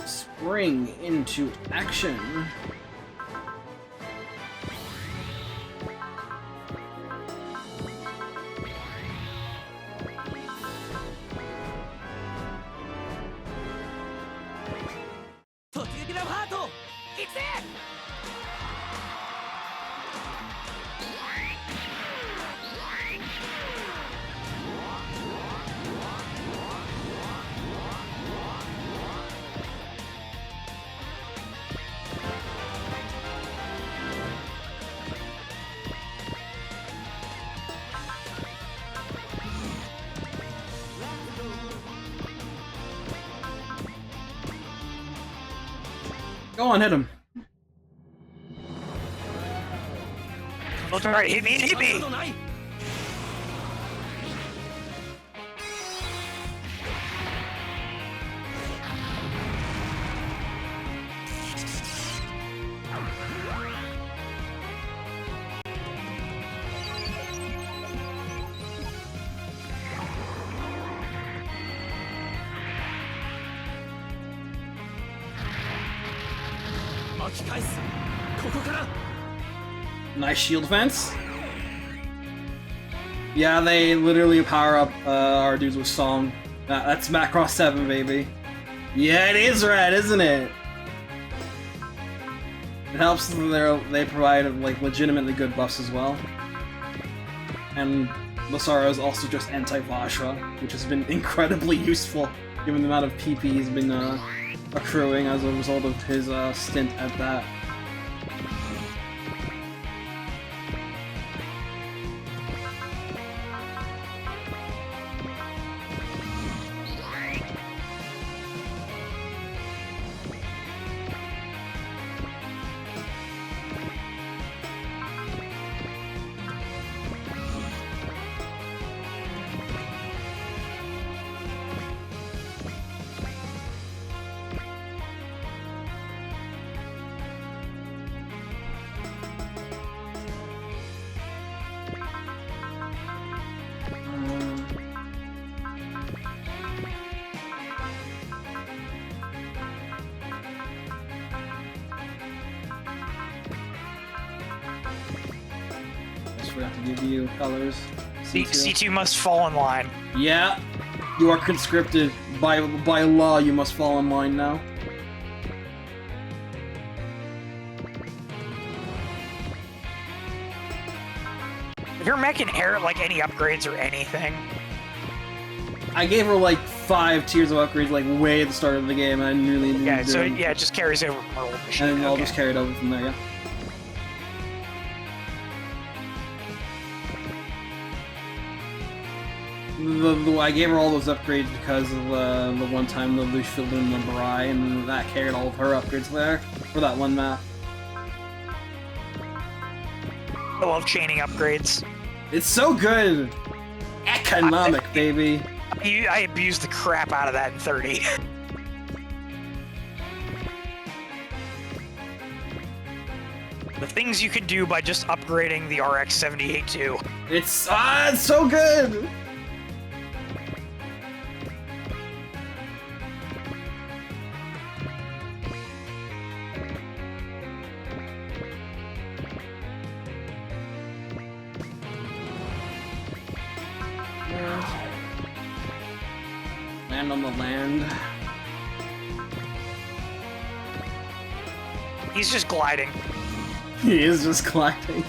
Spring into action. Go on, hit him.
All right, hit me!
Nice shield defense. Yeah, they literally power up our dudes with Song. That's Macross 7, baby. Yeah, it is red, isn't it? It helps that they provide like legitimately good buffs as well. And Basara is also just anti-Vajra, which has been incredibly useful given the amount of PP he's been accruing as a result of his stint at that. Forgot to give you colors.
C2 must fall in line.
Yeah, you are conscripted. By law, you must fall in line now.
Did her mech inherit, like, any upgrades or anything?
I gave her, like, 5 tiers of upgrades, like, way at the start of the game, and I didn't really
Yeah,
do
so,
it.
yeah, it just carries over from her old machine.
And then I'll
Okay.
just carry it over from there, yeah. I gave her all those upgrades because of the one time the Lelouch filled in the Barai, and that carried all of her upgrades there for that one map.
I love chaining upgrades.
It's so good! Economic, baby!
I abused the crap out of that in 30. The things you could do by just upgrading the RX-78 too.
It's so good! Land on the land.
He's just gliding.
He is just collecting.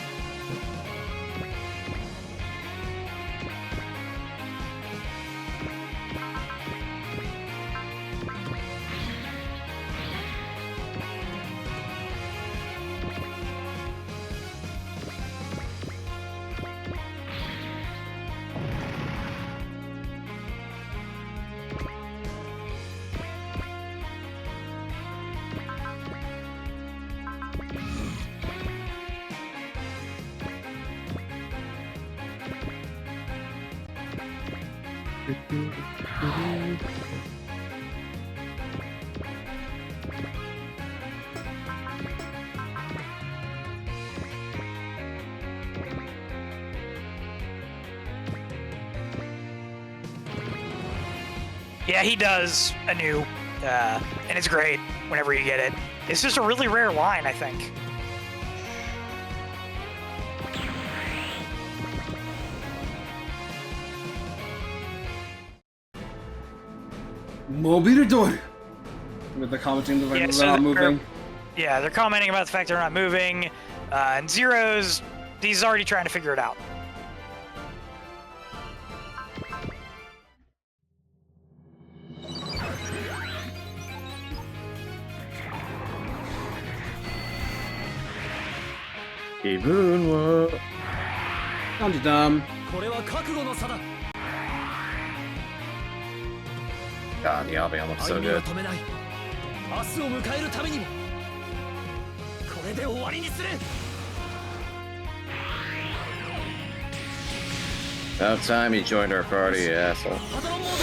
Yeah, he does anew, and it's great whenever you get it. It's just a really rare line, I think.
Mobilador! With the commenting the fact that they're not moving.
Yeah, they're commenting about the fact they're not moving, and Zero's, he's already trying to figure it out.
Don't you dumb.
これは覚悟の差だ
God, the Albion looks so
歩みを
good.
止めない明日を迎えるためにもこれで終わりにする
About time you joined our party, you asshole.
ハドロモードで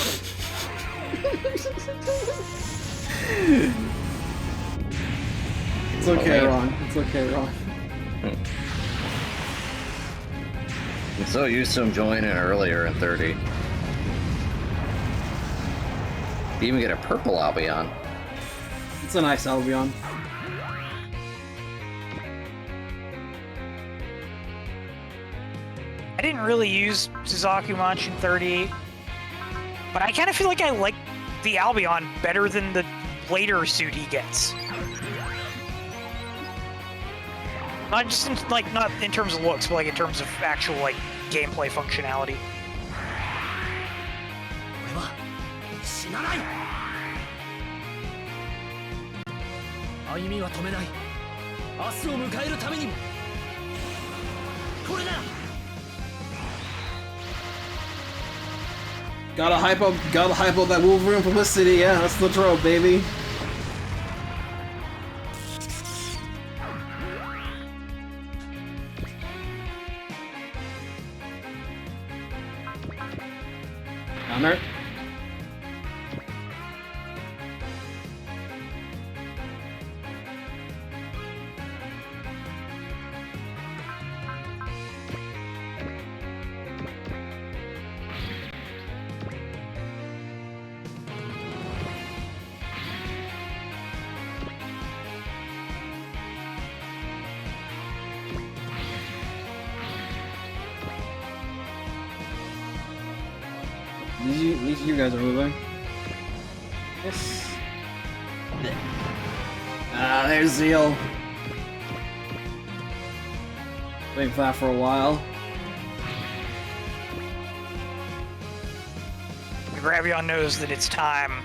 It's okay, Ron. It's okay, Ron.
I'm so used to him joining earlier in 30. You even get a purple Albion.
It's a nice Albion.
I didn't really use Suzaku much in 38, but I kind of feel like I like the Albion better than the later suit he gets. Not just in, like, not in terms of looks, but like in terms of actual like gameplay functionality.
俺は死なない歩みは止めない明日を迎えるためにもこれだ
Gotta hype up that Wolverine publicity. Yeah, that's the trope, baby. Honor. At least you guys are moving. Yes. Ah, there's Zeal. Waiting for that for a while.
Gravion knows that its time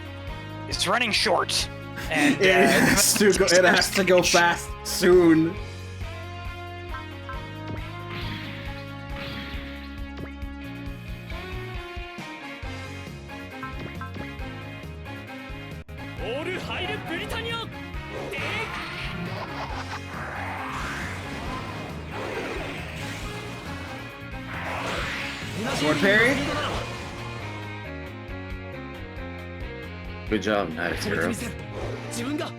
is running short, and
It has to go fast soon. Sword parry?
Good job, Night Hero.
自分が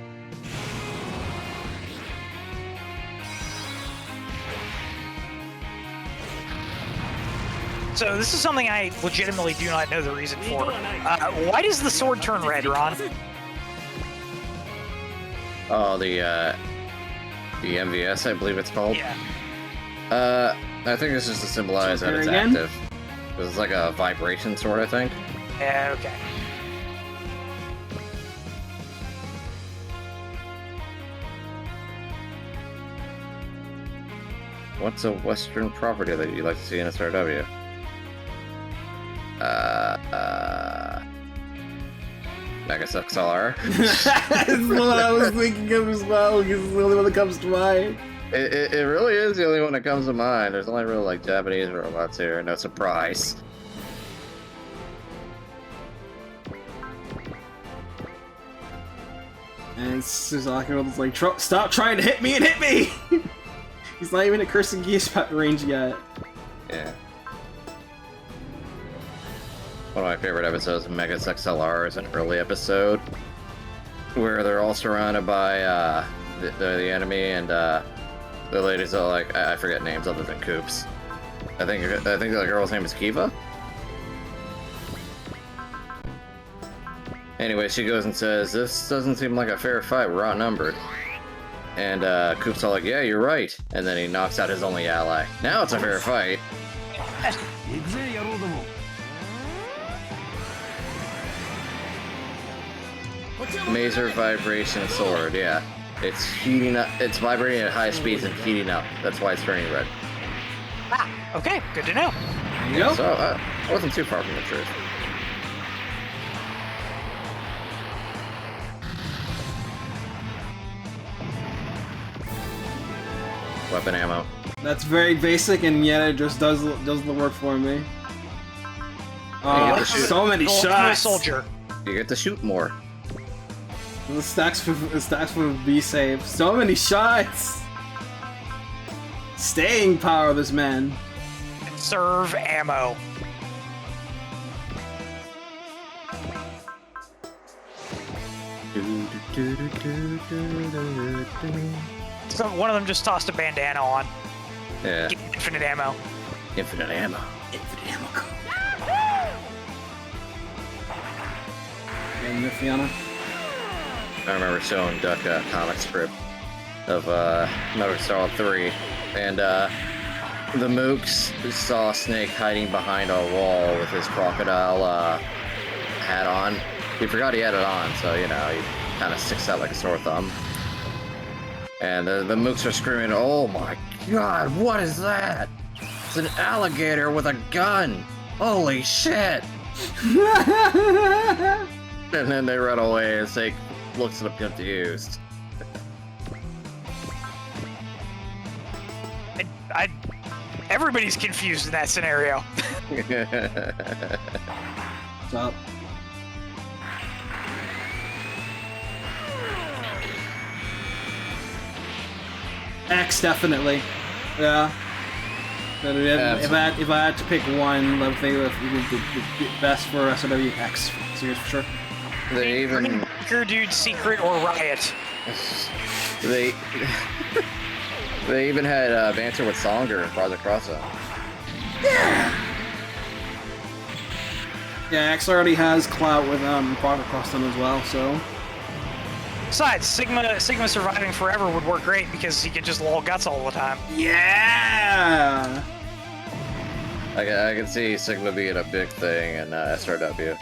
So this is something I legitimately do not know the reason for. Why does the sword turn red, Ron?
Oh, the MVS, I believe it's called.
Yeah.
I think it's just to symbolize that it's
Again?
active. 'Cause it's like a vibration sword, I think.
Yeah, okay.
What's a Western property that you'd like to see in SRW? Megas XLR.
That's what I was thinking of as well, because it's the only one that comes to mind.
It really is the only one that comes to mind. There's only real like Japanese robots here. No surprise.
And Suzaku was like, stop trying to hit me and hit me! He's not even at cursing geese range yet.
Yeah. One of my favorite episodes of Megas XLR is an early episode where they're all surrounded by the enemy, and the ladies are like, I forget names other than Coops. I think the girl's name is Kiva. Anyway, she goes and says, "This doesn't seem like a fair fight. We're outnumbered." And Coop's all like, "Yeah, you're right." And then he knocks out his only ally. Now it's a fair fight. Mazer vibration sword, yeah. It's heating up. It's vibrating at high speeds and heating up. That's why it's turning red.
Ah, okay, good to know.
There you go.
So I wasn't too far from the truth. Weapon ammo.
That's very basic, and yet it just does the work for me.
Yeah,
Oh, so many
Go
shots!
soldier.
You get to shoot more.
The stacks for B save. So many shots! Staying power, this man.
Conserve ammo. So one of them just tossed a bandana on.
Yeah.
Get infinite ammo.
Infinite ammo.
Infinite ammo. And Fiona.
I remember showing Duck a comic strip of Metal Gear Solid 3, and the Mooks saw Snake hiding behind a wall with his crocodile hat on. He forgot he had it on, so you know, he kind of sticks out like a sore thumb. And the Mooks are screaming, "Oh my god, what is that? It's an alligator with a gun! Holy shit!" And then they run away and Snake looks at them confused.
Everybody's confused in that scenario.
What's up? X, definitely. Yeah. But if I had to pick one, I think the best for SRW, X. Serious for sure.
They even
Dude, Secret or Riot.
they even had banter with Songer in Project Crossover.
Yeah, X already has clout with Project Crosston as well, so.
Besides, Sigma surviving forever would work great because he could just lol guts all the time.
Yeah.
I can see Sigma being a big thing in SRW.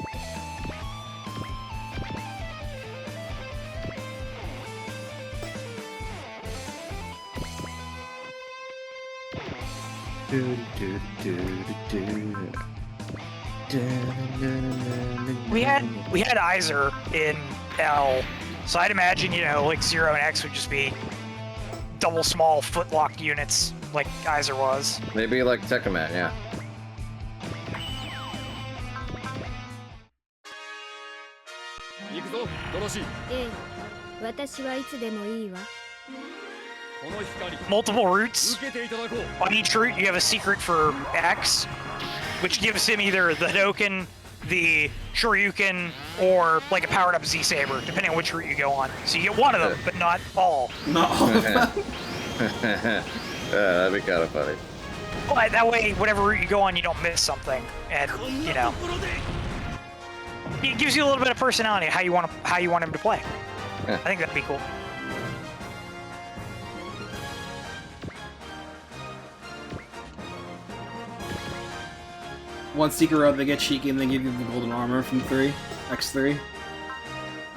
We had Iser in L, so I'd imagine, you know, like Zero and X would just be double small foot-locked units like Iser was.
Maybe like Tekkaman, yeah.
行くぞドロシー。
ええ私はいつでもいいわ
この光
Multiple routes.
受けていただこう。
On each route, you have a secret for X, which gives him either the Hadoken, the Shoryuken, or like a powered-up Z-Saber, depending on which route you go on. So you get one of them, but not all.
Not all of them.
That'd be kind of funny.
But that way, whatever route you go on, you don't miss something, and you know, it gives you a little bit of personality how you want him to play.
Yeah.
I think that'd be cool.
One secret route, they get cheeky and they give you the golden armor from X3.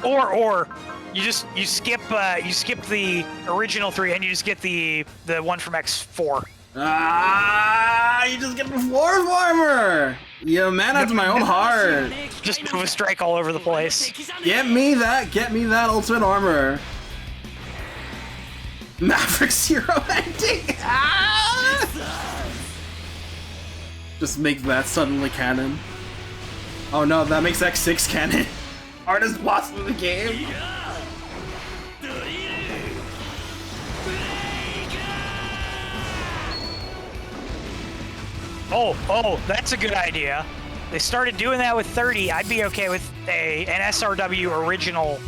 Or you skip the original 3 and you just get the one from X4.
Ah, you just get the fourth armor! Yeah, man, that's my own heart.
Just move a strike all over the place.
Get me that ultimate armor. Maverick Zero ending! Ah! Just make that suddenly canon. Oh no, that makes X6 canon. Hardest boss in the game.
Oh, that's a good idea. They started doing that with 30. I'd be okay with an SRW original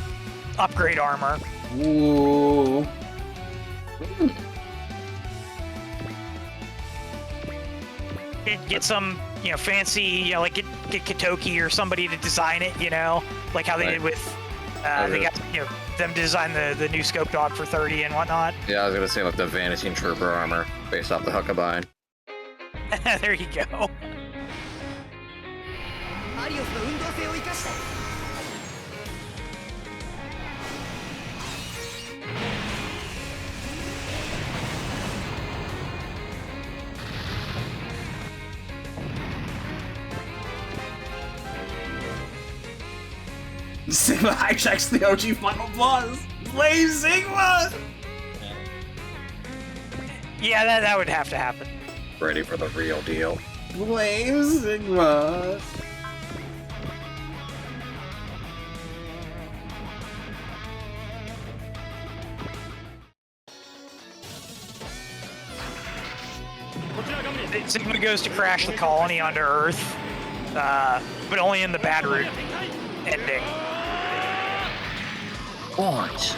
upgrade armor.
Ooh.
Get some, you know, fancy, you know, like get Katoki or somebody to design it, you know, like how they did with, they got, you know, them design the new scope dog for 30 and whatnot.
Yeah, I was gonna say like the Vanishing Trooper armor based off the Huckabine.
There you go.
マリオスの運動性を生かして
Sigma hijacks the OG final boss! Blame Sigma!
Yeah, that would have to happen.
Ready for the real deal.
Blame Sigma!
Sigma goes to crash the colony onto Earth, but only in the bad route ending.
Orange.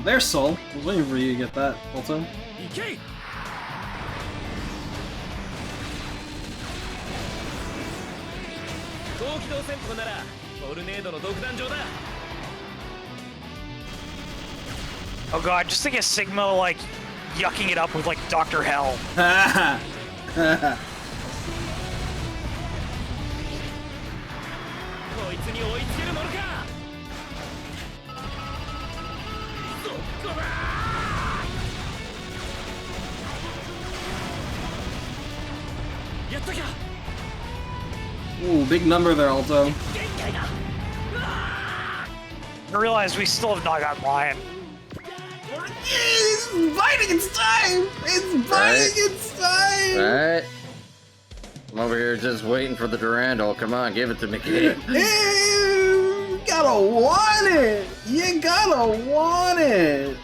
There's Soul. I was waiting for you to get that, Alto.
行け 高機動戦法ならトルネードの独壇場だ
Oh god, just think of Sigma like yucking it up with like Dr. Hell.
こいつに追いつけるものかそこだ やったか
Ooh, big number there, Alto.
限界だ
I realize we still have not gotten Lion.
It's biting its time! It's biting its time!
Right? I'm over here just waiting for the Durandal. Come on, give it to me, kid.
You gotta want it! You gotta want it!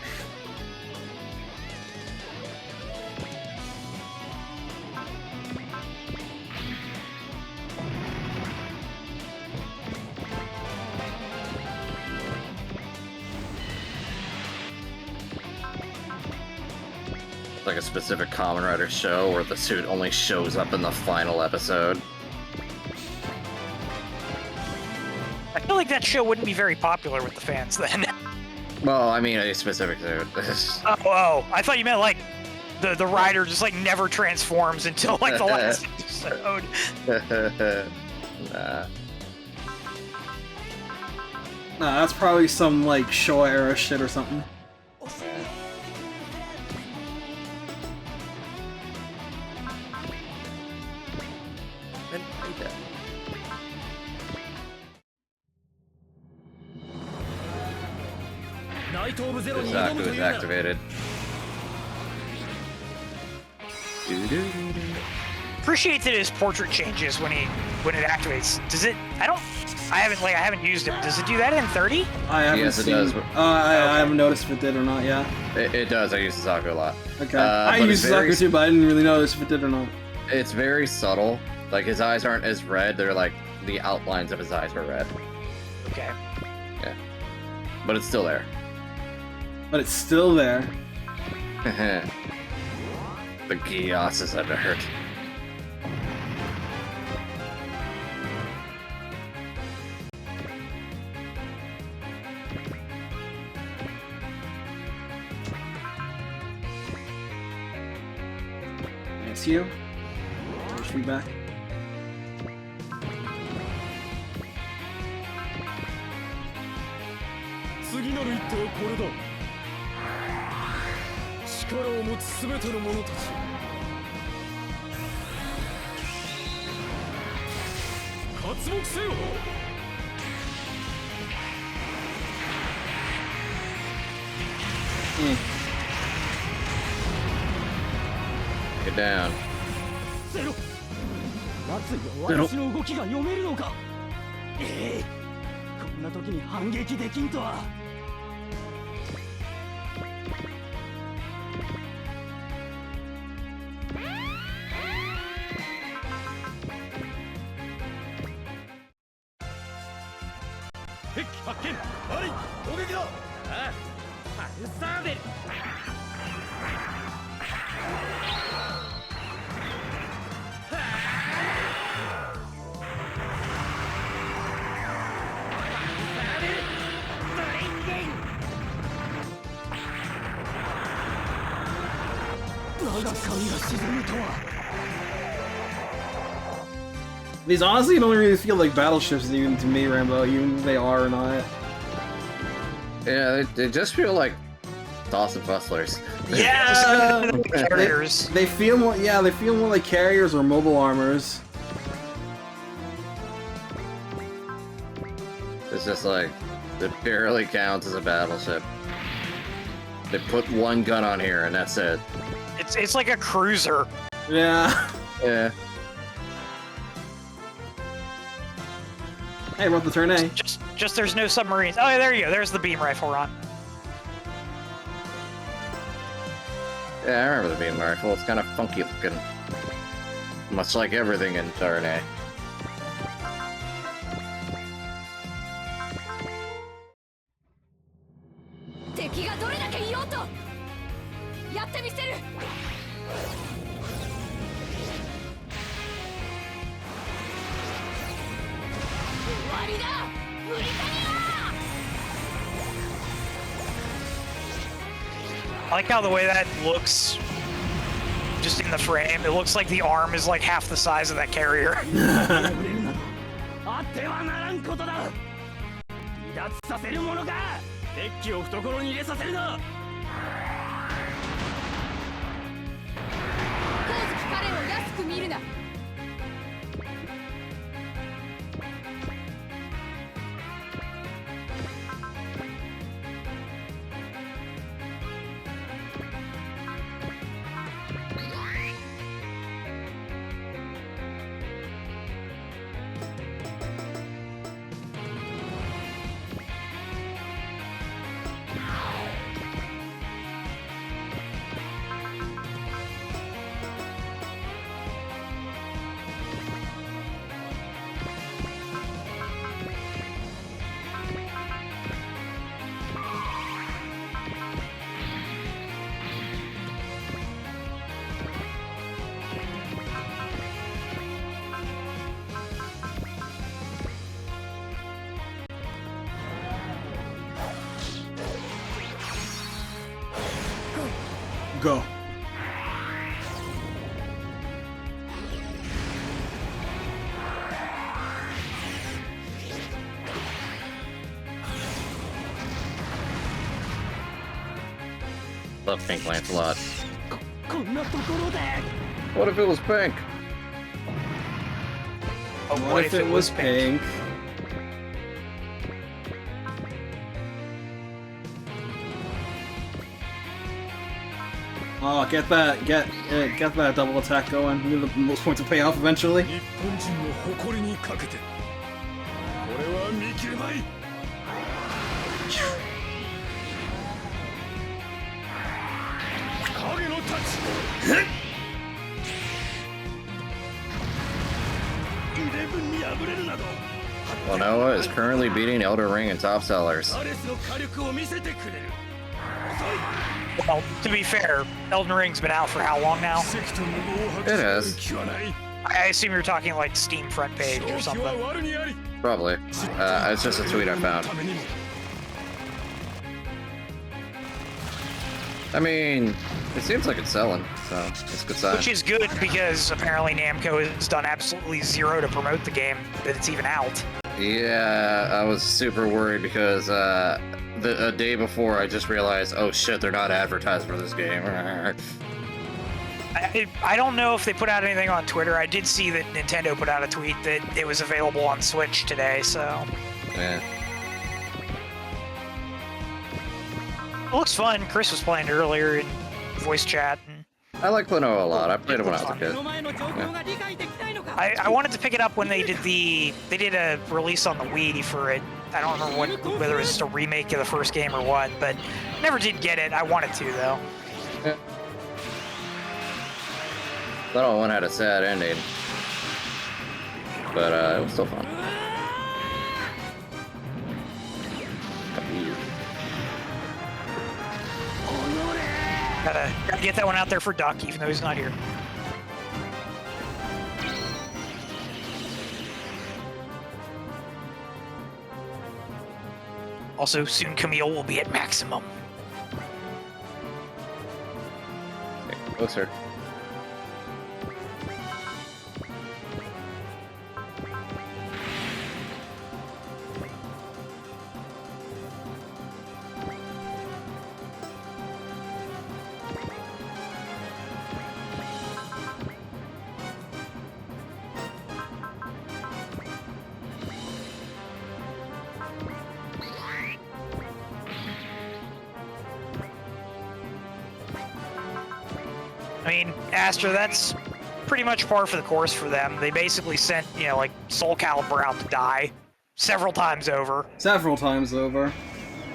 like a specific Kamen Rider show where the suit only shows up in the final episode.
I feel like that show wouldn't be very popular with the fans then.
Well, I mean a specific suit.
Oh, I thought you meant like the rider just like never transforms until like the last episode.
Nah.
Nah, that's probably some like Showa era shit or something.
Zaku is activated.
Appreciate that his portrait changes when it activates. Does it? I haven't used him. Does it do that in 30?
I haven't
Yes, it
seen.
does.
I haven't noticed if it did or not. Yeah.
It does. I use Zaku a lot.
Okay.
but
I use
it's very-
Zaku too, but I didn't really notice if it did or not.
It's very subtle. Like his eyes aren't as red. They're like the outlines of his eyes are red.
Okay.
Yeah. But it's still there.
But it's still there.
The Gyasas have been hurt.
It's you. There's feedback.
Get down.
ゼロ夏よ私の動きが読めるのかええこんな時に反撃できんとは 敵発見あり攻撃だああパルサーベル
These honestly don't really feel like battleships even to me, Rambo, even if they are or not.
Yeah, they just feel like Dawson Bustlers.
Yeah, carriers.
They feel more, yeah, they feel more like carriers or mobile armors.
It's just like, it barely counts as a battleship. They put one gun on here and that's it.
It's like a cruiser.
Yeah.
Yeah.
Hey, we're up to turn A.
Just there's no submarines. Oh, there you go. There's the beam rifle, Ron.
Yeah, I remember the beam rifle. It's kind of funky looking. Much like everything in Turn A.
I like how the way that looks just in the frame. It looks like the arm is like half the size of that carrier.
あってはならんことだ離脱させるものかデッキを懐に入れさせるな
Go.
Love Pink Lancelot.
こんなところで
What if it was pink?
Oh,
What if it was pink? Oh, get that double attack going. Need the most points to pay off eventually.
日本人の誇りにかけてこれは見切れまい影の太刀11に敗れるなど
Noah is currently beating Elder Ring in top sellers.
アレスの火力を見せてくれる
Well, to be fair, Elden Ring's been out for how long now?
奇跡と無謀を発
It
す
is.
る気はない
I assume you're talking like Steam front page or
勝機は
something.
我にあり
Probably. It's just a tweet I found.
ためにも
I mean, it seems like it's selling, so it's a good sign.
Which is good because apparently Namco has done absolutely zero to promote the game that it's even out.
Yeah, I was super worried because a day before I just realized, oh shit, they're not advertised for this game.
I don't know if they put out anything on Twitter. I did see that Nintendo put out a tweet that it was available on Switch today, so...
Yeah.
It looks fun. Chris was playing earlier in voice chat. And
I like Klonoa a lot. I played it when I was a
目
kid.
の前の状況が理解できないのか
I wanted to pick it up when they did a release on the Wii for it. I don't remember whether it was just a remake of the first game or what, but never did get it. I wanted to though.
That one had a sad ending, but it was still fun.
Gotta get that one out there for Duck, even though he's not here. Also, soon Camille will be at maximum.
Closer.
I mean, Astra, that's pretty much par for the course for them. They basically sent, you know, like, Soul Calibur out to die several times over.
Several times over.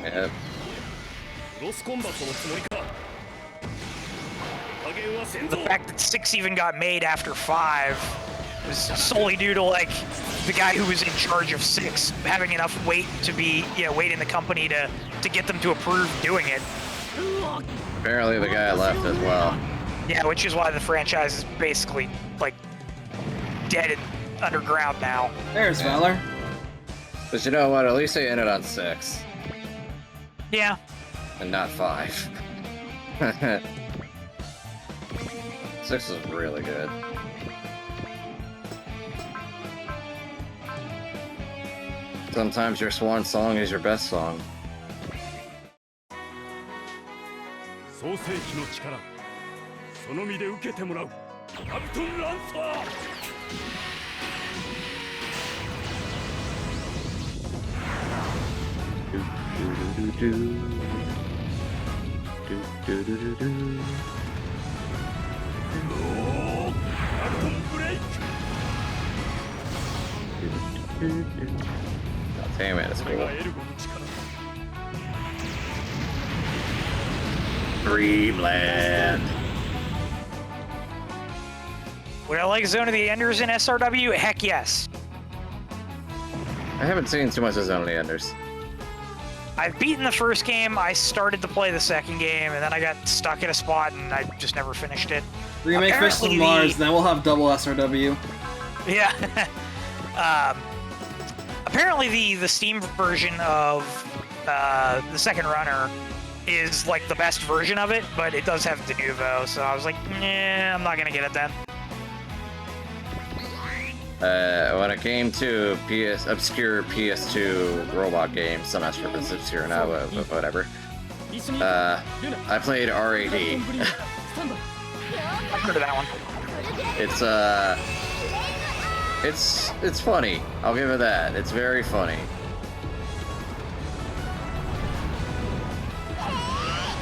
Yeah.
クロスコンバットのつもりか加減は先
The
造
fact that 6 even got made after 5 was solely due to, like, the guy who was in charge of 6 having enough weight to be, you know, weight in the company to get them to approve doing it.
Apparently the guy left as well.
Yeah, which is why the franchise is basically, like, dead and underground now.
There's
Yeah.
Valor.
But you know what? At least they ended on 6
Yeah.
and not 5. 6 is really good. Sometimes your swan song is your best song.
創世記の力その身で受けてもらうカブトンランサー
Damn it, it's
これ
cool.
がエルゴの力
Dreamland.
Would I like Zone of the Enders in SRW? Heck yes.
I haven't seen too much of Zone of the Enders.
I've beaten the first game, I started to play the second game, and then I got stuck in a spot and I just never finished it.
Remake Fist of
Apparently
Mars, then we'll have double SRW.
Yeah. Apparently the Steam version of the second runner is like the best version of it, but it does have Denuvo, so I was like, nah, I'm not gonna get it then.
When it came to obscure PS2 robot games, so I'm not sure if it's obscure or not, but whatever. I played RAD.
I've heard of that one.
It's funny. I'll give it that. It's very funny.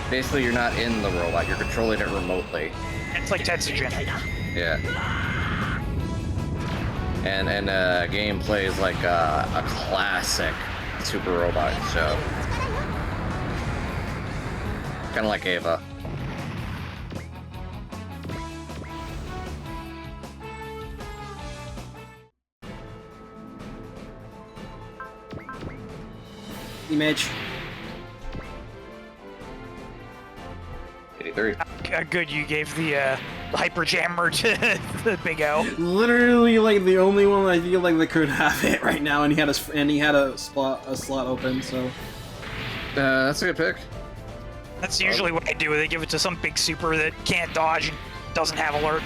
Basically, you're not in the robot. You're controlling it remotely.
It's like Tetsujin.
Yeah. And gameplay is like a classic Super Robot show. Kind of like Ava.
Image.
83.
Good, you gave the hyper jammer to the Big O.
Literally, like the only one I feel like that could have it right now, and he had a slot open. So
That's a good pick.
That's usually what I do. They give it to some big super that can't dodge and doesn't have alert.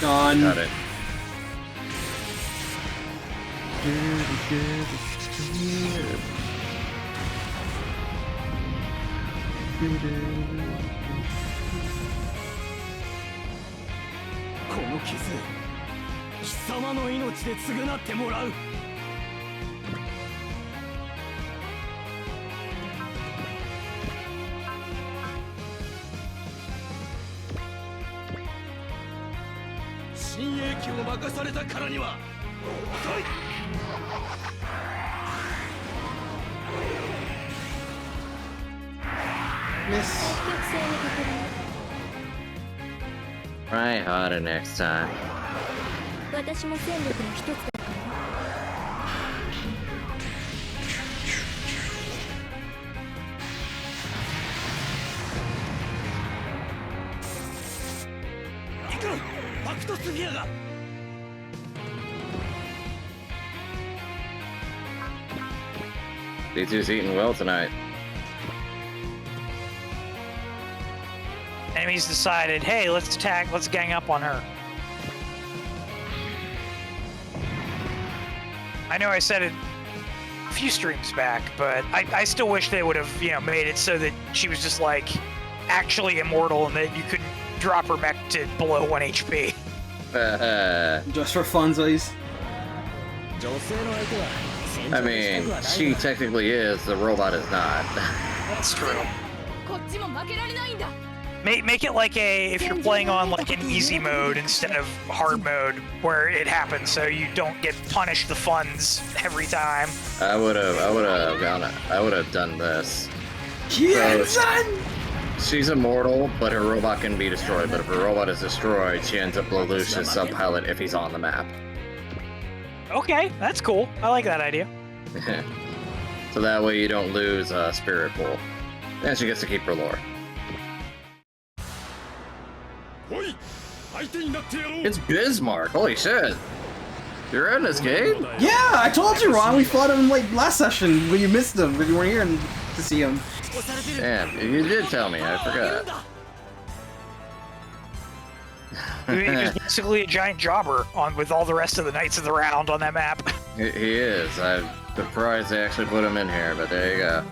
gone.
Got it.
Miss.
Try harder next time.
私も戦力の一つだからね。
行く！パクトスフィアが！
D2's eating well tonight.
Enemies decided, hey, let's attack, let's gang up on her. I know I said it a few streams back, but I still wish they would have, you know, made it so that she was just like actually immortal and that you could drop her mech to below 1 HP.
Just for funsies.
I mean, she technically is, the robot is not.
That's true.
こっちも負けられないんだ。
Make it like if you're playing on like an easy mode instead of hard mode, where it happens, so you don't get punished the funds every time.
I would have done this.
Yes!
She's immortal, but her robot can be destroyed. But if her robot is destroyed, she ends up Lelouch's sub-pilot if he's on the map.
Okay, that's cool. I like that idea.
So that way you don't lose Spirit Pool. And she gets to keep her lore. It's Bismarck, holy shit. You're in this game?
Yeah, I told you, Ron. We fought him like last session when you missed him, when you weren't here, and to see him.
押されてる
Damn, you did tell me. I
いるん
forgot.
だ
He's basically a giant jobber on with all the rest of the knights of the round on that map.
He is. I'm surprised they actually put him in here, but there you go.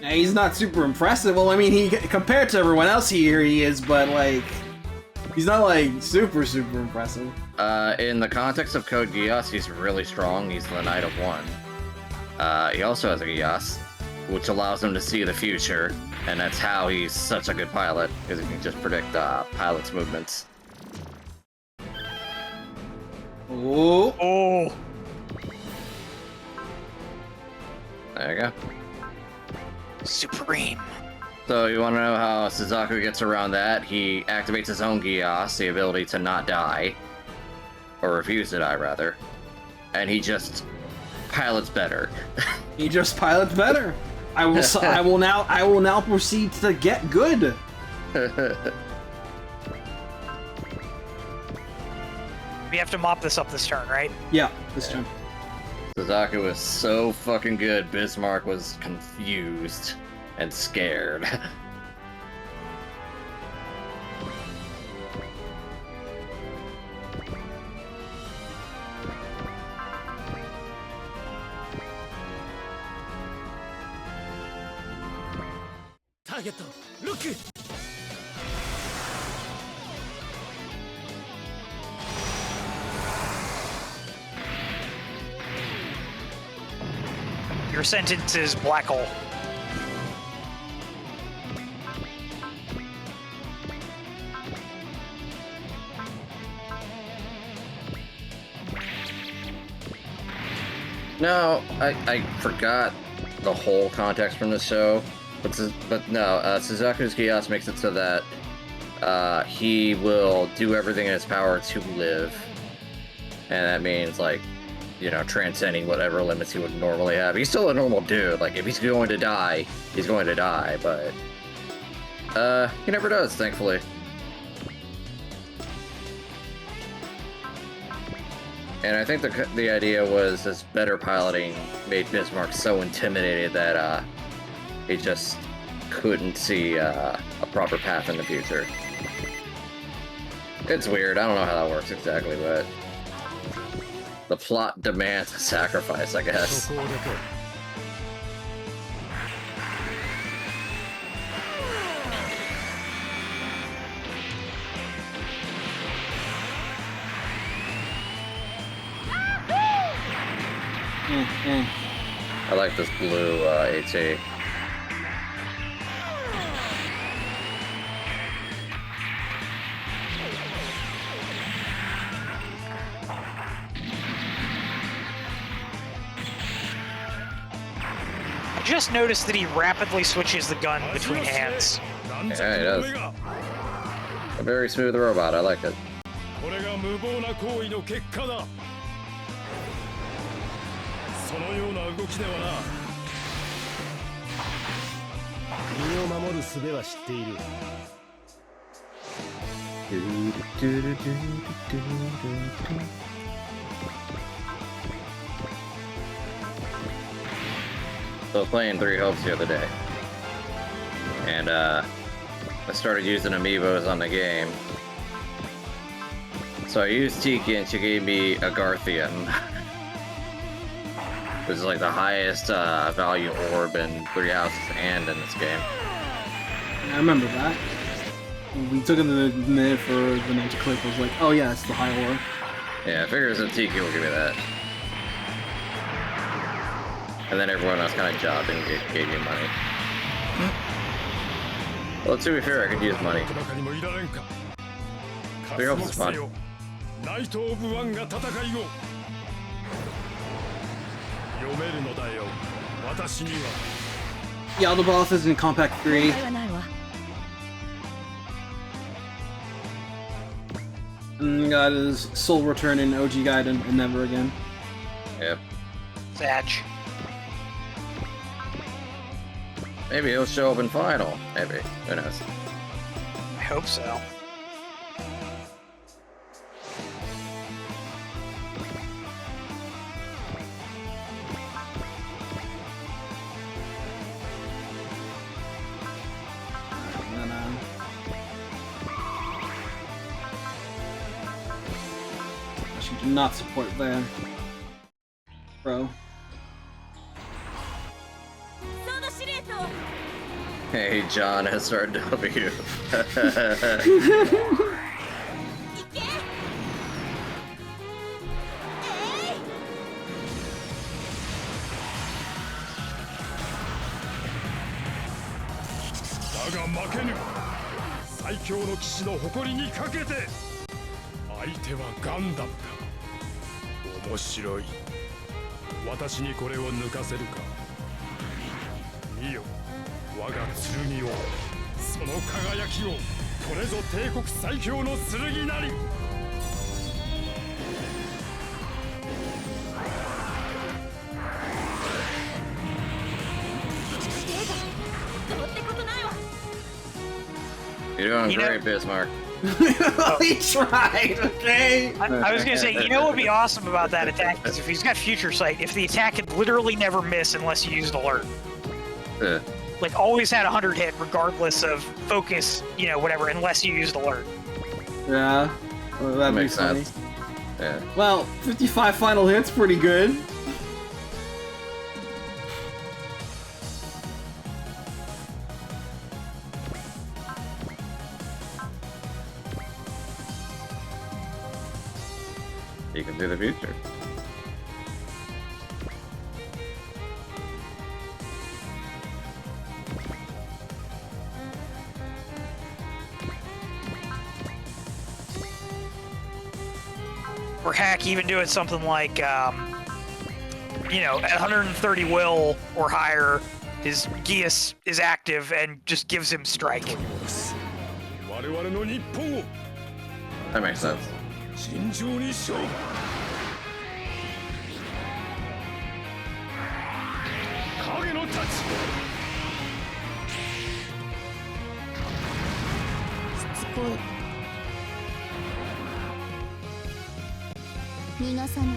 Yeah, he's not super impressive. Well, I mean, he compared to everyone else here, he is, but like, he's not like super impressive.
In the context of Code Geass, he's really strong. He's the Knight of One. He also has a Geass, which allows him to see the future, and that's how he's such a good pilot, because he can just predict pilots' movements.
Oh,
Oh,
There you go.
supreme.
So you want to know how Suzaku gets around that? He activates his own Geass, the ability to not die, or refuse to die rather, and he just pilots better.
he just pilots better. I will now proceed to get good.
We have to mop this up this turn, right?
Yeah, this turn.
Suzaku was so fucking good, Bismarck was confused and scared.
Target, look!
Your sentence is black hole.
No, I forgot the whole context from the show, but no, Suzaku's Geass makes it so that he will do everything in his power to live, and that means like, you know, transcending whatever limits he would normally have. He's still a normal dude. Like if he's going to die, he's going to die, but he never does, thankfully. And I think the idea was this better piloting made Bismarck so intimidated that he just couldn't see a proper path in the future. It's weird. I don't know how that works exactly, but the plot demands a sacrifice, I guess.
うん。
I like this blue AT.
I just noticed that he rapidly switches the gun between hands.
Yeah, he does. A very smooth robot. I like it.
これが無謀な行為の結果だ。そのような動きではな。身を守る術は知っている。
So I was playing Three Hopes the other day, and I started using amiibos on the game. So I used Tiki and she gave me a Garthian, which is like the highest value orb in Three Houses and in this game.
I remember that. We took it in the minute for the night to click. I was like, oh yeah, it's the high orb.
Yeah, I figured that Tiki will give me that. And then everyone else kind of jobbed and gave me money. Well, to be fair, I could use money. Three Hopes is fun.
ナイト・オブ・ワンが戦いを読めるのだよ私には
Yeah, all the bosses in Compact 3.
問題はないわ
And got his soul return in OG Gaiden and never again.
Yep.
Thatch.
Maybe he'll show up in Final. Maybe. Who knows?
I hope so.
actually do not support the pro.
Hey, John, SRW.
だが負けぬ。最強の騎士の誇りにかけて。相手はガンダムだ。面白い。私にこれを抜かせるか。見よ、我が剣を。その輝きを。これぞ帝国最強の剣なり。
You're doing great, Bismarck.
He tried, okay?
I was gonna say, you know what would be awesome about that attack is if he's got Future Sight, if the attack could literally never miss unless you used Alert. Like, always had 100 hit regardless of focus, you know, whatever, unless you used Alert.
Yeah. Well, that
Makes
funny.
sense. Yeah.
Well, 55 final hits, pretty good.
You can see the future.
Or heck, even doing something like, you know, at 130 will or higher, his Geas is active and just gives him strike.
That makes sense.
尋常に勝負。影の太刀。
しつこい逃がさない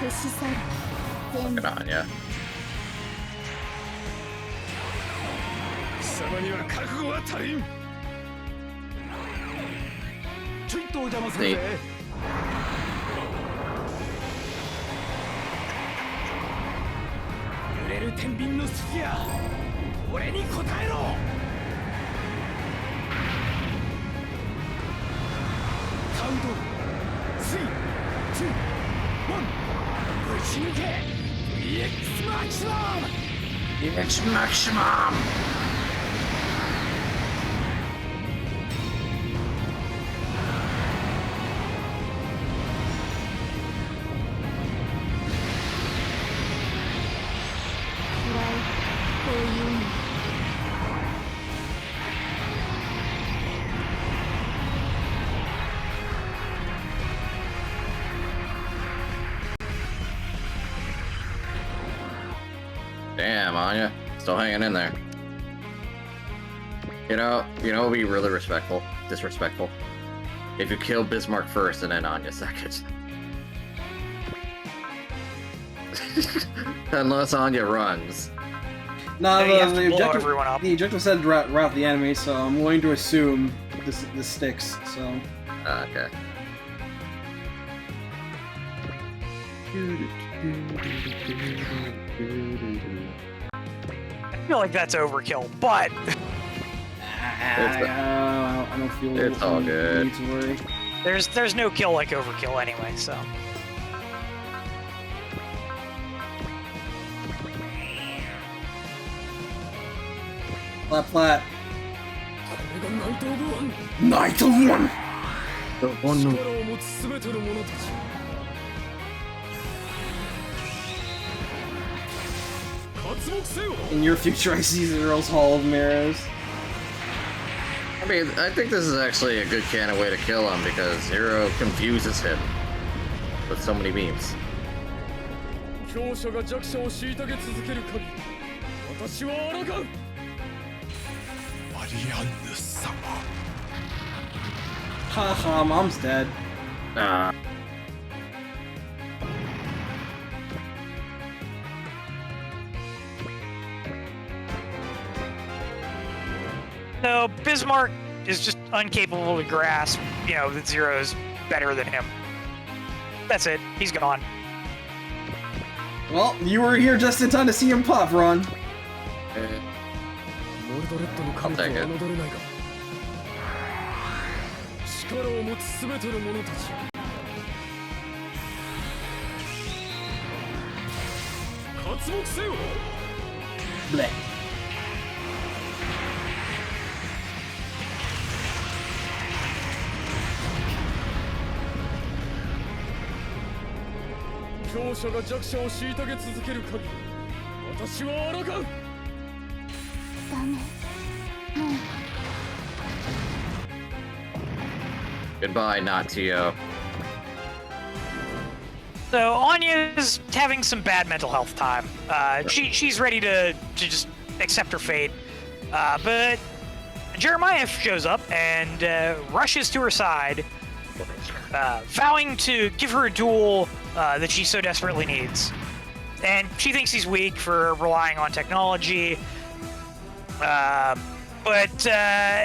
消し去る全部
Good on ya.
貴様には覚悟は足りん。ちょいとお邪魔するぜ。揺れる天秤の隙や俺に答えろ。カウント3、2、1ぶち抜け VX マキシマム
VX Maximum! Damn, Anya. Still hanging in there. You know, it'd be really disrespectful. If you kill Bismarck first and then Anya second. Unless Anya runs.
No,
No, you have to
the
blow
objective,
everyone up.
the objective said route the enemy, so I'm going to assume this sticks, so...
Okay.
I feel like that's overkill, but
I don't feel
It's all
any
good.
need to worry.
there's no kill like overkill anyway, so.
Flat.
これがナイト・オブ・ワン。
Night of One!
力を持つ全ての者たち。活目せよ。
In your future, I see Zero's Hall of Mirrors.
I mean, I think this is actually a good kind of way to kill him because Zero confuses him with so many beams.
強者が弱者を虐げ続ける限り、私は抗う。マリアンヌ様。
Haha, mom's dead.
So Bismarck is just incapable to grasp, you know, that Zero's better than him. That's it. He's gone.
Well, you were here just in time to see him pop, Ron.
モルドレッドの神とは侮れないが力を持つ全ての者たち活目せよ
Bleh.
強者が弱者を虐げ続ける限り私は抗う
ダメもう
Goodbye, not Tio.
So Anya's having some bad mental health time. She's ready to just accept her fate. But Jeremiah shows up and rushes to her side, vowing to give her a duel that she so desperately needs. And she thinks he's weak for relying on technology. But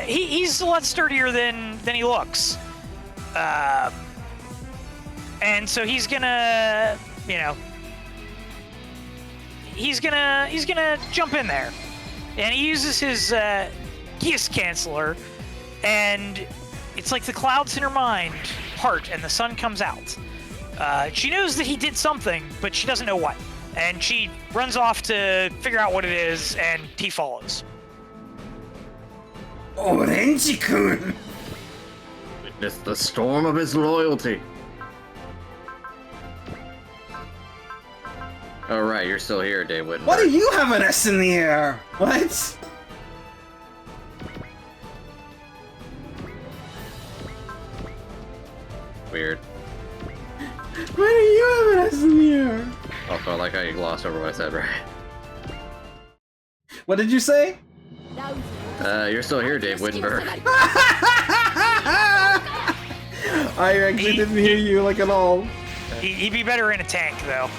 he's a lot sturdier than he looks. And so he's gonna, you know, he's gonna jump in there, and he uses his Geas Canceller, and it's like the clouds in her mind part, and the sun comes out. She knows that he did something, but she doesn't know what, and she runs off to figure out what it is, and he follows.
Orange-kun!
Witness the storm of his loyalty. Oh, right, you're still here, Dave Whittenberg.
Why do you have an S in the air? What?
Weird.
Why do you have an S in the air?
Also, I like how you glossed over what I said, right?
What did you say?
You're still here, Dave Whittenberg.
I actually didn't hear you like at all.
He'd be better in a tank, though.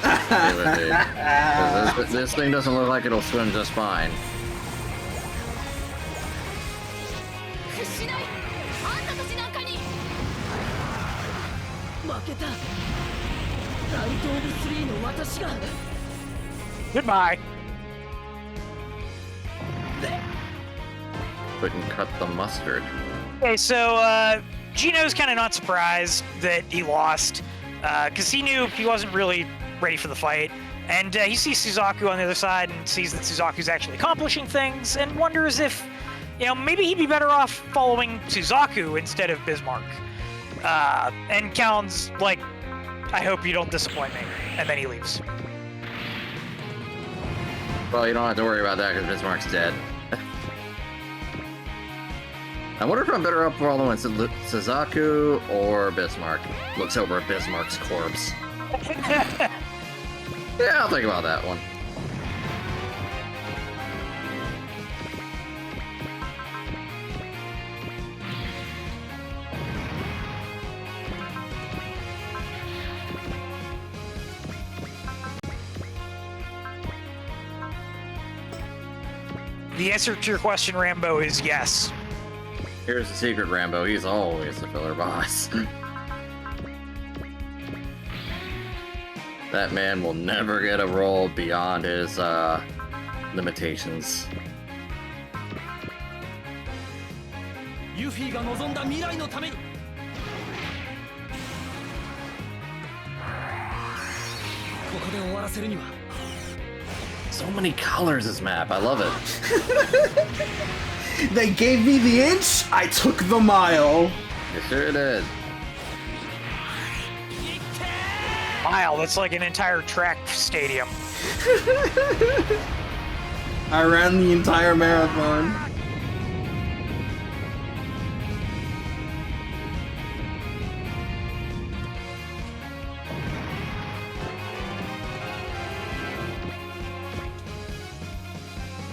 This thing doesn't look like it'll swim just fine.
屈しないあんたたちなんかに負けた大東部3の私が
Goodbye.
Couldn't cut the mustard.
Okay, so Gino's kind of not surprised that he lost, because he knew he wasn't really ready for the fight. And he sees Suzaku on the other side and sees that Suzaku's actually accomplishing things and wonders if, you know, maybe he'd be better off following Suzaku instead of Bismarck. And Callan's like, I hope you don't disappoint me. And then he leaves.
Well, you don't have to worry about that because Bismarck's dead. I wonder if I'm better off following Suzaku or Bismarck. Looks over at Bismarck's corpse. Yeah, I'll think about that one.
The answer to your question, Rambo, is yes.
Here's the secret, Rambo. He's always the filler boss. That man will never get a role beyond his limitations.
ユフィが望んだ未来のためにここで終わらせるには
So many colors, this map. I love it.
They gave me the inch, I took the mile.
You sure did.
Mile, that's like an entire track stadium.
I ran the entire marathon.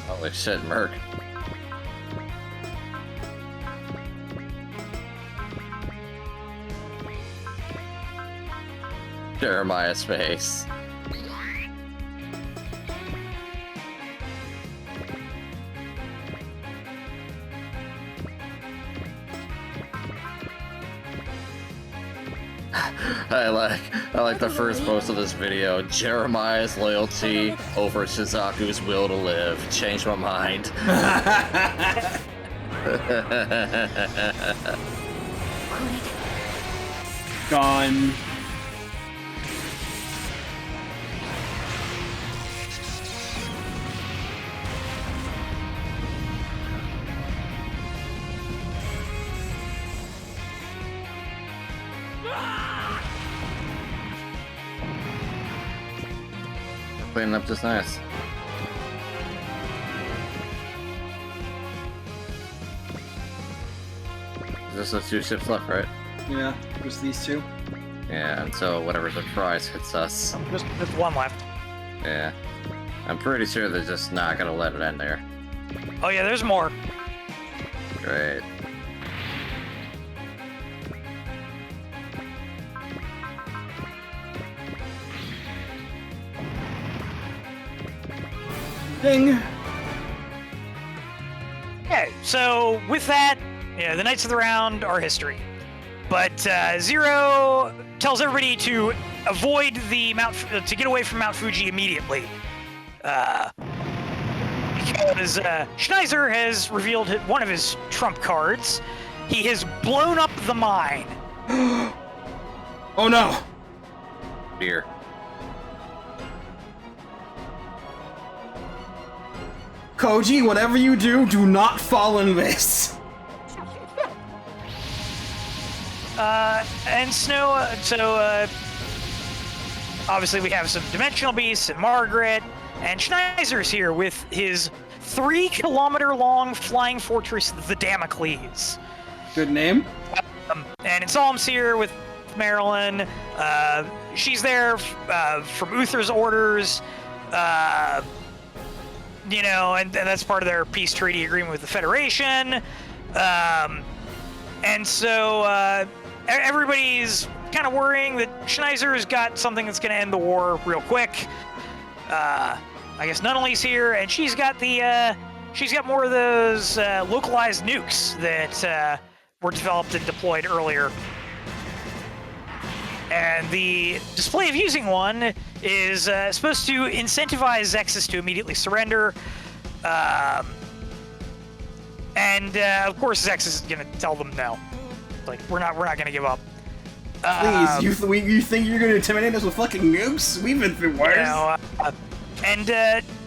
Holy shit, Merc. Jeremiah's face. I like the first post of this video. Jeremiah's loyalty over Shizaku's will to live. Changed my mind.
Gone.
Cleaning up just nice. There's those 2 ships left, right?
Yeah, just these 2.
Yeah, until whatever surprise hits us.
Just one left.
Yeah. I'm pretty sure they're just not gonna let it end there.
Oh yeah, there's more.
Great.
Ding!
Okay, so with that, the Knights of the Round are history. But Zero tells everybody to avoid the to get away from Mount Fuji immediately. Because Schneiser has revealed one of his trump cards. He has blown up the mine.
Oh no!
Dear.
Koji, whatever you do, do not fall in this.
And Snow, obviously we have some dimensional beasts and Margaret, and Schneiser's here with his 3-kilometer-long flying fortress, the Damocles.
Good name.
And Insolum's here with Marilyn. She's there from Uther's orders. And that's part of their peace treaty agreement with the Federation. And so everybody's kind of worrying that Schneiser's got something that's going to end the war real quick. I guess Nunnally's here, and she's got more of those localized nukes that were developed and deployed earlier. And the display of using one is supposed to incentivize Zexus to immediately surrender. Of course, Zexus is going to tell them no. Like, we're not going to give up.
Please, you think you're going to intimidate us with fucking nukes? We've been through worse.
Not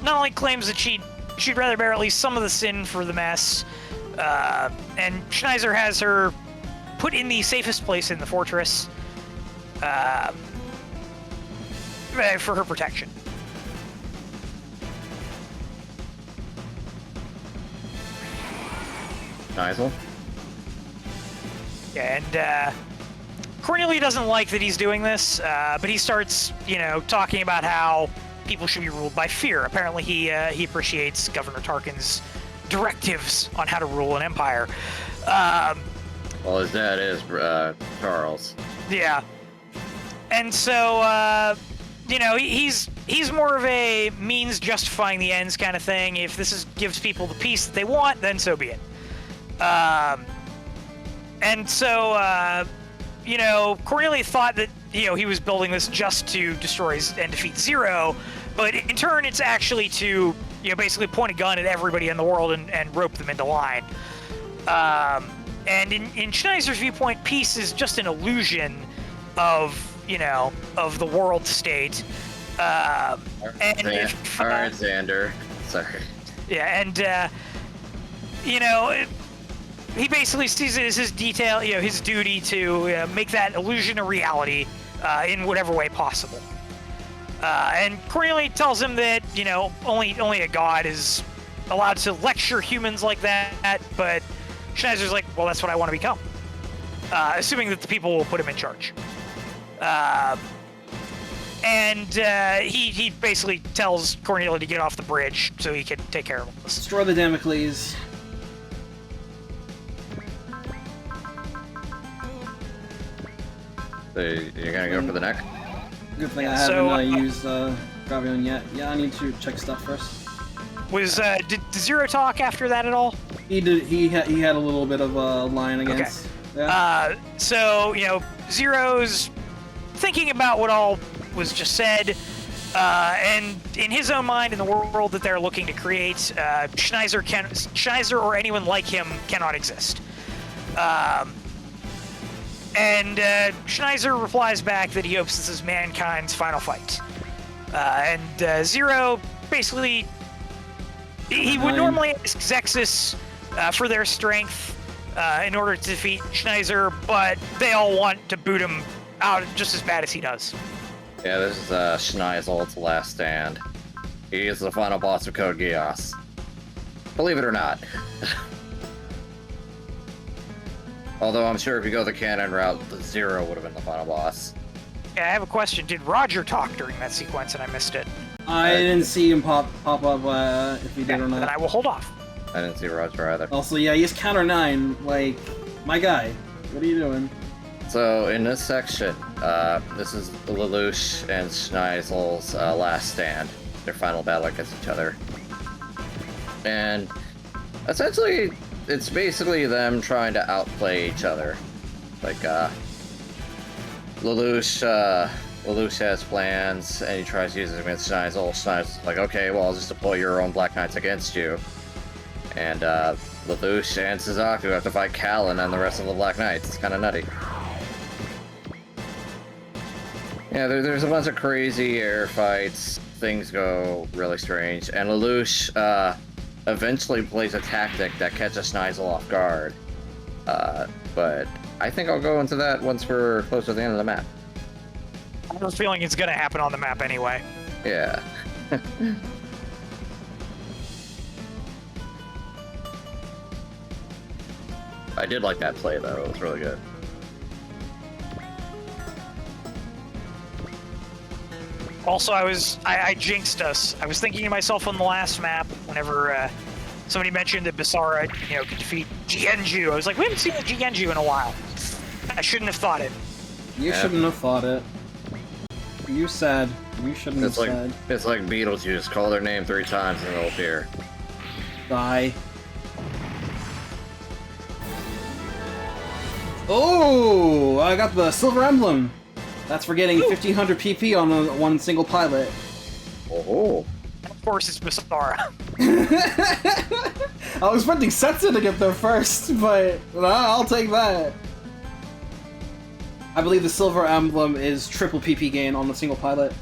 only claims that she'd rather bear at least some of the sin for the mess, and Schneiser has her put in the safest place in the fortress for her protection.
Nizel?
Yeah, and Cornelia doesn't like that he's doing this, but he starts, talking about how people should be ruled by fear. Apparently, he appreciates Governor Tarkin's directives on how to rule an empire.
Well, his dad is Charles.
Yeah, and so he's more of a means justifying the ends kind of thing. If this gives people the peace that they want, then so be it. And so Cornelia thought that he was building this just to destroy and defeat Zero, but in turn it's actually to basically point a gun at everybody in the world and rope them into line. And in Schneiser's viewpoint, peace is just an illusion of the world state.
All right, Xander. Sorry.
Yeah, and he basically sees it as his his duty to make that illusion a reality in whatever way possible. And Cornelia tells him that only a god is allowed to lecture humans like that, but Schneiser's like, well, that's what I want to become, assuming that the people will put him in charge. He basically tells Cornelia to get off the bridge so he can take care of all this.
Destroy the Damocles.
So you're gonna go for the neck?
Good thing I haven't used Gravion yet. Yeah, I need to check stuff first.
Did Zero talk after that at all?
He did. He had a little bit of a line against. Yeah.
So, Zero's thinking about what all was just said, and in his own mind, in the world that they're looking to create, Schneiser or anyone like him cannot exist. And Schneiser replies back that he hopes this is mankind's final fight. And Zero basically, he would normally ask Zexus for their strength in order to defeat Schneiser, but they all want to boot him out just as bad as he does.
Yeah, this is Schneisel's last stand. He is the final boss of Code Geass. Believe it or not. Although I'm sure if you go the canon route, the Zero would have been the final boss.
Yeah, I have a question. Did Roger talk during that sequence and I missed it?
I didn't see him pop up if he did or
Then
not.
I will hold off.
I didn't see Roger either.
Also, yeah, he's counter 9. Like, my guy. What are you doing?
So in this section, this is Lelouch and Schneisel's last stand, their final battle against each other. And essentially, it's basically them trying to outplay each other. Like, Lelouch has plans, and he tries to use it against Schneisel. Schniesel's like, okay, well, I'll just deploy your own Black Knights against you. And Lelouch and Suzaku have to fight Callan and the rest of the Black Knights. It's kind of nutty. Yeah, there's a bunch of crazy air fights. Things go really strange. And Lelouch eventually plays a tactic that catches Schneisel off guard. But I think I'll go into that once we're close to the end of the map.
I have a feeling it's going to happen on the map anyway.
Yeah. I did like that play, though. It was really good.
Also, I jinxed us. I was thinking to myself on the last map, whenever somebody mentioned that Basara, could defeat Jienju. I was like, we haven't seen the Jienju in a while. I shouldn't have thought it.
You shouldn't have thought it. You said. You shouldn't have said.
It's like Beetlejuice. Call their name 3 times and it'll appear.
Die. Oh, I got the silver emblem. That's for getting 1500 PP on one single pilot.
Oh.
Of course, it's Basara.
I was expecting Setsu to get there first, but I'll take that. I believe the silver emblem is triple PP gain on the single pilot.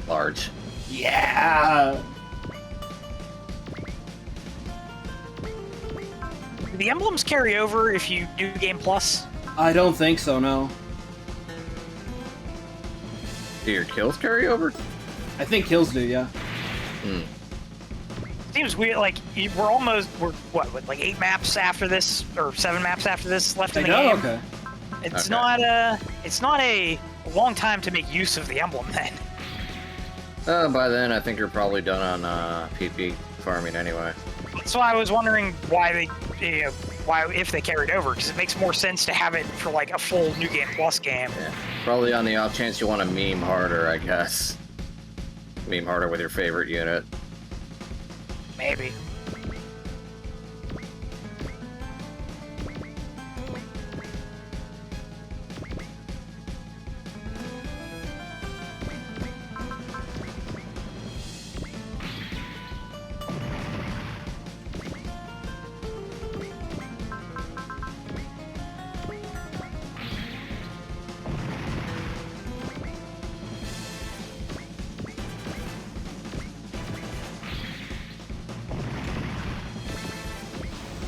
Large.
Yeah!
Do the emblems carry over if you do Game Plus?
I don't think so, no.
Do your kills carry over?
I think kills do, yeah.
Seems weird, like, we're what, like 8 maps after this, or 7 maps after this left in the game?
Okay.
It's not a long time to make use of the emblem then.
By then, I think you're probably done on PP farming anyway.
So I was wondering why if they carried over, because it makes more sense to have it for like a full New Game Plus game.
Yeah. Probably on the off chance you want to meme harder, I guess. Meme harder with your favorite unit.
Maybe.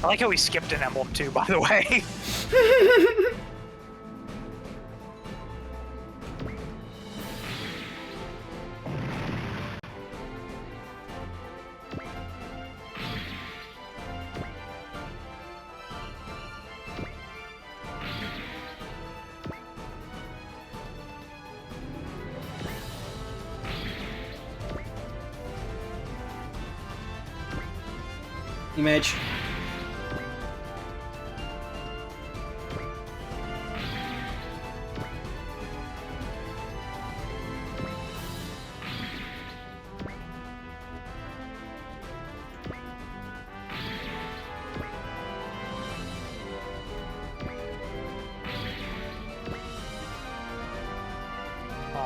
I like how we skipped an emblem too, by the way.
Image.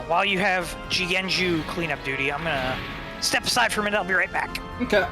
while you have Jigenju cleanup duty, I'm gonna step aside for a minute. I'll be right back.
Okay.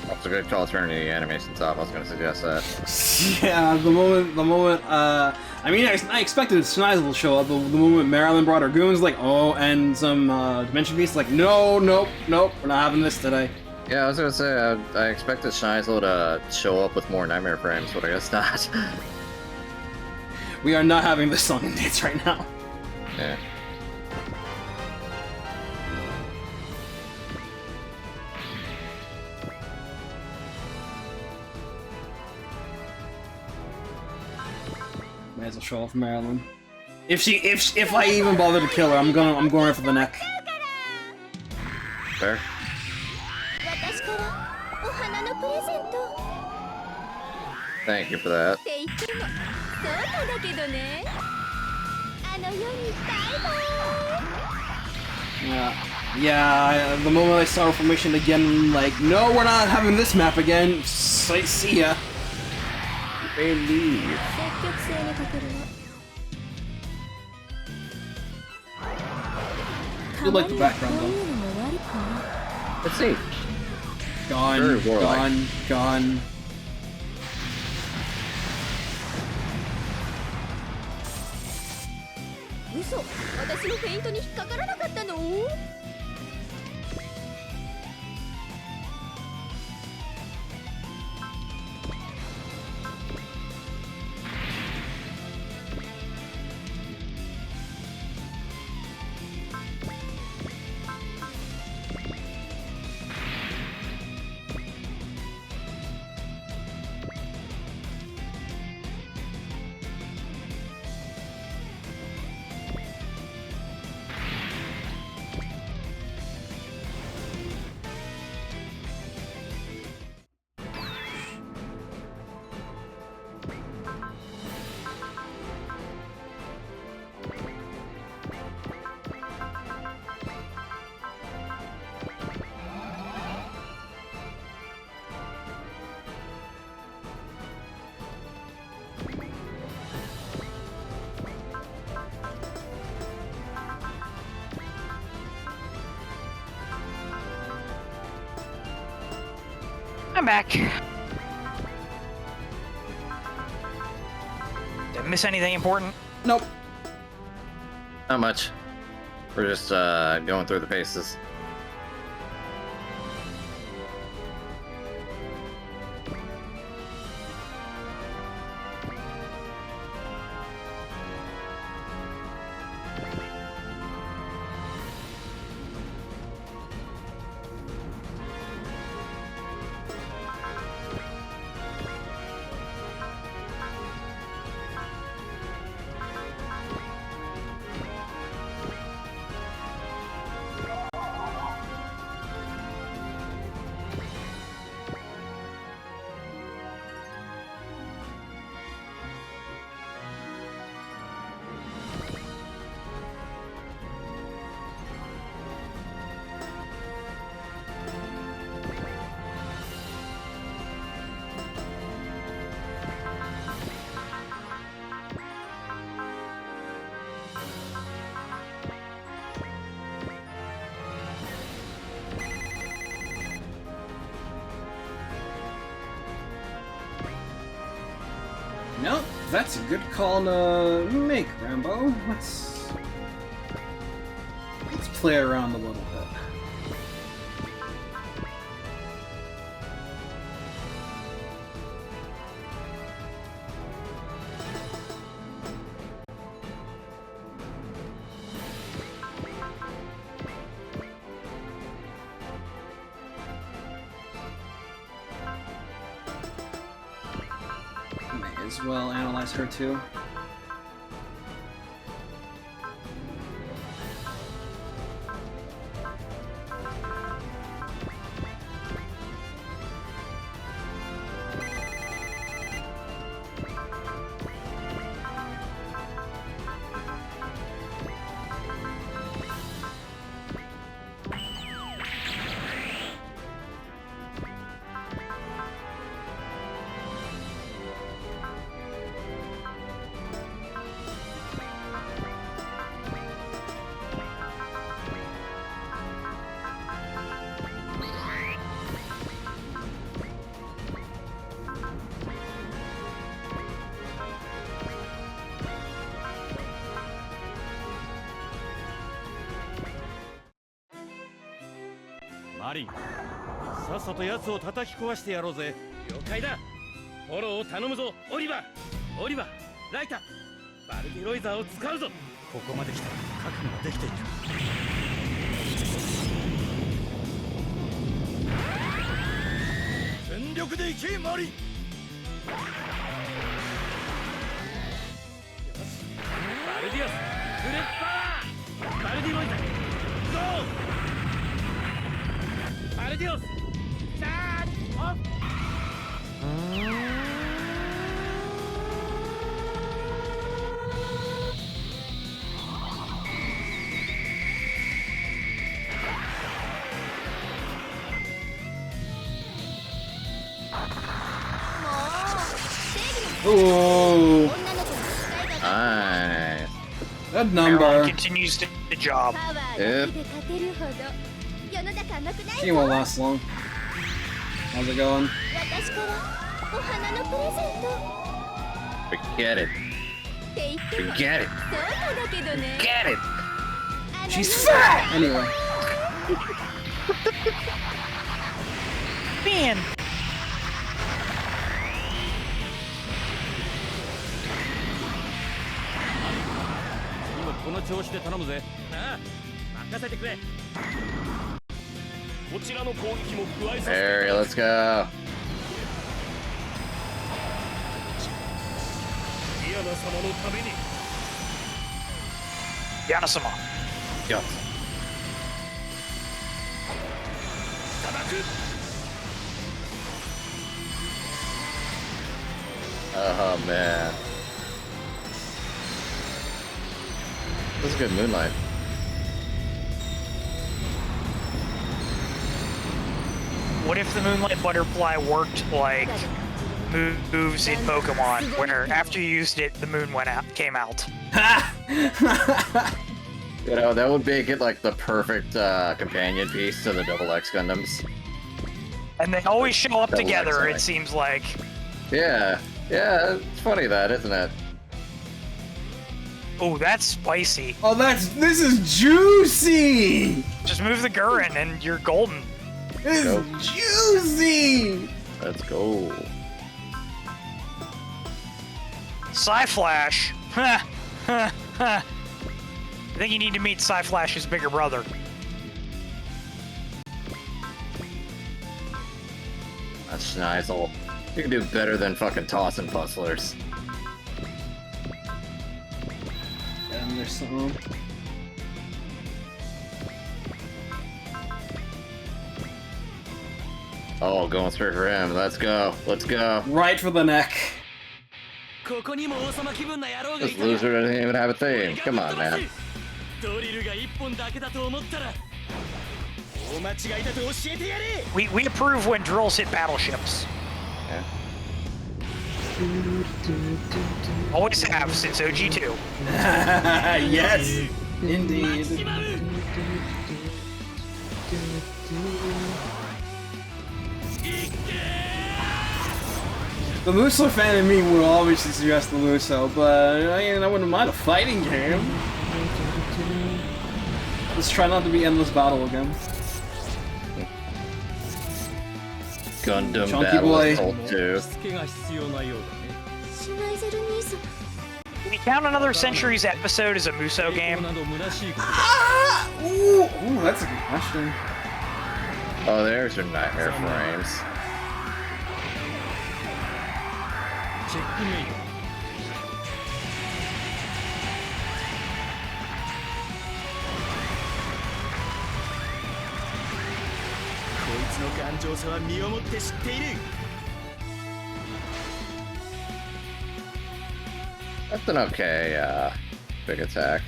That's a good call turning the animation top. I was gonna suggest that.
Yeah, the moment, I mean, I expected Snizel will show up, but the moment Marilyn brought her goons, like, oh, and some, Dimension Beast, like, no, nope, we're not having this today.
Yeah, I was gonna say, I expected Shineslow to show up with more Nightmare frames, but I guess not.
We are not having this song and dance right now.
Yeah.
Might as well show off Marilyn. If I even bother to kill her, I'm going right for the neck.
Fair.
私からお花のプレゼント
Thank you for that.
って言ってもそうなんだけどねあの世にバイバイ
Yeah, the moment I saw Reformation again, I'm like, no, we're not having this map again. See ya.
They leave.
積極性に欠けるわ
You like the background
こう
though.
いうのも悪くない
Let's see.
Gone,
Very warlike.
gone.
嘘私のフェイントに引っかからなかったの
I'm back. Did I miss anything important?
Nope.
Not much. We're just going through the paces.
Nope, that's a good call to make, Rambo. Let's play around a little bit. as well analyze her too.
マリン、さっさと奴を叩き壊してやろうぜ。了解だ。フォローを頼むぞ、オリバー、ライタ、バルディロイザーを使うぞ。ここまで来たら覚悟ができている。全力で行け、マリン。よし、バルディオス、フレッパー、バルディロイザー、ゴー。バルディオス、チャージオフ。
Ooh,
Nice.
that
Marilyn
number.
continues to the job.
パワーだけで勝てるほど世の中甘くない
She
ぞ。
won't last long. How's it going?
私からお花のプレゼント
Forget it.
って言っても
Forget it.
そうなんだけどね。
Get it.
あの
She's fat! Anyway.
Man,
次もこの調子で頼むぜ。ああ、任せてくれ。こちらの攻撃も加えさせて。
Harry, let's go.
ディアナ様のために。
Yanasama.
Yo.
叩く。
Oh man. This is good moonlight.
What if the Moonlight Butterfly worked like moves in Pokemon, where after you used it, the moon came out?
You know, that would make it like the perfect companion piece to the Double X Gundams.
And they always show up
Double
together,
XI.
it seems like.
Yeah, it's funny that, isn't it?
Oh, that's spicy.
Oh, this is juicy!
Just move the Gurren and you're golden.
This
Go.
is juicy!
Let's go.
Psyflash. I think you need to meet Psyflash's bigger brother.
That's Schneisel. You can do better than fucking tossing puzzlers.
And there's some.
Oh, going straight for him. Let's go. Let's go.
Right for the neck.
ここにも王様気分な野郎がい
This
たが
loser doesn't even have a theme. Come on, man.
ドリルが一本だけだと思ったら大間違いだと教えてやれ。
We approve when drills hit battleships.
Yeah.
Always have since OG2.
Yes! Indeed.
しまう。
The Muso fan in me would obviously suggest the Muso, but I mean, I wouldn't mind a fighting game. Let's try not to be endless battle again.
Gundam
Chunky
Battle
boy.
Assault 2.
助けが必要なようだね。
シュナイゼル兄さん
Do we count another Centuries episode as a Muso
抵抗
game?
など虚しいことだ。
Ah! Ooh, that's a good question.
Oh, there's your nightmare frames.
チェックメイト。こいつの頑丈さは身をもって知っている。
That's an okay, big attack.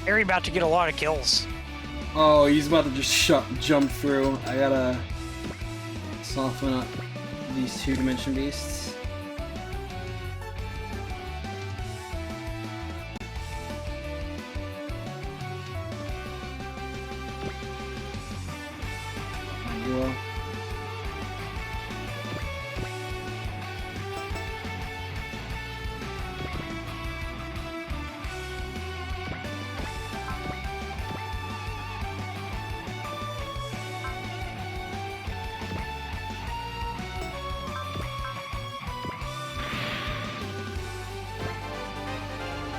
Harry about to get a lot of kills.
Oh, he's about to just jump through. I gotta soften up these two-dimension beasts. Well.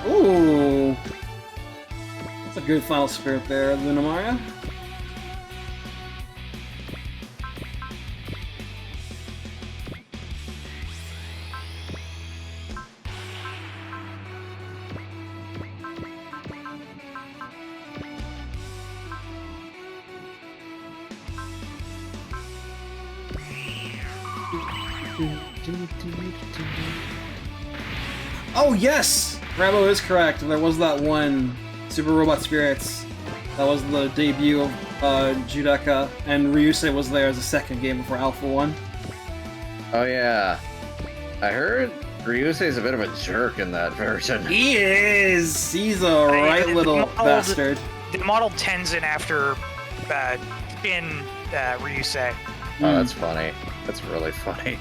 Ooh! That's a good final spirit there, Lunamaria. Oh yes! Rambo is correct. There was that one Super Robot Spirits. That was the debut of Judeka, and Ryusei was there as a second game before Alpha 1.
Oh yeah. I heard Ryusei's a bit of a jerk in that version.
He is! He's a right little bastard.
They modeled Tenzin after Shin Ryusei.
Oh, that's funny. That's really funny.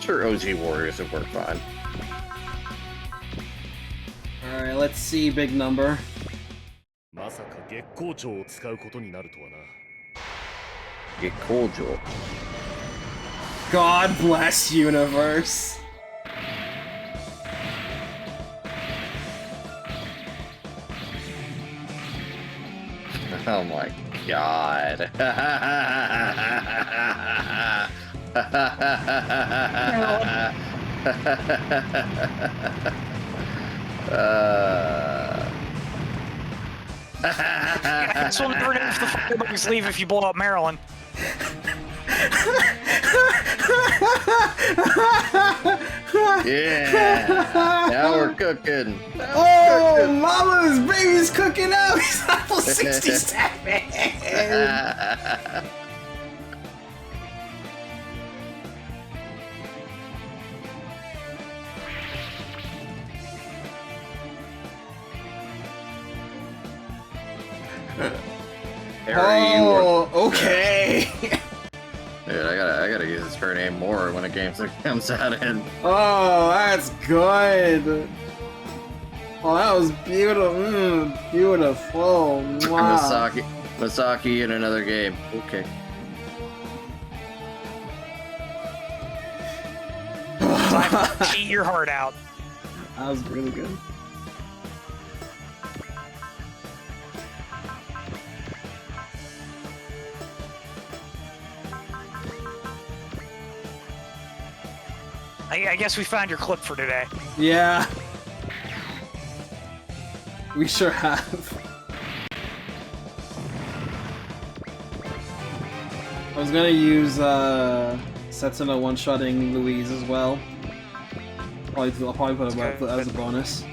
Sure, OG Warriors would work fine.
Alright, let's see big number.
まさか月光町を使うことになるとはな。
月光町
God bless universe.
Oh my god.
This will never know if the firebugs leave if you blow up Maryland.
Yeah, now we're cooking.
Oh, Mama's baby's cooking out. He's level 67. Oh, okay.
Dude, I gotta use this her name more when a game comes out in.
Oh, that's good. Oh, that was beautiful. Beautiful. Wow.
Masaki in another game. Okay.
Cheat your heart out.
That was really good.
I guess we found your clip for today.
Yeah. We sure have. I was gonna use Setsuna one-shotting Louise as well. I'll probably put it as a bonus.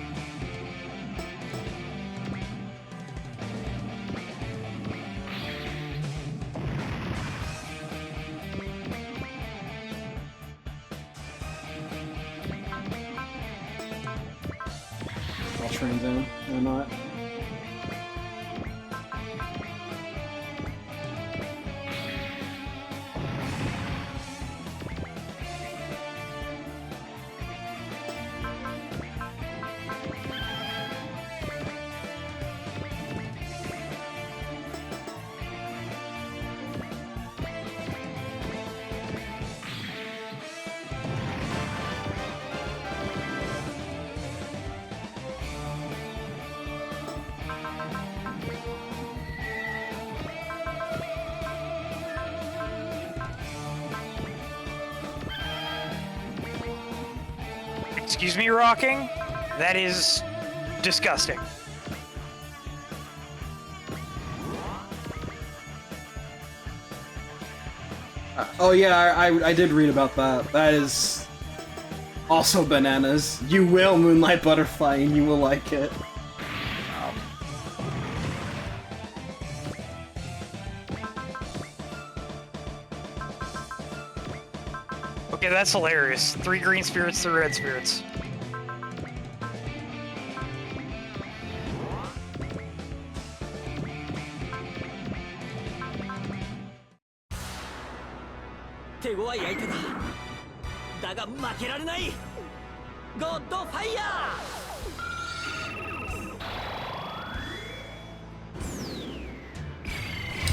I'll train down or not.
Excuse me, Rocking? That is disgusting.
Oh yeah, I did read about that. That is also bananas. You will Moonlight Butterfly and you will like it.
Okay, that's hilarious. 3 green spirits, 3 red spirits.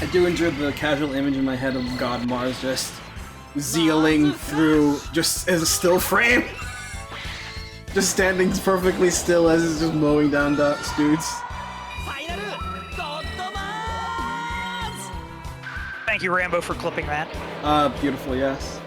I do enjoy the casual image in my head of God Mars just zealing through just as a still frame. Just standing perfectly still as he's just mowing down dudes.
Thank you, Rambo, for clipping that.
Beautiful, yes.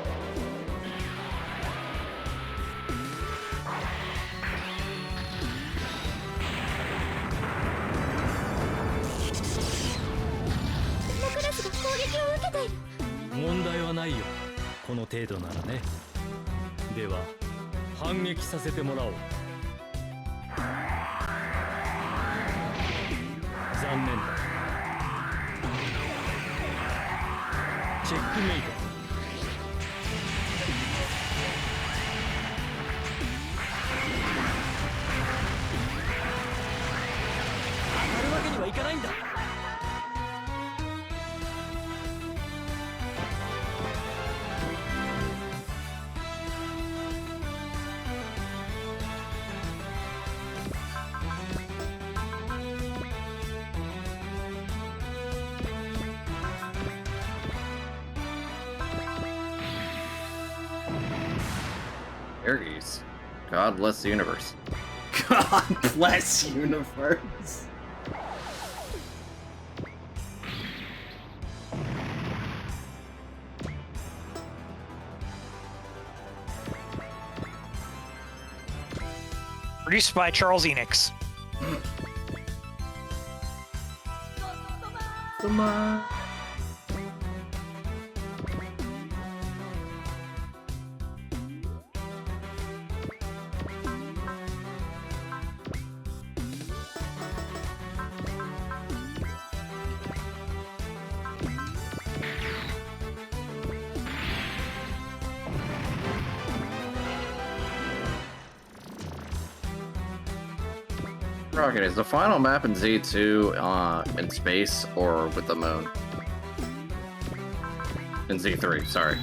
Aries. God bless the universe.
God bless universe.
Produced by Charles Enix.
Come on.
Rocket, is the final map in Z2 in space or with the moon? In Z3, sorry.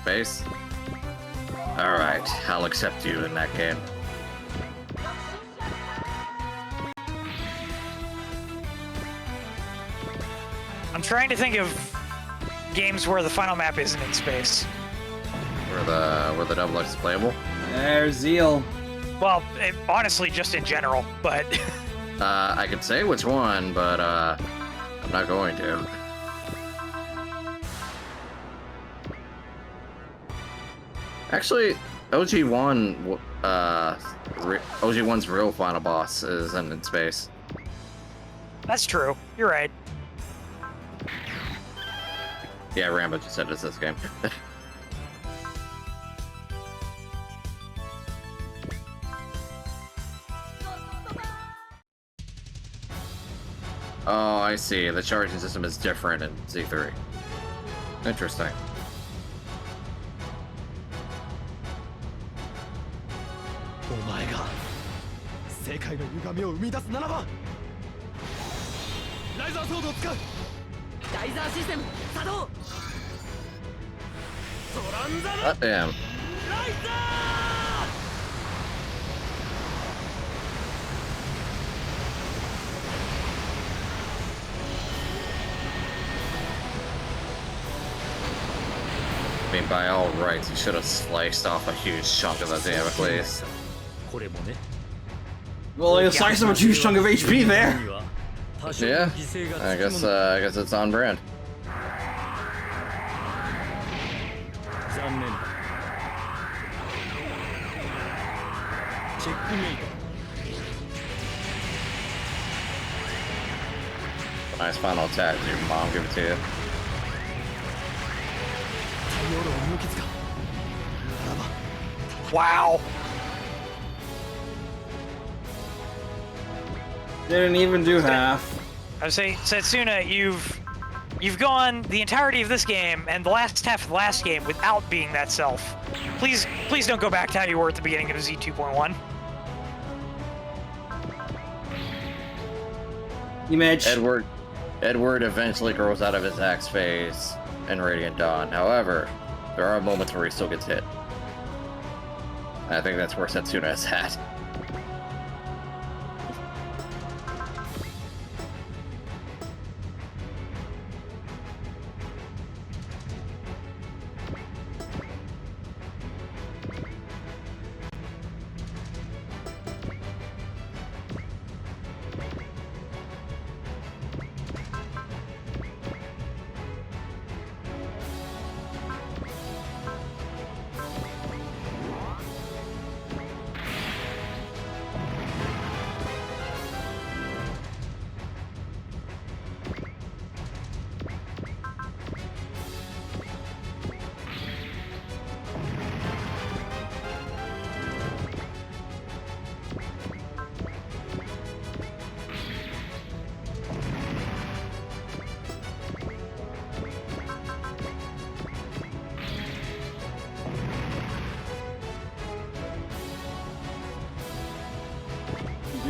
Space? Alright, I'll accept you in that game.
I'm trying to think of games where the final map isn't in space.
Where the double X is playable?
There's Zeal.
Well, honestly, just in general, but...
I could say which one, but I'm not going to. Actually, OG1, OG1's real final boss isn't in space.
That's true. You're right.
Yeah, Rambo just said it's this game. Oh, I see. The charging system is different in Z3. Interesting. Damn. I mean, by all rights, you should have sliced off a huge chunk of the damn place.
Well, it's like a huge chunk of HP there.
Yeah, I guess it's on brand.
チェックメイト
Nice final attack. Did your mom give it to you?
太陽炉無傷かならば
Wow.
Didn't even do half.
I would say, Setsuna, you've gone the entirety of this game and the last half of the last game without being that self. Please don't go back to how you were at the beginning of Z 2.1.
Image.
Edward eventually grows out of his axe phase in Radiant Dawn. However, there are moments where he still gets hit. I think that's where Setsuna is at.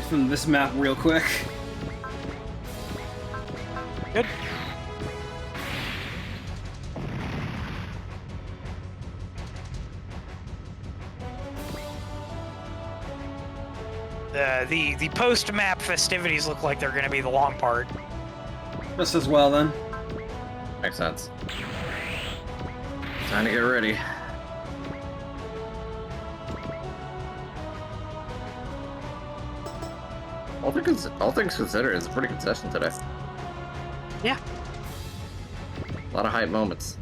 From this map real quick.
Good. The post-map festivities look like they're going to be the long part.
Just as well then.
Makes sense. Time to get ready. All things considered, it's a pretty good session today.
Yeah.
A lot of hype moments.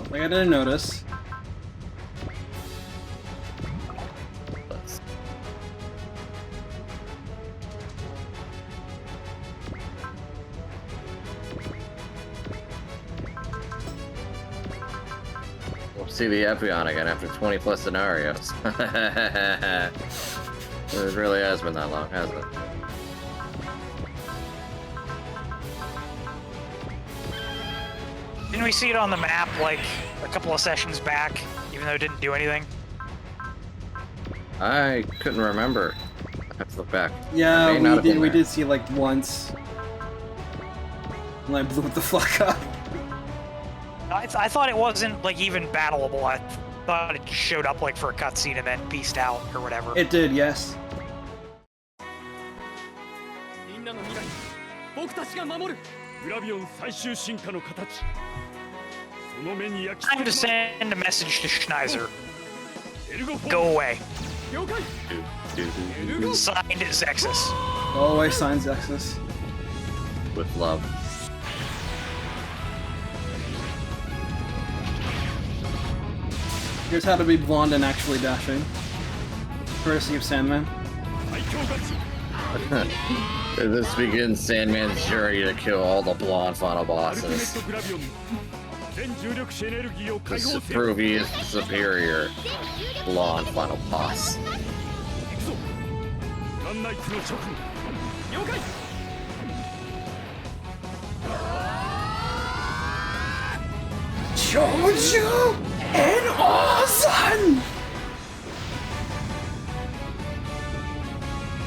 Like I didn't notice.
Let's- We'll see the Epion again after 20 plus scenarios. It really has been that long, hasn't it?
Didn't we see it on the map like a couple of sessions back, even though it didn't do anything?
I couldn't remember. I have to look back.
Yeah,
May not have been
we
there.
did see it like once. And I blew it the fuck up.
I thought it wasn't like even battleable. I thought it just showed up like for a cutscene and then beast out or whatever.
It did, yes.
みんなの未来僕たちが守るグラビオン最終進化の形その目に焼き
Time to
付け
send a message to Schneiser.
エルゴフォー
Go away.
了解
Do,
エルゴ
Signed Zexus.
Always signs X's.
with love.
Here's how to be blonde and actually dashing. Courtesy of Sandman.
最強ガチ
This begins Sandman's journey to kill all the blonde final
アルティメッ
bosses.
トグラビオン全重力子エネルギーを
To
解放せよ
prove he is the superior blonde final boss.
行くぞガンナイツの諸君了解
Joju and Ozan!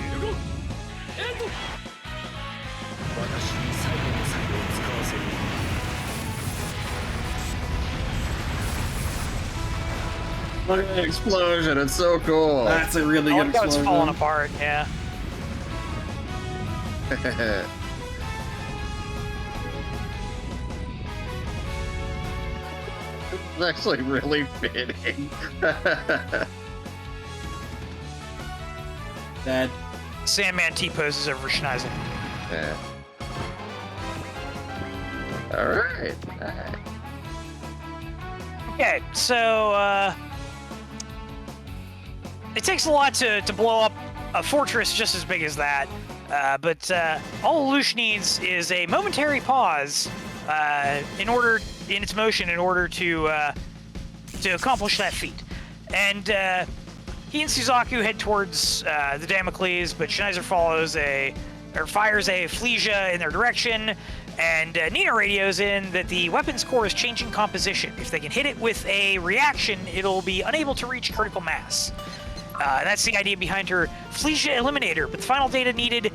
エルゴエンド私に最後の最後を使わせる
Look at that explosion, it's so cool.
That's a really
I
good
like how it's falling
explosion.
apart. Yeah.
It's actually really fitting.
That
Sandman T-poses over Schneiser.
Yeah. Alright.
Okay, so it takes a lot to blow up a fortress just as big as that, but all Lelouch needs is a momentary pause in its motion in order to accomplish that feat. And he and Suzaku head towards the Damocles, but Schneider fires a Flesia in their direction, and Nina radios in that the weapons core is changing composition. If they can hit it with a reaction, it'll be unable to reach critical mass. That's the idea behind her Flesia Eliminator, but the final data needed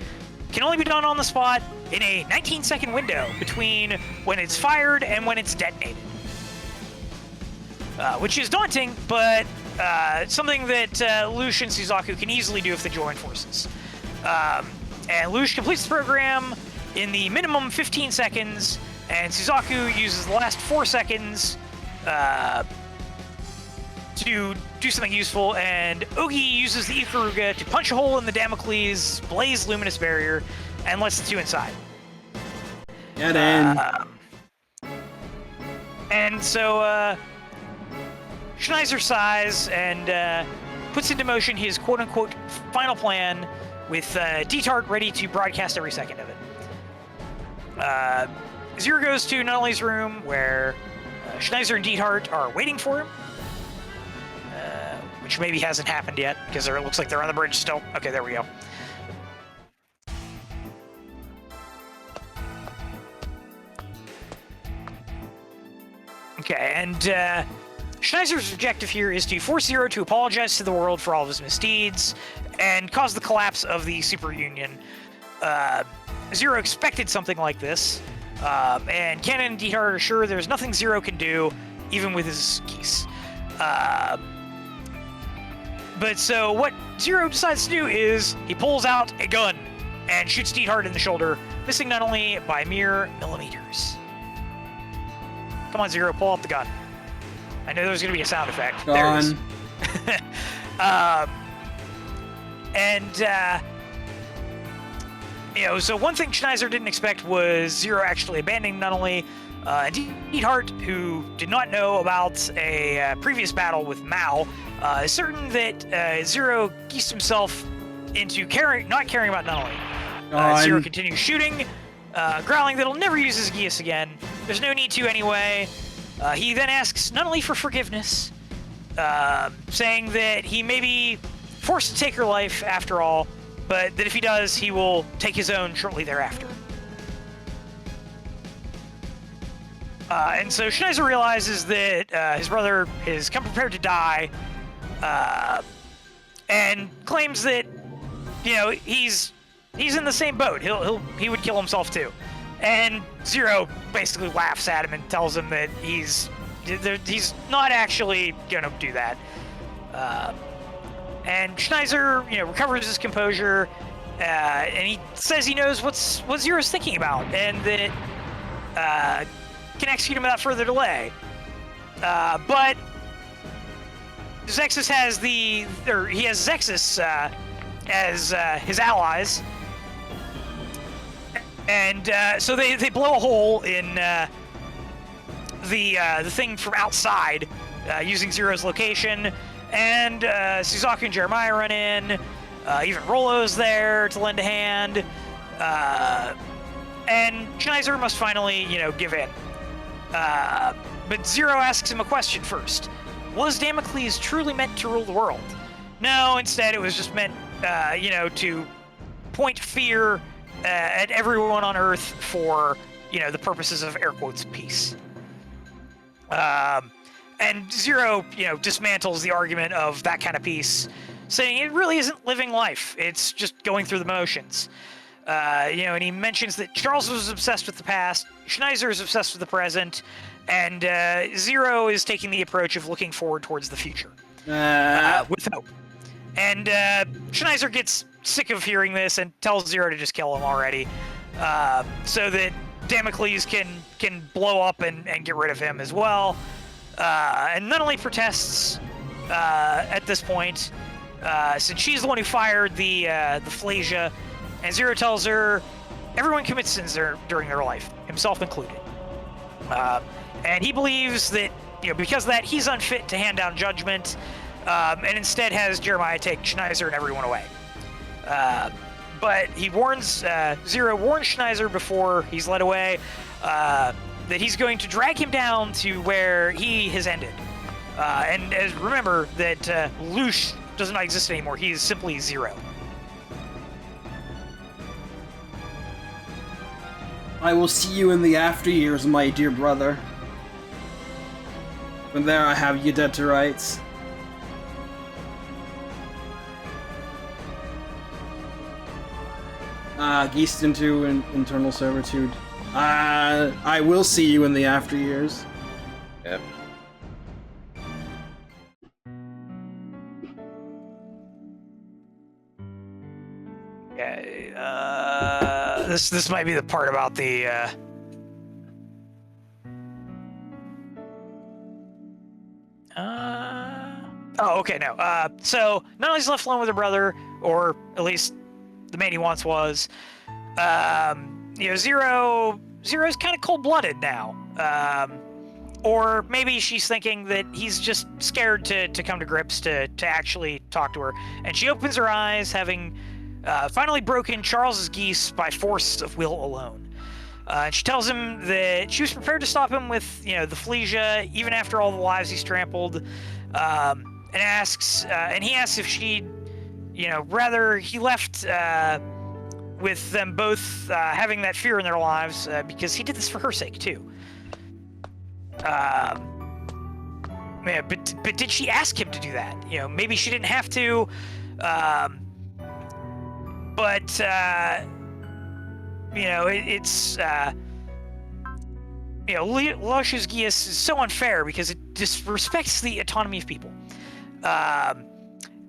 can only be done on the spot in a 19-second window between when it's fired and when it's detonated. Which is daunting, but something that Lelouch and Suzaku can easily do if they join forces. And Lelouch completes the program in the minimum 15 seconds, and Suzaku uses the last 4 seconds to do something useful, and Ogi uses the Ikaruga to punch a hole in the Damocles' blaze luminous barrier and lets the two inside.
get in.
And so Schneider sighs and puts into motion his quote-unquote final plan with D-Tart ready to broadcast every second of it. Zero goes to Nunnally's room where Schneider and D-Tart are waiting for him, which maybe hasn't happened yet because it looks like they're on the bridge still. Okay, there we go. Okay, and Schneider's objective here is to force Zero to apologize to the world for all of his misdeeds and cause the collapse of the Super Union. Zero expected something like this, and Cannon and D-Tart are sure there's nothing Zero can do, even with his geese. But so what Zero decides to do is he pulls out a gun and shoots D-Tart in the shoulder, missing not only by mere millimeters. Come on, Zero, pull out the gun. I know there's going to be a sound effect. There it is. So one thing Schneider didn't expect was Zero actually abandoning Nunnally. D-Tart, who did not know about a previous battle with Mao, is certain that Zero geesed himself into not caring about Nunnally. Zero continues shooting, growling that he'll never use his geese again. There's no need to anyway. He then asks Nunnally for forgiveness, saying that he may be forced to take her life after all, but that if he does, he will take his own shortly thereafter. And so Schneider realizes that his brother is come prepared to die, and claims that, he's in the same boat. He would kill himself too. And Zero basically laughs at him and tells him that he's not actually gonna do that. And Schneider, recovers his composure, and he says he knows what Zero's thinking about, and that can execute him without further delay. But Zexus has he has Zexus as his allies, and so they blow a hole in the thing from outside using Zero's location, and Suzaku and Jeremiah run in. Even Rollo's there to lend a hand, and Schneider must finally, give in. But Zero asks him a question first. Was Damocles truly meant to rule the world? No, instead it was just meant, to point fear at everyone on Earth for, the purposes of air quotes peace. And Zero, dismantles the argument of that kind of peace, saying it really isn't living life. It's just going through the motions. And he mentions that Charles was obsessed with the past, Schneider is obsessed with the present, and Zero is taking the approach of looking forward towards the future. with hope. And Schneiser gets sick of hearing this and tells Zero to just kill him already, so that Damocles can blow up and get rid of him as well. And not only protests at this point, since she's the one who fired the Flasia, and Zero tells her everyone commits sins during their life, himself included. And he believes that, because of that, he's unfit to hand down judgment, and instead has Jeremiah take Schneiser and everyone away. But he warns, Zero warns Schneiser before he's led away, that he's going to drag him down to where he has ended. And remember that Lush does not exist anymore. He is simply Zero.
I will see you in the after years, my dear brother. When there I have you dead to rights. Geased into internal servitude. I will see you in the after years.
Yep.
Yeah, this might be the part about the oh, okay, no. So not only is left alone with her brother, or at least the man he once was, Zero's kind of cold-blooded now. Or maybe she's thinking that he's just scared to come to grips to actually talk to her. And she opens her eyes, having finally broken Charles's geese by force of will alone. And she tells him that she was prepared to stop him with, the Flesia, even after all the lives he's trampled. And he asks if she'd, rather he left with them both having that fear in their lives, because he did this for her sake too. But did she ask him to do that? Maybe she didn't have to. But it's Lush's Gius is so unfair because it disrespects the autonomy of people.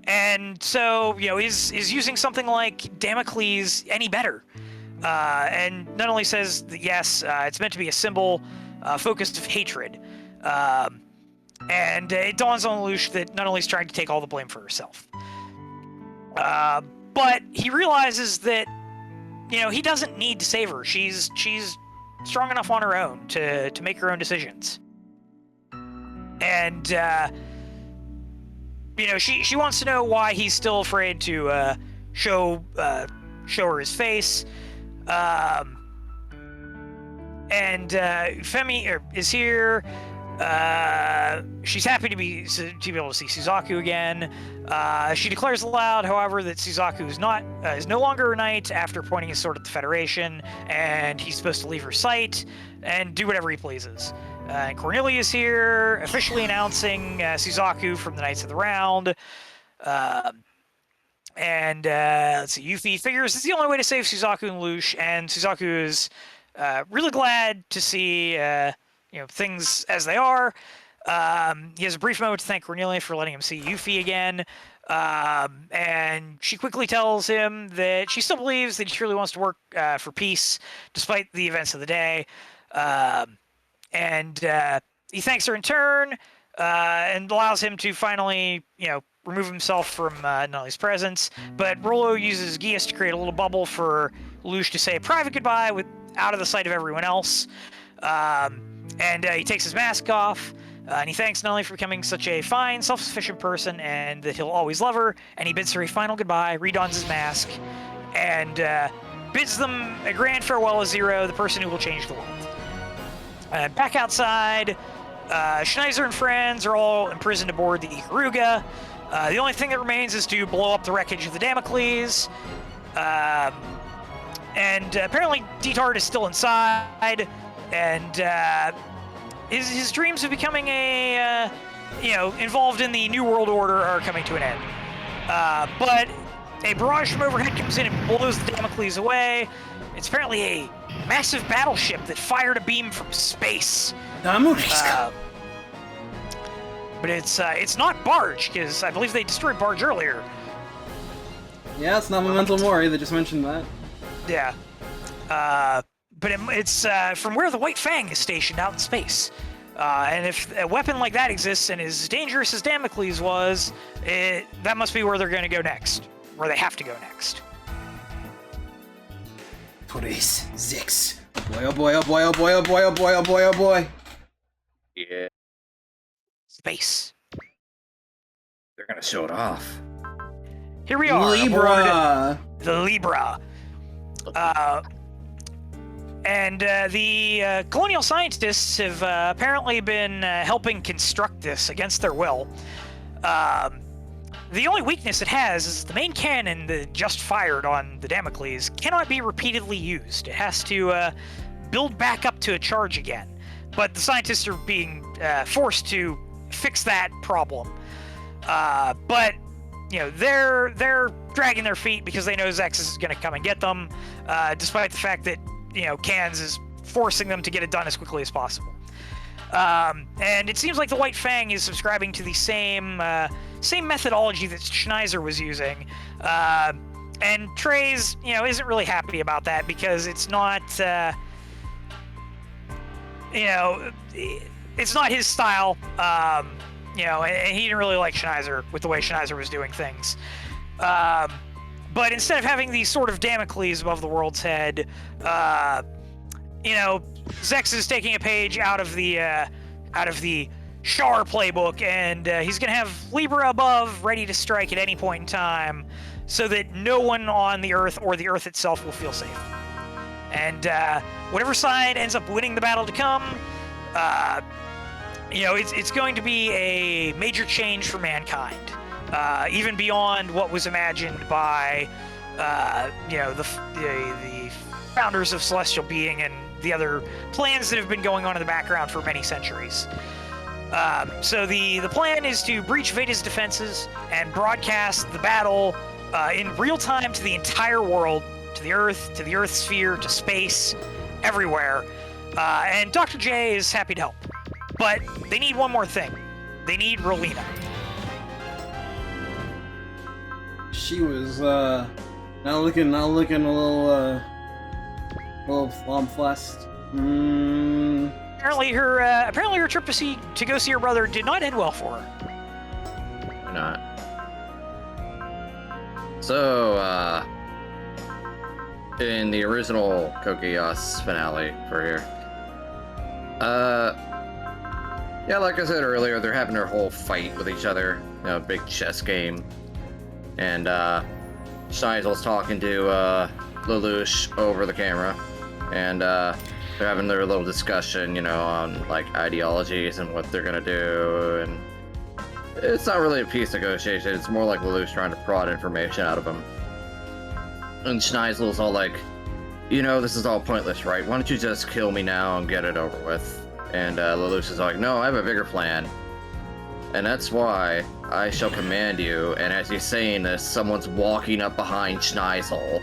And so, is using something like Damocles any better? And not only says that, yes, it's meant to be a symbol focused of hatred. And it dawns on Lush that not only is trying to take all the blame for herself, but he realizes that, he doesn't need to save her. She's strong enough on her own to make her own decisions. And, she wants to know why he's still afraid to show her his face. And Femi is here. She's happy to be able to see Suzaku again. She declares aloud, however, that Suzaku is no longer a knight after pointing his sword at the Federation, and he's supposed to leave her sight and do whatever he pleases. And Cornelia is here, officially announcing Suzaku from the Knights of the Round. Let's see, Yuffie figures it's the only way to save Suzaku and Lush, and Suzaku is really glad to see things as they are. He has a brief moment to thank Cornelia for letting him see Yuffie again. And she quickly tells him that she still believes that he truly wants to work for peace, despite the events of the day. And he thanks her in turn, and allows him to finally, remove himself from Nully's presence. But Rollo uses Gius to create a little bubble for Lush to say a private goodbye out of the sight of everyone else. And he takes his mask off, and he thanks Nully for becoming such a fine, self-sufficient person, and that he'll always love her. And he bids her a final goodbye, redons his mask, and bids them a grand farewell as Zero, the person who will change the world. And back outside, Schneiser and friends are all imprisoned aboard the Ikaruga. The only thing that remains is to blow up the wreckage of the Damocles. And apparently Detard is still inside, and his dreams of becoming involved in the New World Order are coming to an end. But a barrage from overhead comes in and blows the Damocles away. It's apparently a massive battleship that fired a beam from space. but it's not Barge, because I believe they destroyed Barge earlier.
Yeah, it's not Memento Mori. They just mentioned that.
Yeah. But it's from where the White Fang is stationed out in space. And if a weapon like that exists and as dangerous as Damocles was, that must be where they're going to go next. Where they have to go next.
26. Boy, oh boy, oh boy, oh boy, oh boy, oh boy, oh boy, oh boy.
Yeah,
Space.
they're gonna show it off.
Here we are.
Libra!
The Libra. And the colonial scientists have apparently been helping construct this against their will. The only weakness it has is the main cannon that just fired on the Damocles cannot be repeatedly used. It has to build back up to a charge again. But the scientists are being forced to fix that problem. But you know, they're dragging their feet because they know Zex is going to come and get them, despite the fact that, you know, Cans is forcing them to get it done as quickly as possible. And it seems like the White Fang is subscribing to the same methodology that Schneiser was using. And Trey's, you know, isn't really happy about that because it's not, you know, it's not his style. You know, and he didn't really like Schneiser with the way Schneiser was doing things. But instead of having these sort of Damocles above the world's head, you know, Zex is taking a page out of the Char playbook, and he's gonna have Libra above, ready to strike at any point in time, so that no one on the Earth or the Earth itself will feel safe. And whatever side ends up winning the battle to come, you know, it's going to be a major change for mankind, even beyond what was imagined by, you know, the founders of Celestial Being and the other plans that have been going on in the background for many centuries. So the plan is to breach Veda's defenses and broadcast the battle in real time to the entire world, to the Earth sphere, to space, everywhere. And Dr. J is happy to help. But they need one more thing. They need Rolina.
She was now looking a little flustered.
Apparently her trip to go see her brother did not end well for her.
Why not? So, in the original Code Geass finale for here, yeah, like I said earlier, they're having their whole fight with each other, you know, big chess game. And, Scheisel's talking to, Lelouch over the camera. And, they're having their little discussion, you know, on, like, ideologies and what they're gonna do. And it's not really a peace negotiation, it's more like Lelouch trying to prod information out of him. And Scheisel's all like, you know, this is all pointless, right? Why don't you just kill me now and get it over with? And Lelouch is like, no, I have a bigger plan. And that's why I shall command you. And as he's saying this, someone's walking up behind Schneisel.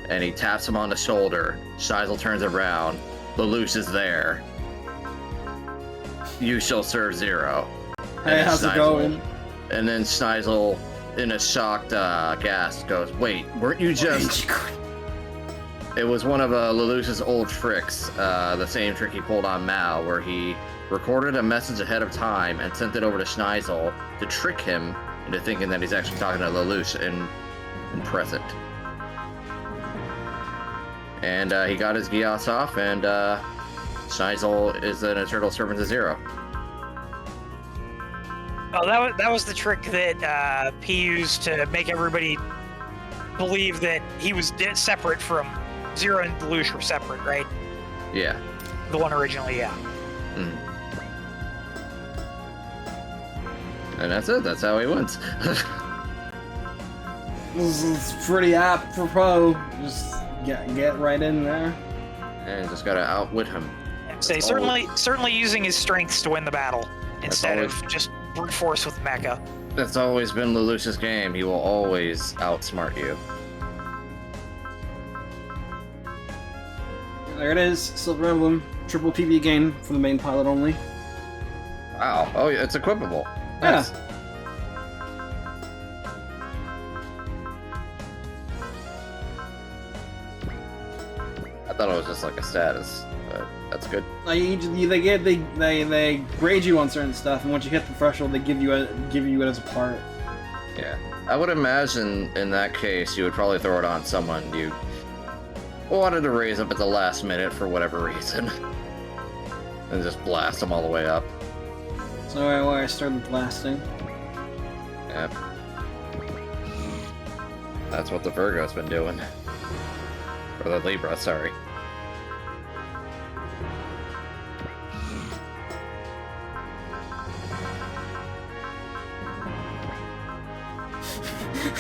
And he taps him on the shoulder. Schneisel turns around. Lelouch is there. You shall serve Zero.
Hey, how's it going?
And then Schneisel, in a shocked gasp, goes, wait, weren't you just... It was one of Lelouch's old tricks, the same trick he pulled on Mao, where he recorded a message ahead of time and sent it over to Schneisel to trick him into thinking that he's actually talking to Lelouch in present. And he got his Geass off, and Schneisel is an eternal servant to Zero.
Oh, that was the trick that he used to make everybody believe that he was separate from Zero and Lelouch were separate, right?
Yeah.
The one originally, yeah.
Mm. And that's it. That's how he wins.
This is pretty apropos. Just get right in there.
And just gotta outwit him.
So he's certainly using his strengths to win the battle instead of just brute force with mecha.
That's always been Lelouch's game. He will always outsmart you.
There it is, Silver Emblem, triple PB game for the main pilot only.
Wow. Oh, yeah, it's equipable. Nice. I thought it was just like a status, but that's good.
Like they grade you on certain stuff, and once you hit the threshold, they give you it as a part.
Yeah. I would imagine in that case you would probably throw it on someone you wanted to raise up at the last minute for whatever reason. And just blast them all the way up.
So why I started blasting.
Yep. That's what the Virgo's been doing. Or the Libra, sorry.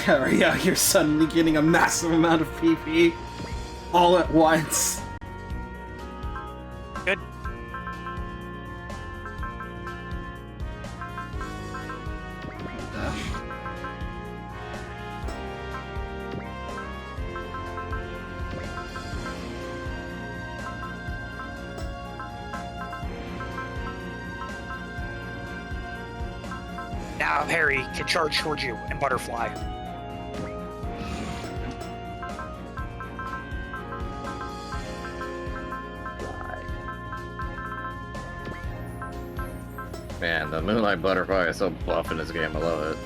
Yeah, you're suddenly getting a massive amount of PP all at once.
Good. Now Harry can charge towards you and butterfly.
Man, the Moonlight Butterfly is so buff in this game, I love it.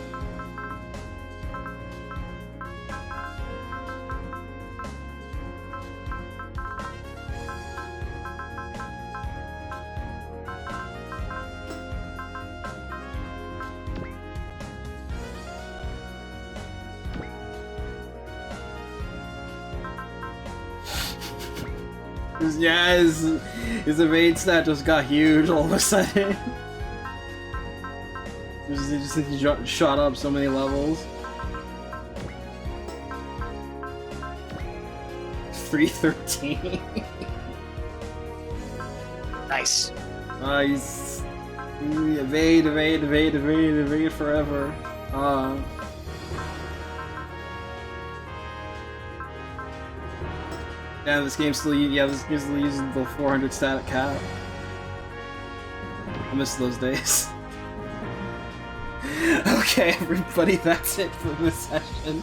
Yeah, his evade stat just got huge all of a sudden. He just shot up so many levels. 313.
Nice.
Nice. Evade forever. Yeah, this game's still using the 400 static cap. I miss those days. Okay, everybody, that's it for this session.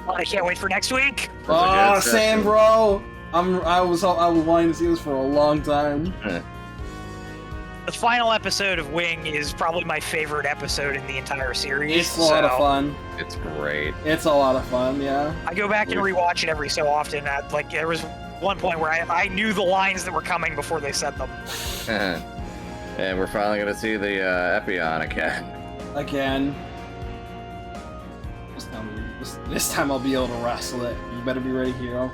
Well, I can't wait for next week.
Oh, same, bro. I was wanting to see this for a long time.
The final episode of Wing is probably my favorite episode in the entire series.
It's a lot of fun.
It's great.
It's a lot of fun, yeah.
I go back and rewatch it every so often. Like there was one point where I knew the lines that were coming before they said them.
And we're finally gonna see the Epion again.
Again. This time I'll be able to wrestle it. You better be ready, hero.